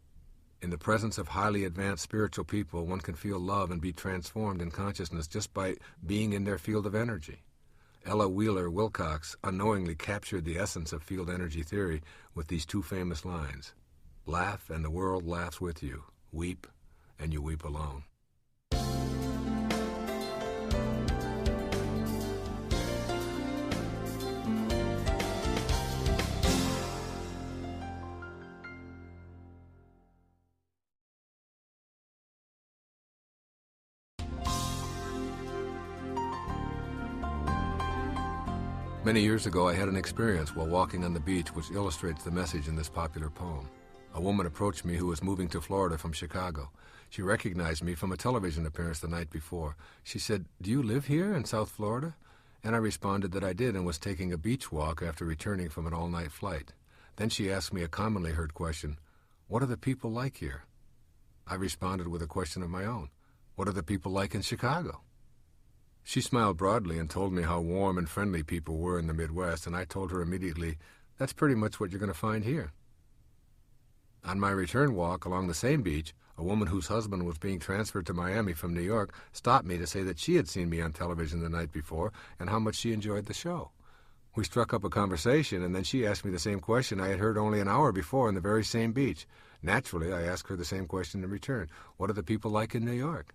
In the presence of highly advanced spiritual people, one can feel love and be transformed in consciousness just by being in their field of energy. Ella Wheeler Wilcox unknowingly captured the essence of field energy theory with these two famous lines: "Laugh and the world laughs with you. Weep and you weep alone." Many years ago, I had an experience while walking on the beach which illustrates the message in this popular poem. A woman approached me who was moving to Florida from Chicago. She recognized me from a television appearance the night before. She said, "Do you live here in South Florida?" And I responded that I did and was taking a beach walk after returning from an all-night flight. Then she asked me a commonly heard question: "What are the people like here?" I responded with a question of my own: "What are the people like in Chicago?" She smiled broadly and told me how warm and friendly people were in the Midwest, and I told her immediately, "That's pretty much what you're going to find here." On my return walk along the same beach, a woman whose husband was being transferred to Miami from New York stopped me to say that she had seen me on television the night before and how much she enjoyed the show. We struck up a conversation, and then she asked me the same question I had heard only an hour before on the very same beach. Naturally, I asked her the same question in return: "What are the people like in New York?"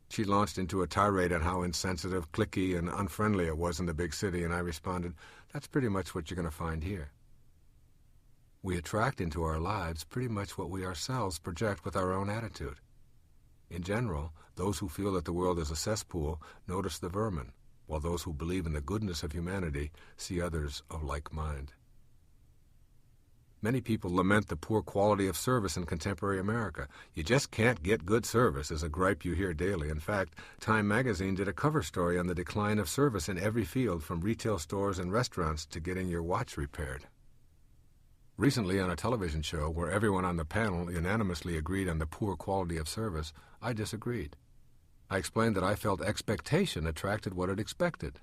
She launched into a tirade on how insensitive, cliquey, and unfriendly it was in the big city, and I responded, "That's pretty much what you're going to find here." We attract into our lives pretty much what we ourselves project with our own attitude. In general, those who feel that the world is a cesspool notice the vermin, while those who believe in the goodness of humanity see others of like mind. Many people lament the poor quality of service in contemporary America. "You just can't get good service" is a gripe you hear daily. In fact, Time magazine did a cover story on the decline of service in every field, from retail stores and restaurants to getting your watch repaired. Recently, on a television show where everyone on the panel unanimously agreed on the poor quality of service, I disagreed. I explained that I felt expectation attracted what it expected.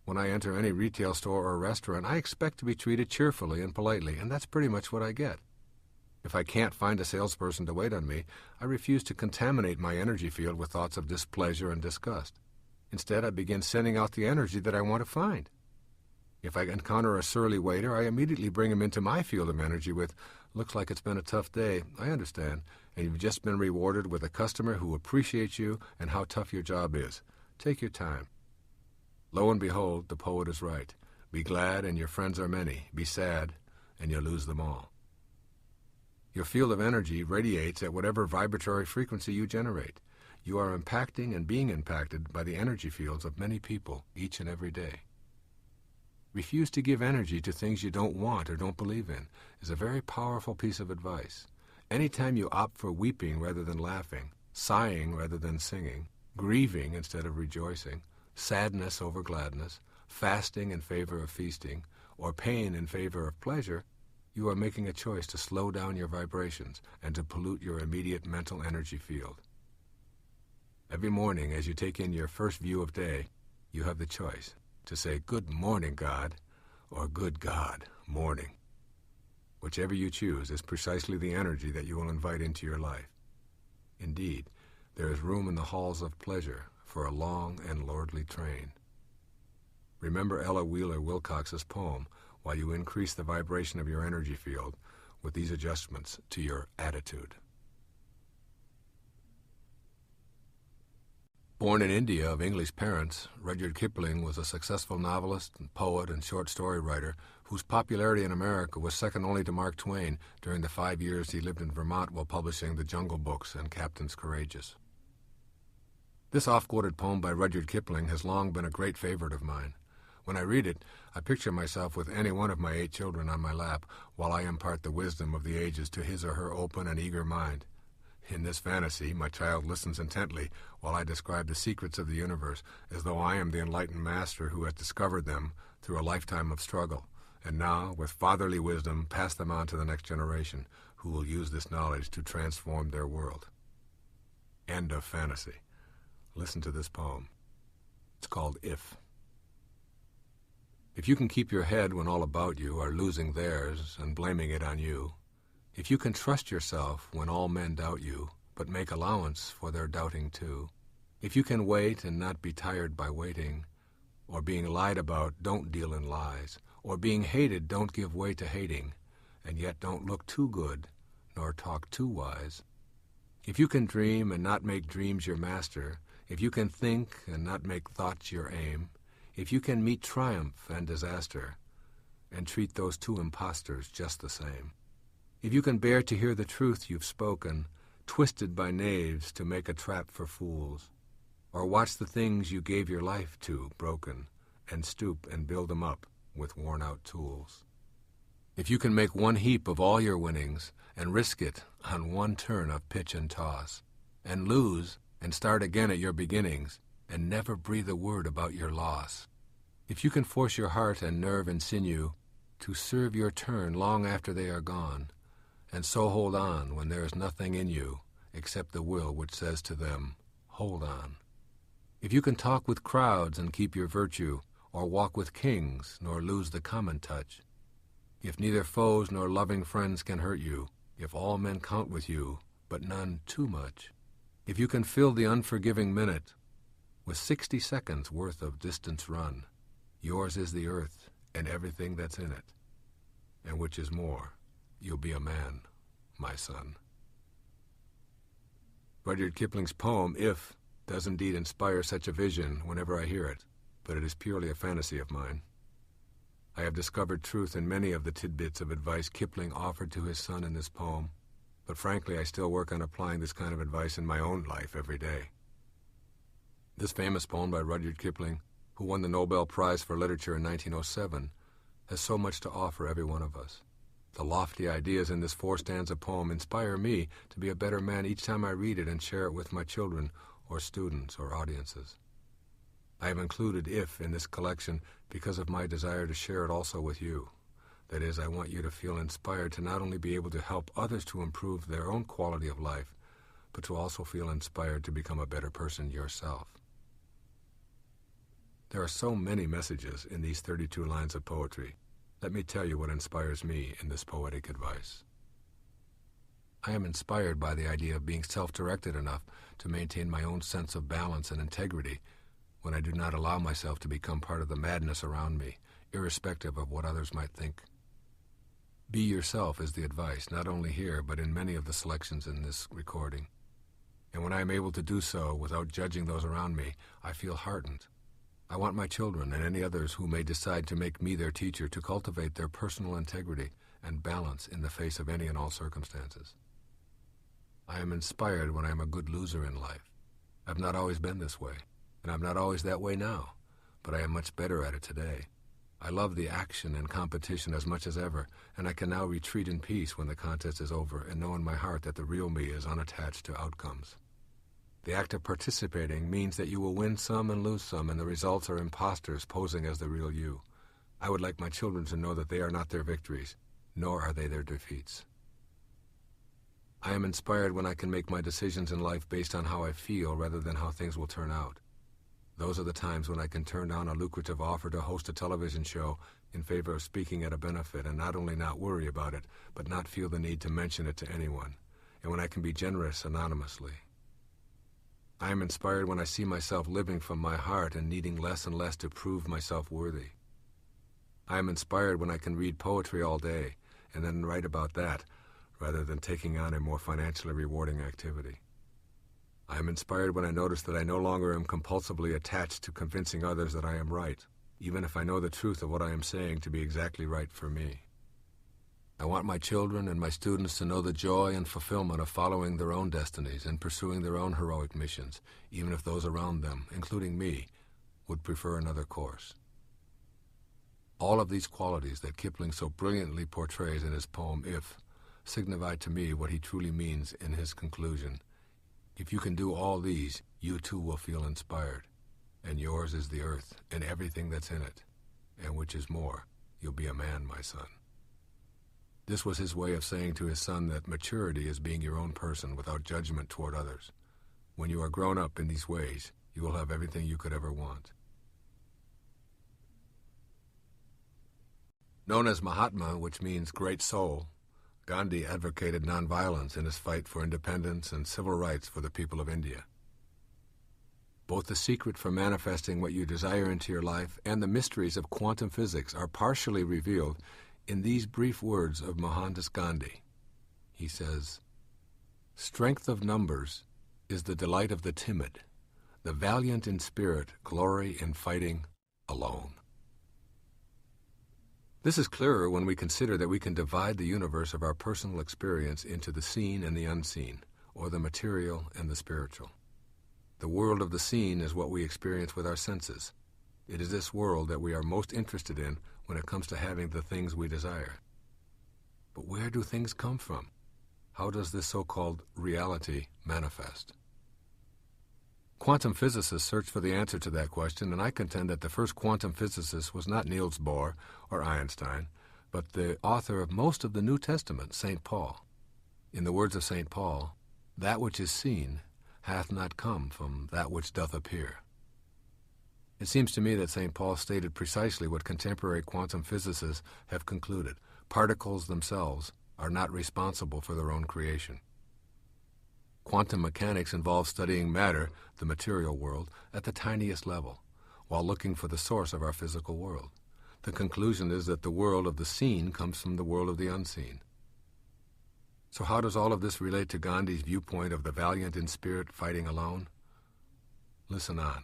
When I enter any retail store or restaurant, I expect to be treated cheerfully and politely, and that's pretty much what I get. If I can't find a salesperson to wait on me, I refuse to contaminate my energy field with thoughts of displeasure and disgust. Instead, I begin sending out the energy that I want to find. If I encounter a surly waiter, I immediately bring him into my field of energy with, "Looks like it's been a tough day. I understand. And you've just been rewarded with a customer who appreciates you and how tough your job is. Take your time." Lo and behold, the poet is right. Be glad, and your friends are many. Be sad, and you'll lose them all. Your field of energy radiates at whatever vibratory frequency you generate. You are impacting and being impacted by the energy fields of many people each and every day. Refuse to give energy to things you don't want or don't believe in is a very powerful piece of advice. Anytime you opt for weeping rather than laughing, sighing rather than singing, grieving instead of rejoicing, sadness over gladness, fasting in favor of feasting, or pain in favor of pleasure, you are making a choice to slow down your vibrations and to pollute your immediate mental energy field. Every morning as you take in your first view of day, you have the choice to say, "Good morning, God," or "Good God, morning." Whichever you choose is precisely the energy that you will invite into your life. Indeed, there is room in the halls of pleasure for a long and lordly train. Remember Ella Wheeler Wilcox's poem while you increase the vibration of your energy field with these adjustments to your attitude. Born in India of English parents, Rudyard Kipling was a successful novelist, and poet, and short story writer whose popularity in America was second only to Mark Twain during the 5 years he lived in Vermont while publishing The Jungle Books and Captains Courageous. This oft-quoted poem by Rudyard Kipling has long been a great favorite of mine. When I read it, I picture myself with any one of my 8 children on my lap while I impart the wisdom of the ages to his or her open and eager mind. In this fantasy, my child listens intently while I describe the secrets of the universe as though I am the enlightened master who has discovered them through a lifetime of struggle, and now, with fatherly wisdom, pass them on to the next generation, who will use this knowledge to transform their world. End of fantasy. Listen to this poem. It's called If. If you can keep your head when all about you are losing theirs and blaming it on you, if you can trust yourself when all men doubt you, but make allowance for their doubting too, if you can wait and not be tired by waiting, or being lied about, don't deal in lies, or being hated, don't give way to hating, and yet don't look too good, nor talk too wise. If you can dream and not make dreams your master, if you can think and not make thoughts your aim, if you can meet triumph and disaster, and treat those two impostors just the same, if you can bear to hear the truth you've spoken, twisted by knaves to make a trap for fools, or watch the things you gave your life to broken, and stoop and build them up with worn-out tools. If you can make one heap of all your winnings and risk it on one turn of pitch and toss, and lose and start again at your beginnings, and never breathe a word about your loss. If you can force your heart and nerve and sinew to serve your turn long after they are gone, and so hold on when there is nothing in you except the will which says to them, hold on. If you can talk with crowds and keep your virtue, or walk with kings nor lose the common touch, if neither foes nor loving friends can hurt you, if all men count with you, but none too much, if you can fill the unforgiving minute with 60 seconds worth of distance run, yours is the earth and everything that's in it, and which is more, you'll be a man, my son. Rudyard Kipling's poem, If, does indeed inspire such a vision whenever I hear it, but it is purely a fantasy of mine. I have discovered truth in many of the tidbits of advice Kipling offered to his son in this poem, but frankly I still work on applying this kind of advice in my own life every day. This famous poem by Rudyard Kipling, who won the Nobel Prize for Literature in 1907, has so much to offer every one of us. The lofty ideas in this 4-stanza poem inspire me to be a better man each time I read it and share it with my children or students or audiences. I have included If in this collection because of my desire to share it also with you. That is, I want you to feel inspired to not only be able to help others to improve their own quality of life, but to also feel inspired to become a better person yourself. There are so many messages in these 32 lines of poetry. Let me tell you what inspires me in this poetic advice. I am inspired by the idea of being self-directed enough to maintain my own sense of balance and integrity when I do not allow myself to become part of the madness around me, irrespective of what others might think. Be yourself is the advice, not only here, but in many of the selections in this recording. And when I am able to do so without judging those around me, I feel heartened. I want my children and any others who may decide to make me their teacher to cultivate their personal integrity and balance in the face of any and all circumstances. I am inspired when I am a good loser in life. I've not always been this way, and I'm not always that way now, but I am much better at it today. I love the action and competition as much as ever, and I can now retreat in peace when the contest is over and know in my heart that the real me is unattached to outcomes. The act of participating means that you will win some and lose some, and the results are imposters posing as the real you. I would like my children to know that they are not their victories, nor are they their defeats. I am inspired when I can make my decisions in life based on how I feel rather than how things will turn out. Those are the times when I can turn down a lucrative offer to host a television show in favor of speaking at a benefit and not only not worry about it, but not feel the need to mention it to anyone, and when I can be generous anonymously. I am inspired when I see myself living from my heart and needing less and less to prove myself worthy. I am inspired when I can read poetry all day and then write about that rather than taking on a more financially rewarding activity. I am inspired when I notice that I no longer am compulsively attached to convincing others that I am right, even if I know the truth of what I am saying to be exactly right for me. I want my children and my students to know the joy and fulfillment of following their own destinies and pursuing their own heroic missions, even if those around them, including me, would prefer another course. All of these qualities that Kipling so brilliantly portrays in his poem If signify to me what he truly means in his conclusion. If you can do all these, you too will feel inspired, and yours is the earth and everything that's in it, and which is more, you'll be a man, my son. This was his way of saying to his son that maturity is being your own person without judgment toward others. When you are grown up in these ways, you will have everything you could ever want. Known as Mahatma, which means great soul, Gandhi advocated nonviolence in his fight for independence and civil rights for the people of India. Both the secret for manifesting what you desire into your life and the mysteries of quantum physics are partially revealed in these brief words of Mohandas Gandhi. He says, "Strength of numbers is the delight of the timid. The valiant in spirit glory in fighting alone." This is clearer when we consider that we can divide the universe of our personal experience into the seen and the unseen, or the material and the spiritual. The world of the seen is what we experience with our senses. It is this world that we are most interested in when it comes to having the things we desire. But where do things come from? How does this so-called reality manifest? Quantum physicists search for the answer to that question, and I contend that the first quantum physicist was not Niels Bohr or Einstein, but the author of most of the New Testament, St. Paul. In the words of St. Paul, "That which is seen hath not come from that which doth appear." It seems to me that St. Paul stated precisely what contemporary quantum physicists have concluded. Particles themselves are not responsible for their own creation. Quantum mechanics involves studying matter, the material world, at the tiniest level, while looking for the source of our physical world. The conclusion is that the world of the seen comes from the world of the unseen. So how does all of this relate to Gandhi's viewpoint of the valiant in spirit fighting alone? Listen on.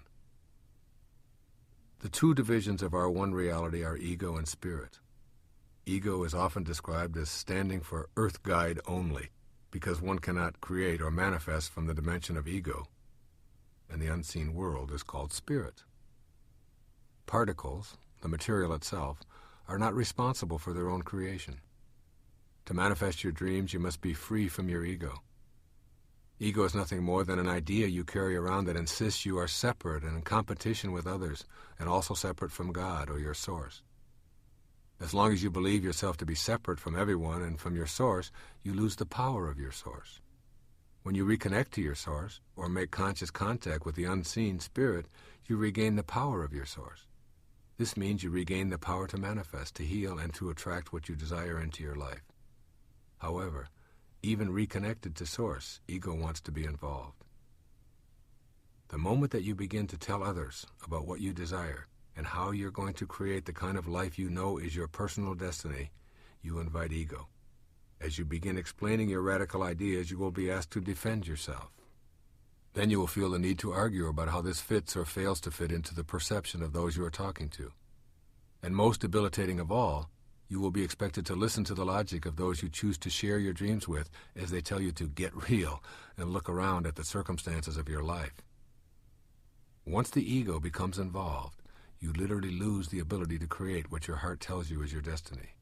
The two divisions of our one reality are ego and spirit. Ego is often described as standing for earth guide only, because one cannot create or manifest from the dimension of ego, and the unseen world is called spirit. Particles, the material itself, are not responsible for their own creation. To manifest your dreams, you must be free from your ego. Ego is nothing more than an idea you carry around that insists you are separate and in competition with others, and also separate from God or your source. As long as you believe yourself to be separate from everyone and from your source, you lose the power of your source. When you reconnect to your source, or make conscious contact with the unseen spirit, you regain the power of your source. This means you regain the power to manifest, to heal, and to attract what you desire into your life. However, even reconnected to source, ego wants to be involved. The moment that you begin to tell others about what you desire, and how you're going to create the kind of life you know is your personal destiny, you invite ego. As you begin explaining your radical ideas, you will be asked to defend yourself. Then you will feel the need to argue about how this fits or fails to fit into the perception of those you are talking to. And most debilitating of all, you will be expected to listen to the logic of those you choose to share your dreams with as they tell you to get real and look around at the circumstances of your life. Once the ego becomes involved, you literally lose the ability to create what your heart tells you is your destiny.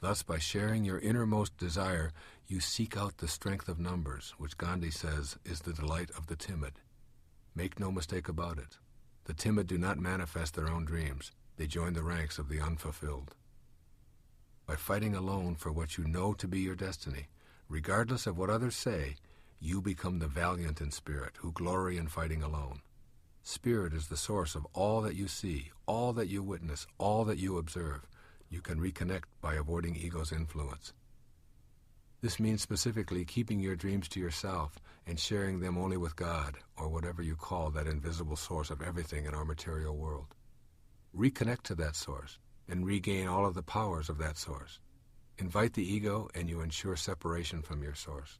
Thus, by sharing your innermost desire, you seek out the strength of numbers, which Gandhi says is the delight of the timid. Make no mistake about it. The timid do not manifest their own dreams. They join the ranks of the unfulfilled. By fighting alone for what you know to be your destiny, regardless of what others say, you become the valiant in spirit who glory in fighting alone. Spirit is the source of all that you see, all that you witness, all that you observe. You can reconnect by avoiding ego's influence. This means specifically keeping your dreams to yourself and sharing them only with God, or whatever you call that invisible source of everything in our material world. Reconnect to that source and regain all of the powers of that source. Invite the ego and you ensure separation from your source.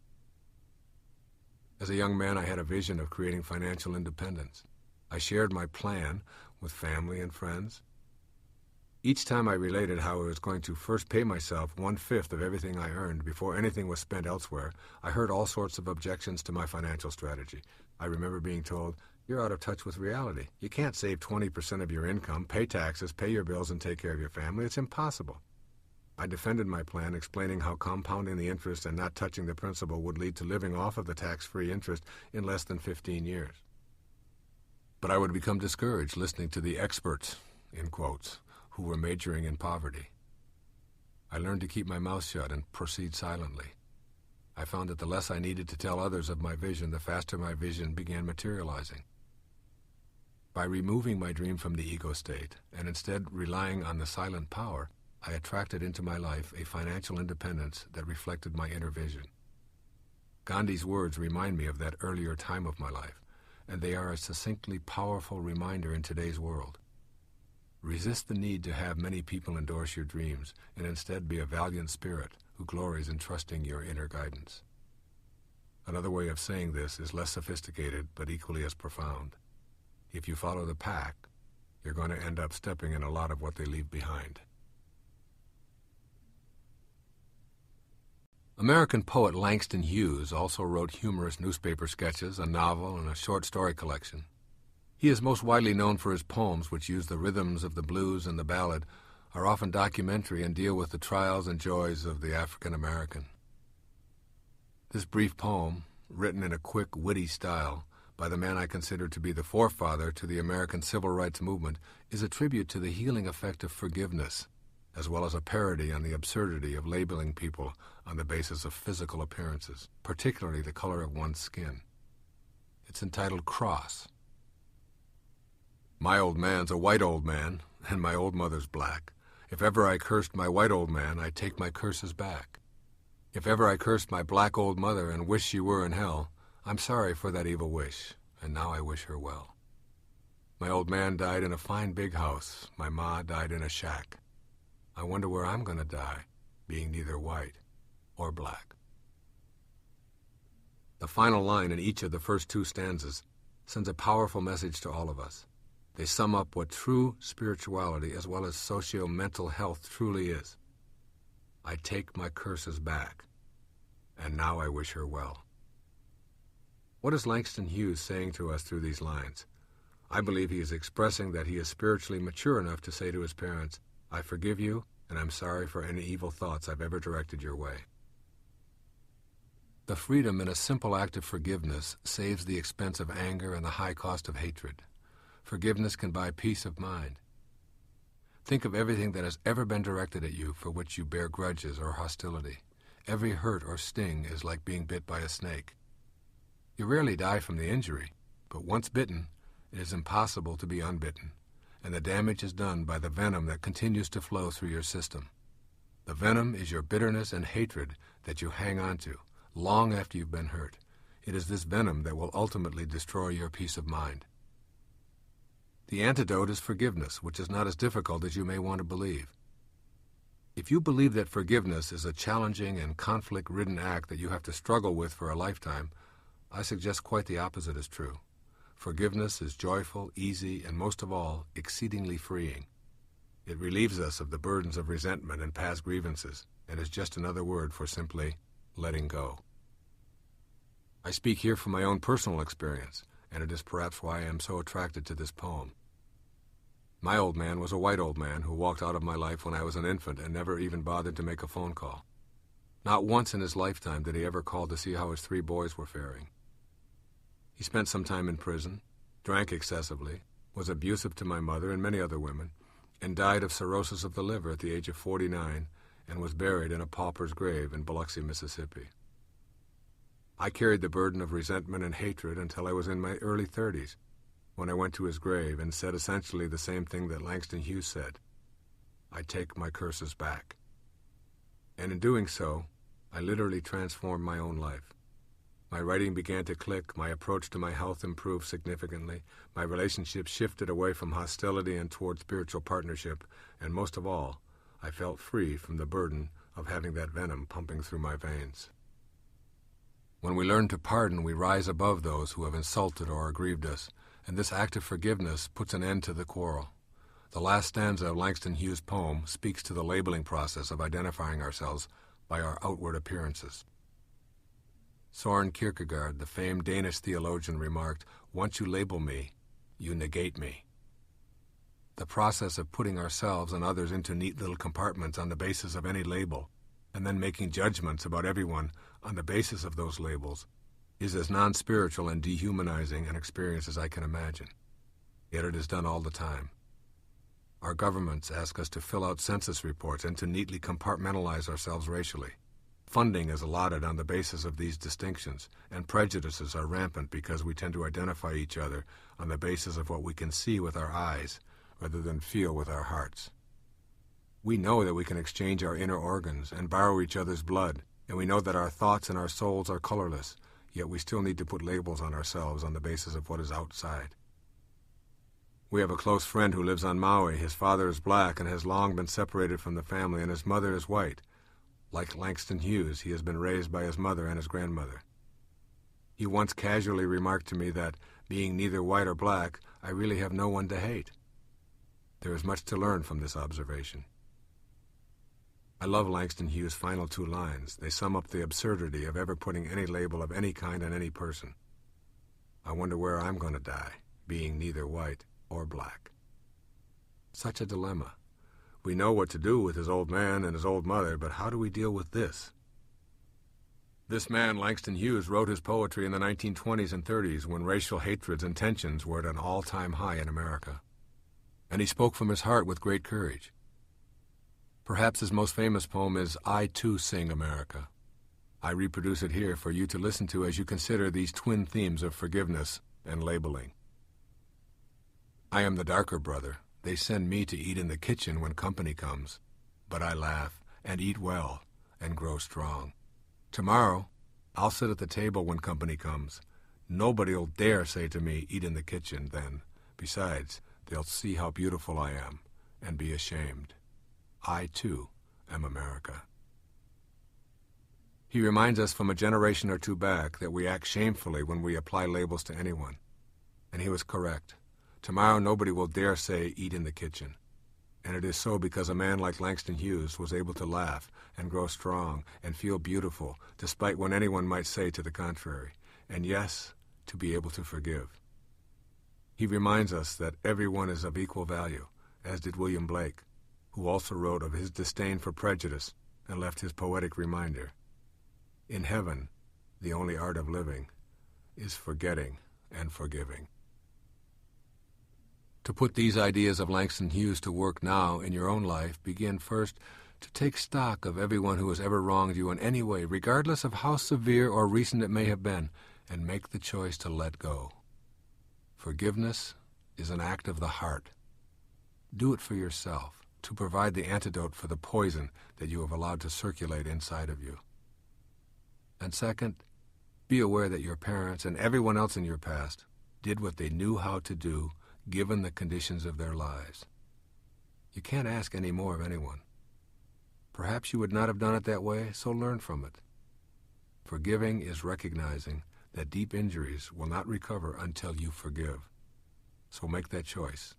As a young man, I had a vision of creating financial independence. I shared my plan with family and friends. Each time I related how I was going to first pay myself 1/5 of everything I earned before anything was spent elsewhere, I heard all sorts of objections to my financial strategy. I remember being told, "You're out of touch with reality. You can't save 20% of your income, pay taxes, pay your bills, and take care of your family. It's impossible." I defended my plan, explaining how compounding the interest and not touching the principal would lead to living off of the tax-free interest in less than 15 years. But I would become discouraged listening to the experts, in quotes, who were majoring in poverty. I learned to keep my mouth shut and proceed silently. I found that the less I needed to tell others of my vision, the faster my vision began materializing. By removing my dream from the ego state and instead relying on the silent power, I attracted into my life a financial independence that reflected my inner vision. Gandhi's words remind me of that earlier time of my life, and they are a succinctly powerful reminder in today's world. Resist the need to have many people endorse your dreams, and instead be a valiant spirit who glories in trusting your inner guidance. Another way of saying this is less sophisticated, but equally as profound. If you follow the pack, you're going to end up stepping in a lot of what they leave behind. American poet Langston Hughes also wrote humorous newspaper sketches, a novel, and a short story collection. He is most widely known for his poems, which use the rhythms of the blues and the ballad, are often documentary and deal with the trials and joys of the African American. This brief poem, written in a quick, witty style by the man I consider to be the forefather to the American civil rights movement, is a tribute to the healing effect of forgiveness, as well as a parody on the absurdity of labeling people on the basis of physical appearances, particularly the color of one's skin. It's entitled Cross. My old man's a white old man, and my old mother's black. If ever I cursed my white old man, I'd take my curses back. If ever I cursed my black old mother and wish she were in hell, I'm sorry for that evil wish, and now I wish her well. My old man died in a fine big house. My ma died in a shack. I wonder where I'm going to die, being neither white or black. The final line in each of the first two stanzas sends a powerful message to all of us. They sum up what true spirituality as well as socio-mental health truly is. I take my curses back, and now I wish her well. What is Langston Hughes saying to us through these lines? I believe he is expressing that he is spiritually mature enough to say to his parents, I forgive you, and I'm sorry for any evil thoughts I've ever directed your way. The freedom in a simple act of forgiveness saves the expense of anger and the high cost of hatred. Forgiveness can buy peace of mind. Think of everything that has ever been directed at you for which you bear grudges or hostility. Every hurt or sting is like being bit by a snake. You rarely die from the injury, but once bitten, it is impossible to be unbitten, and the damage is done by the venom that continues to flow through your system. The venom is your bitterness and hatred that you hang on to, long after you've been hurt. It is this venom that will ultimately destroy your peace of mind. The antidote is forgiveness, which is not as difficult as you may want to believe. If you believe that forgiveness is a challenging and conflict-ridden act that you have to struggle with for a lifetime, I suggest quite the opposite is true. Forgiveness is joyful, easy, and most of all, exceedingly freeing. It relieves us of the burdens of resentment and past grievances, and is just another word for simply letting go. I speak here from my own personal experience, and it is perhaps why I am so attracted to this poem. My old man was a white old man who walked out of my life when I was an infant and never even bothered to make a phone call. Not once in his lifetime did he ever call to see how his 3 boys were faring. He spent some time in prison, drank excessively, was abusive to my mother and many other women, and died of cirrhosis of the liver at the age of 49 and was buried in a pauper's grave in Biloxi, Mississippi. I carried the burden of resentment and hatred until I was in my early 30s, when I went to his grave and said essentially the same thing that Langston Hughes said. I take my curses back. And in doing so, I literally transformed my own life. My writing began to click, my approach to my health improved significantly, my relationships shifted away from hostility and toward spiritual partnership, and most of all, I felt free from the burden of having that venom pumping through my veins. When we learn to pardon, we rise above those who have insulted or aggrieved us, and this act of forgiveness puts an end to the quarrel. The last stanza of Langston Hughes' poem speaks to the labeling process of identifying ourselves by our outward appearances. Søren Kierkegaard, the famed Danish theologian, remarked, "Once you label me, you negate me." The process of putting ourselves and others into neat little compartments on the basis of any label, and then making judgments about everyone on the basis of those labels, is as non-spiritual and dehumanizing an experience as I can imagine. Yet it is done all the time. Our governments ask us to fill out census reports and to neatly compartmentalize ourselves racially. Funding is allotted on the basis of these distinctions, and prejudices are rampant because we tend to identify each other on the basis of what we can see with our eyes rather than feel with our hearts. We know that we can exchange our inner organs and borrow each other's blood, and we know that our thoughts and our souls are colorless, yet we still need to put labels on ourselves on the basis of what is outside. We have a close friend who lives on Maui. His father is black and has long been separated from the family, and his mother is white. Like Langston Hughes, he has been raised by his mother and his grandmother. He once casually remarked to me that, being neither white or black, I really have no one to hate. There is much to learn from this observation. I love Langston Hughes' final two lines. They sum up the absurdity of ever putting any label of any kind on any person. I wonder where I'm going to die, being neither white or black. Such a dilemma. We know what to do with his old man and his old mother, but how do we deal with this? This man, Langston Hughes, wrote his poetry in the 1920s and 30s when racial hatreds and tensions were at an all-time high in America. And he spoke from his heart with great courage. Perhaps his most famous poem is I Too Sing America. I reproduce it here for you to listen to as you consider these twin themes of forgiveness and labeling. I am the darker brother. They send me to eat in the kitchen when company comes. But I laugh and eat well and grow strong. Tomorrow, I'll sit at the table when company comes. Nobody'll dare say to me, eat in the kitchen then. Besides, they'll see how beautiful I am and be ashamed. I, too, am America. He reminds us from a generation or two back that we act shamefully when we apply labels to anyone. And he was correct. Tomorrow nobody will dare say, eat in the kitchen. And it is so because a man like Langston Hughes was able to laugh and grow strong and feel beautiful, despite what anyone might say to the contrary. And yes, to be able to forgive. He reminds us that everyone is of equal value, as did William Blake, who also wrote of his disdain for prejudice and left his poetic reminder. In heaven, the only art of living is forgetting and forgiving. To put these ideas of Langston Hughes to work now in your own life, begin first to take stock of everyone who has ever wronged you in any way, regardless of how severe or recent it may have been, and make the choice to let go. Forgiveness is an act of the heart. Do it for yourself, to provide the antidote for the poison that you have allowed to circulate inside of you. And second, be aware that your parents and everyone else in your past did what they knew how to do given the conditions of their lives. You can't ask any more of anyone. Perhaps you would not have done it that way, so learn from it. Forgiving is recognizing that deep injuries will not recover until you forgive. So make that choice,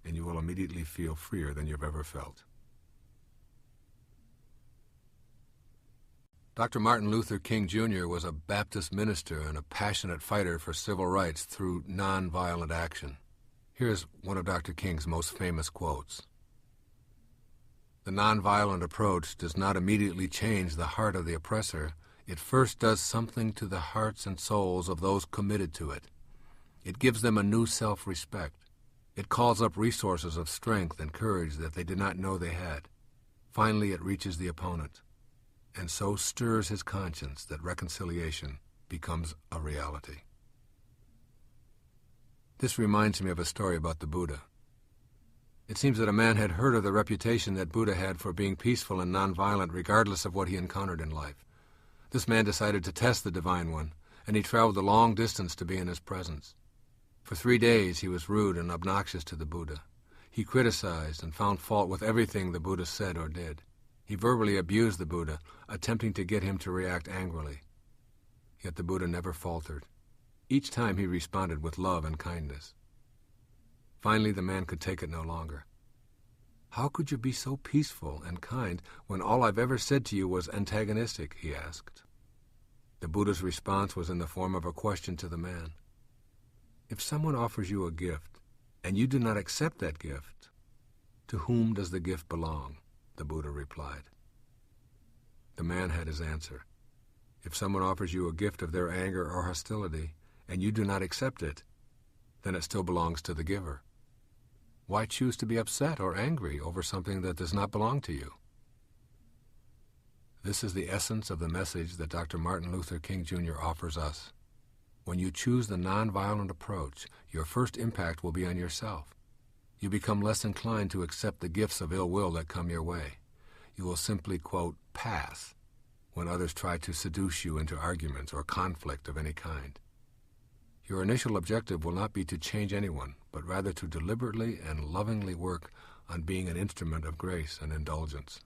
and you will immediately feel freer than you've ever felt. Dr. Martin Luther King Jr. was a Baptist minister and a passionate fighter for civil rights through nonviolent action. Here's one of Dr. King's most famous quotes. The nonviolent approach does not immediately change the heart of the oppressor. It first does something to the hearts and souls of those committed to it. It gives them a new self-respect. It calls up resources of strength and courage that they did not know they had. Finally, it reaches the opponent, and so stirs his conscience that reconciliation becomes a reality. This reminds me of a story about the Buddha. It seems that a man had heard of the reputation that Buddha had for being peaceful and nonviolent regardless of what he encountered in life. This man decided to test the Divine One, and he traveled a long distance to be in his presence. For 3 days he was rude and obnoxious to the Buddha. He criticized and found fault with everything the Buddha said or did. He verbally abused the Buddha, attempting to get him to react angrily. Yet the Buddha never faltered. Each time he responded with love and kindness. Finally, the man could take it no longer. "How could you be so peaceful and kind when all I've ever said to you was antagonistic?" he asked. The Buddha's response was in the form of a question to the man. "If someone offers you a gift, and you do not accept that gift, to whom does the gift belong?" the Buddha replied. The man had his answer. If someone offers you a gift of their anger or hostility, and you do not accept it, then it still belongs to the giver. Why choose to be upset or angry over something that does not belong to you? This is the essence of the message that Dr. Martin Luther King Jr. offers us. When you choose the nonviolent approach, your first impact will be on yourself. You become less inclined to accept the gifts of ill will that come your way. You will simply, quote, pass when others try to seduce you into arguments or conflict of any kind. Your initial objective will not be to change anyone, but rather to deliberately and lovingly work on being an instrument of grace and indulgence.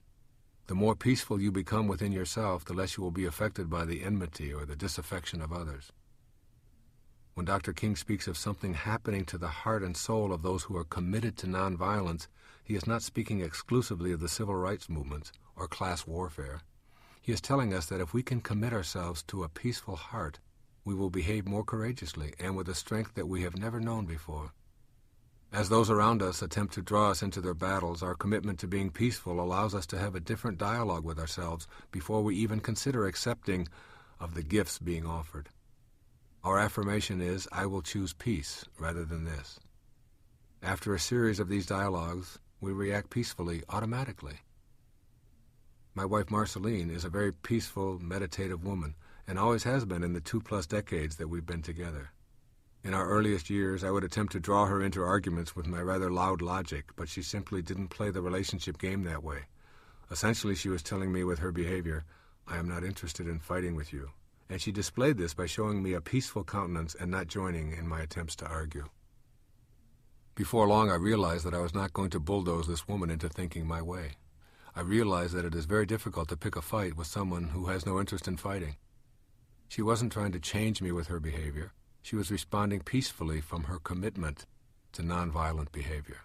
The more peaceful you become within yourself, the less you will be affected by the enmity or the disaffection of others. When Dr. King speaks of something happening to the heart and soul of those who are committed to nonviolence, he is not speaking exclusively of the civil rights movements or class warfare. He is telling us that if we can commit ourselves to a peaceful heart, we will behave more courageously and with a strength that we have never known before. As those around us attempt to draw us into their battles, our commitment to being peaceful allows us to have a different dialogue with ourselves before we even consider accepting of the gifts being offered. Our affirmation is, "I will choose peace rather than this." After a series of these dialogues, we react peacefully automatically. My wife Marceline is a very peaceful, meditative woman, and always has been in the 2+ decades that we've been together. In our earliest years, I would attempt to draw her into arguments with my rather loud logic, but she simply didn't play the relationship game that way. Essentially, she was telling me with her behavior, "I am not interested in fighting with you," and she displayed this by showing me a peaceful countenance and not joining in my attempts to argue. Before long, I realized that I was not going to bulldoze this woman into thinking my way. I realized that it is very difficult to pick a fight with someone who has no interest in fighting. She wasn't trying to change me with her behavior. She was responding peacefully from her commitment to nonviolent behavior.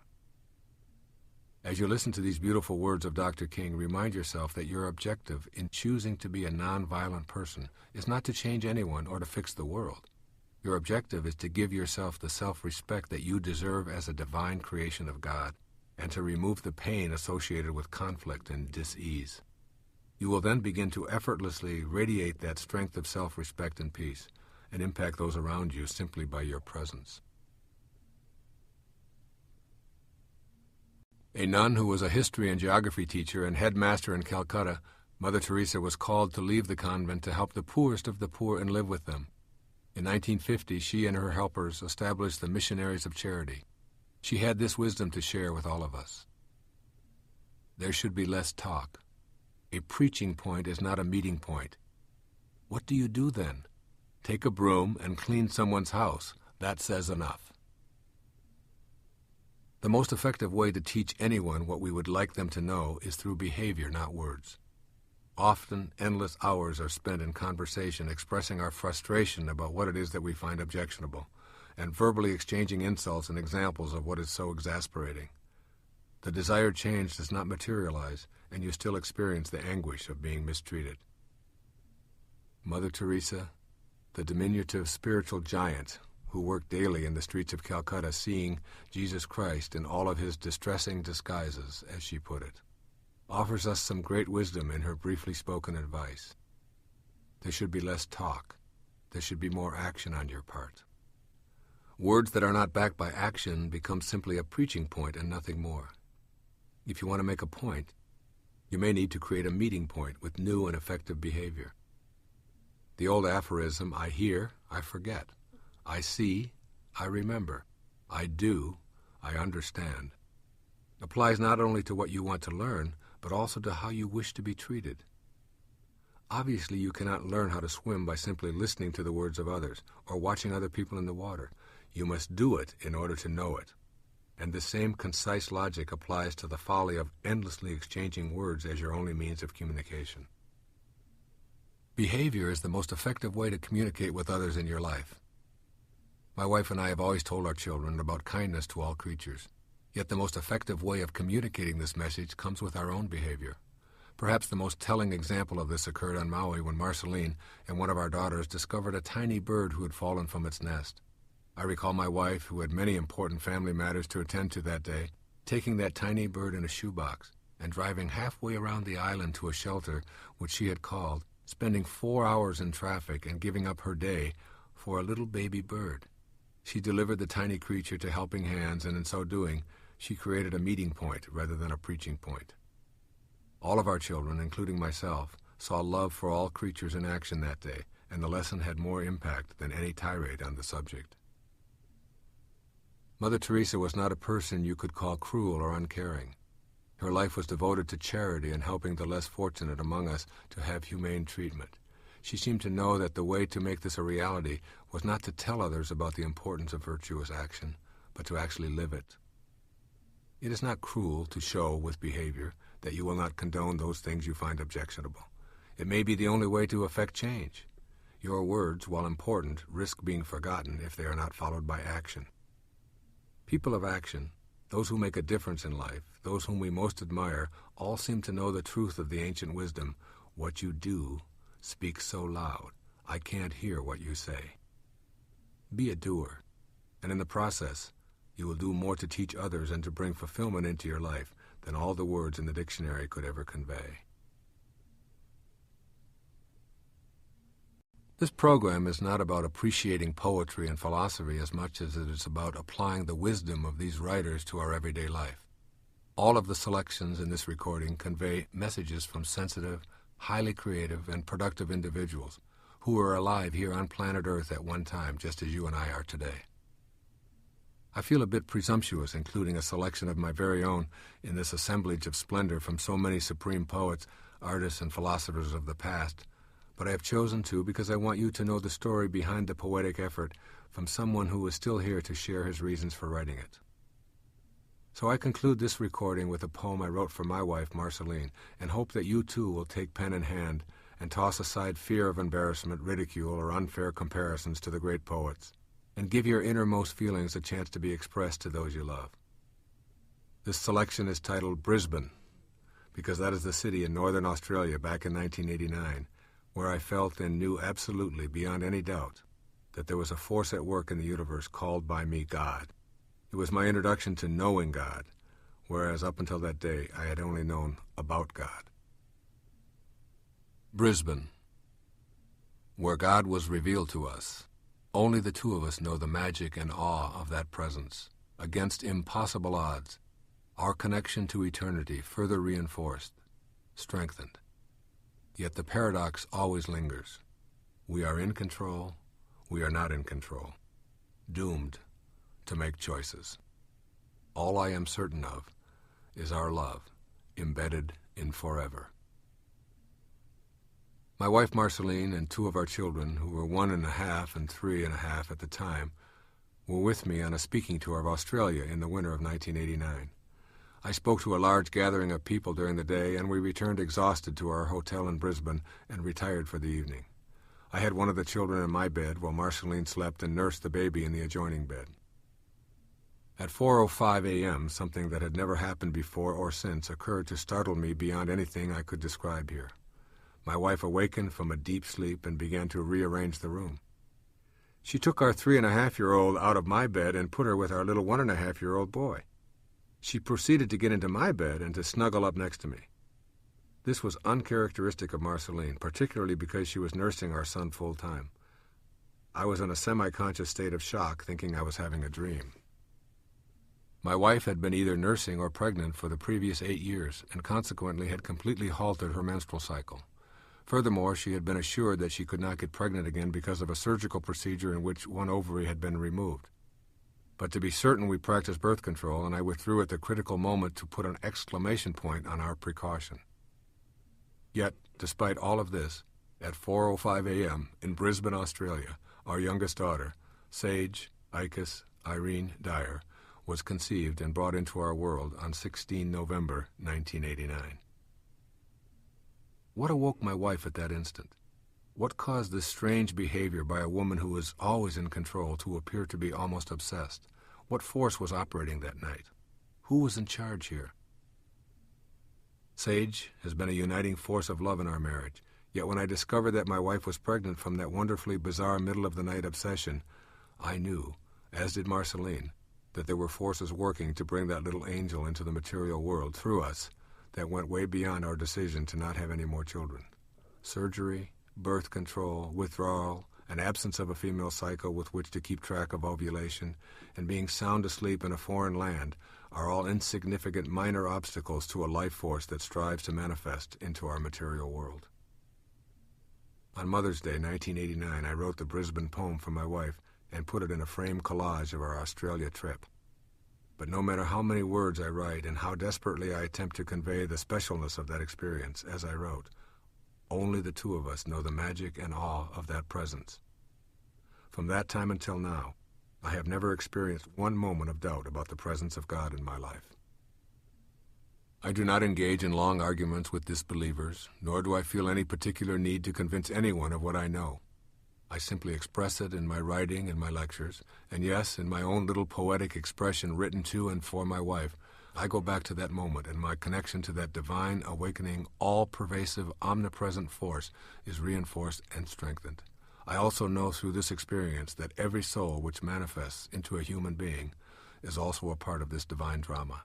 As you listen to these beautiful words of Dr. King, remind yourself that your objective in choosing to be a nonviolent person is not to change anyone or to fix the world. Your objective is to give yourself the self-respect that you deserve as a divine creation of God, and to remove the pain associated with conflict and dis-ease. You will then begin to effortlessly radiate that strength of self-respect and peace, and impact those around you simply by your presence. A nun who was a history and geography teacher and headmaster in Calcutta, Mother Teresa was called to leave the convent to help the poorest of the poor and live with them. In 1950, she and her helpers established the Missionaries of Charity. She had this wisdom to share with all of us. There should be less talk. A preaching point is not a meeting point. What do you do then? Take a broom and clean someone's house. That says enough. The most effective way to teach anyone what we would like them to know is through behavior, not words. Often, endless hours are spent in conversation expressing our frustration about what it is that we find objectionable, and verbally exchanging insults and examples of what is so exasperating. The desired change does not materialize, and you still experience the anguish of being mistreated. Mother Teresa, the diminutive spiritual giant who worked daily in the streets of Calcutta seeing Jesus Christ in all of his distressing disguises, as she put it, offers us some great wisdom in her briefly spoken advice. There should be less talk. There should be more action on your part. Words that are not backed by action become simply a preaching point and nothing more. If you want to make a point, you may need to create a meeting point with new and effective behavior. The old aphorism, I hear, I forget. I see, I remember. I do, I understand, applies not only to what you want to learn, but also to how you wish to be treated. Obviously, you cannot learn how to swim by simply listening to the words of others or watching other people in the water. You must do it in order to know it. And the same concise logic applies to the folly of endlessly exchanging words as your only means of communication. Behavior is the most effective way to communicate with others in your life. My wife and I have always told our children about kindness to all creatures, yet the most effective way of communicating this message comes with our own behavior. Perhaps the most telling example of this occurred on Maui when Marceline and one of our daughters discovered a tiny bird who had fallen from its nest. I recall my wife, who had many important family matters to attend to that day, taking that tiny bird in a shoebox and driving halfway around the island to a shelter which she had called, spending 4 hours in traffic and giving up her day for a little baby bird. She delivered the tiny creature to helping hands, and in so doing, she created a meeting point rather than a preaching point. All of our children, including myself, saw love for all creatures in action that day, and the lesson had more impact than any tirade on the subject. Mother Teresa was not a person you could call cruel or uncaring. Her life was devoted to charity and helping the less fortunate among us to have humane treatment. She seemed to know that the way to make this a reality was not to tell others about the importance of virtuous action, but to actually live it. It is not cruel to show with behavior that you will not condone those things you find objectionable. It may be the only way to effect change. Your words, while important, risk being forgotten if they are not followed by action. People of action, those who make a difference in life, those whom we most admire, all seem to know the truth of the ancient wisdom. What you do speaks so loud, I can't hear what you say. Be a doer, and in the process, you will do more to teach others and to bring fulfillment into your life than all the words in the dictionary could ever convey. This program is not about appreciating poetry and philosophy as much as it is about applying the wisdom of these writers to our everyday life. All of the selections in this recording convey messages from sensitive, highly creative, and productive individuals who were alive here on planet Earth at one time, just as you and I are today. I feel a bit presumptuous including a selection of my very own in this assemblage of splendor from so many supreme poets, artists, and philosophers of the past, but I have chosen to because I want you to know the story behind the poetic effort from someone who is still here to share his reasons for writing it. So I conclude this recording with a poem I wrote for my wife, Marceline, and hope that you too will take pen in hand and toss aside fear of embarrassment, ridicule, or unfair comparisons to the great poets, and give your innermost feelings a chance to be expressed to those you love. This selection is titled Brisbane, because that is the city in northern Australia back in 1989, where I felt and knew absolutely, beyond any doubt, that there was a force at work in the universe called by me God. It was my introduction to knowing God, whereas up until that day I had only known about God. Brisbane, where God was revealed to us. Only the two of us know the magic and awe of that presence. Against impossible odds, our connection to eternity further reinforced, strengthened. Yet the paradox always lingers. We are in control, we are not in control, doomed to make choices. All I am certain of is our love, embedded in forever. My wife Marceline and two of our children, who were 1.5 and 3.5 at the time, were with me on a speaking tour of Australia in the winter of 1989. I spoke to a large gathering of people during the day, and we returned exhausted to our hotel in Brisbane and retired for the evening. I had one of the children in my bed while Marceline slept and nursed the baby in the adjoining bed. At 4:05 a.m., something that had never happened before or since occurred to startle me beyond anything I could describe here. My wife awakened from a deep sleep and began to rearrange the room. She took our 3.5-year-old out of my bed and put her with our little 1.5-year-old boy. She proceeded to get into my bed and to snuggle up next to me. This was uncharacteristic of Marceline, particularly because she was nursing our son full-time. I was in a semi-conscious state of shock, thinking I was having a dream. My wife had been either nursing or pregnant for the previous 8 years, and consequently had completely halted her menstrual cycle. Furthermore, she had been assured that she could not get pregnant again because of a surgical procedure in which one ovary had been removed. But to be certain, we practiced birth control, and I withdrew at the critical moment to put an exclamation point on our precaution. Yet, despite all of this, at 4:05 a.m. in Brisbane, Australia, our youngest daughter, Sage Icus Irene Dyer, was conceived and brought into our world on 16 November 1989. What awoke my wife at that instant? What caused this strange behavior by a woman who was always in control to appear to be almost obsessed? What force was operating that night? Who was in charge here? Sage has been a uniting force of love in our marriage, yet when I discovered that my wife was pregnant from that wonderfully bizarre middle-of-the-night obsession, I knew, as did Marceline, that there were forces working to bring that little angel into the material world through us that went way beyond our decision to not have any more children. Surgery, birth control, withdrawal, an absence of a female cycle with which to keep track of ovulation, and being sound asleep in a foreign land are all insignificant minor obstacles to a life force that strives to manifest into our material world. On Mother's Day, 1989, I wrote the Brisbane poem for my wife and put it in a framed collage of our Australia trip. But no matter how many words I write and how desperately I attempt to convey the specialness of that experience as I wrote, only the two of us know the magic and awe of that presence. From that time until now, I have never experienced one moment of doubt about the presence of God in my life. I do not engage in long arguments with disbelievers, nor do I feel any particular need to convince anyone of what I know. I simply express it in my writing and my lectures, and yes, in my own little poetic expression written to and for my wife, I go back to that moment, and my connection to that divine, awakening, all-pervasive, omnipresent force is reinforced and strengthened. I also know through this experience that every soul which manifests into a human being is also a part of this divine drama.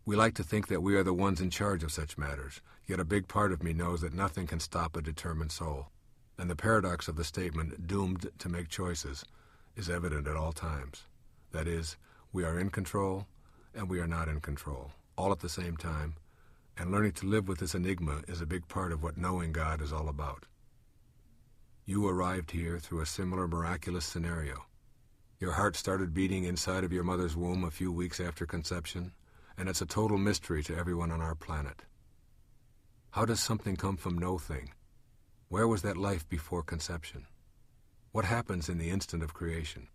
We like to think that we are the ones in charge of such matters, yet a big part of me knows that nothing can stop a determined soul. And the paradox of the statement, doomed to make choices, is evident at all times. That is, we are in control, and we are not in control, all at the same time, and learning to live with this enigma is a big part of what knowing God is all about. You arrived here through a similar miraculous scenario. Your heart started beating inside of your mother's womb a few weeks after conception, and it's a total mystery to everyone on our planet. How does something come from no thing? Where was that life before conception? What happens in the instant of creation?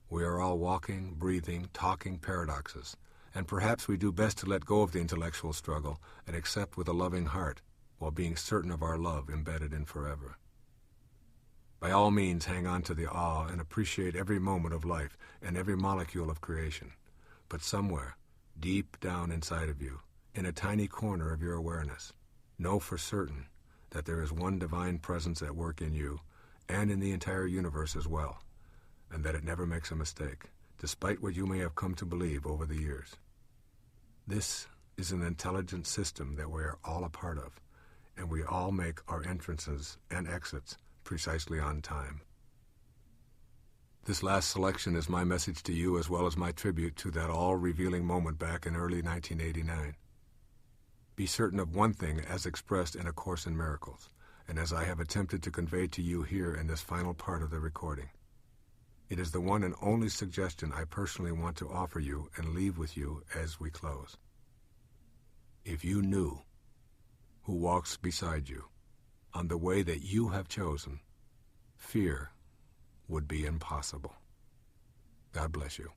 We are all walking, breathing, talking paradoxes, and perhaps we do best to let go of the intellectual struggle and accept with a loving heart, while being certain of our love embedded in forever. By all means, hang on to the awe and appreciate every moment of life and every molecule of creation. But somewhere, deep down inside of you, in a tiny corner of your awareness, know for certain that there is one divine presence at work in you and in the entire universe as well, and that it never makes a mistake, despite what you may have come to believe over the years. This is an intelligent system that we are all a part of, and we all make our entrances and exits precisely on time. This last selection is my message to you as well as my tribute to that all-revealing moment back in early 1989. Be certain of one thing as expressed in A Course in Miracles, and as I have attempted to convey to you here in this final part of the recording. It is the one and only suggestion I personally want to offer you and leave with you as we close. If you knew who walks beside you on the way that you have chosen, fear would be impossible. God bless you.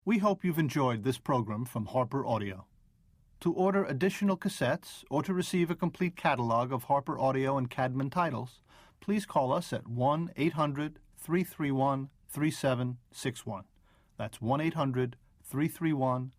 We hope you've enjoyed this program from Harper Audio. To order additional cassettes or to receive a complete catalog of Harper Audio and Cadman titles, please call us at 1-800-331-3761. That's 1-800-331-3761.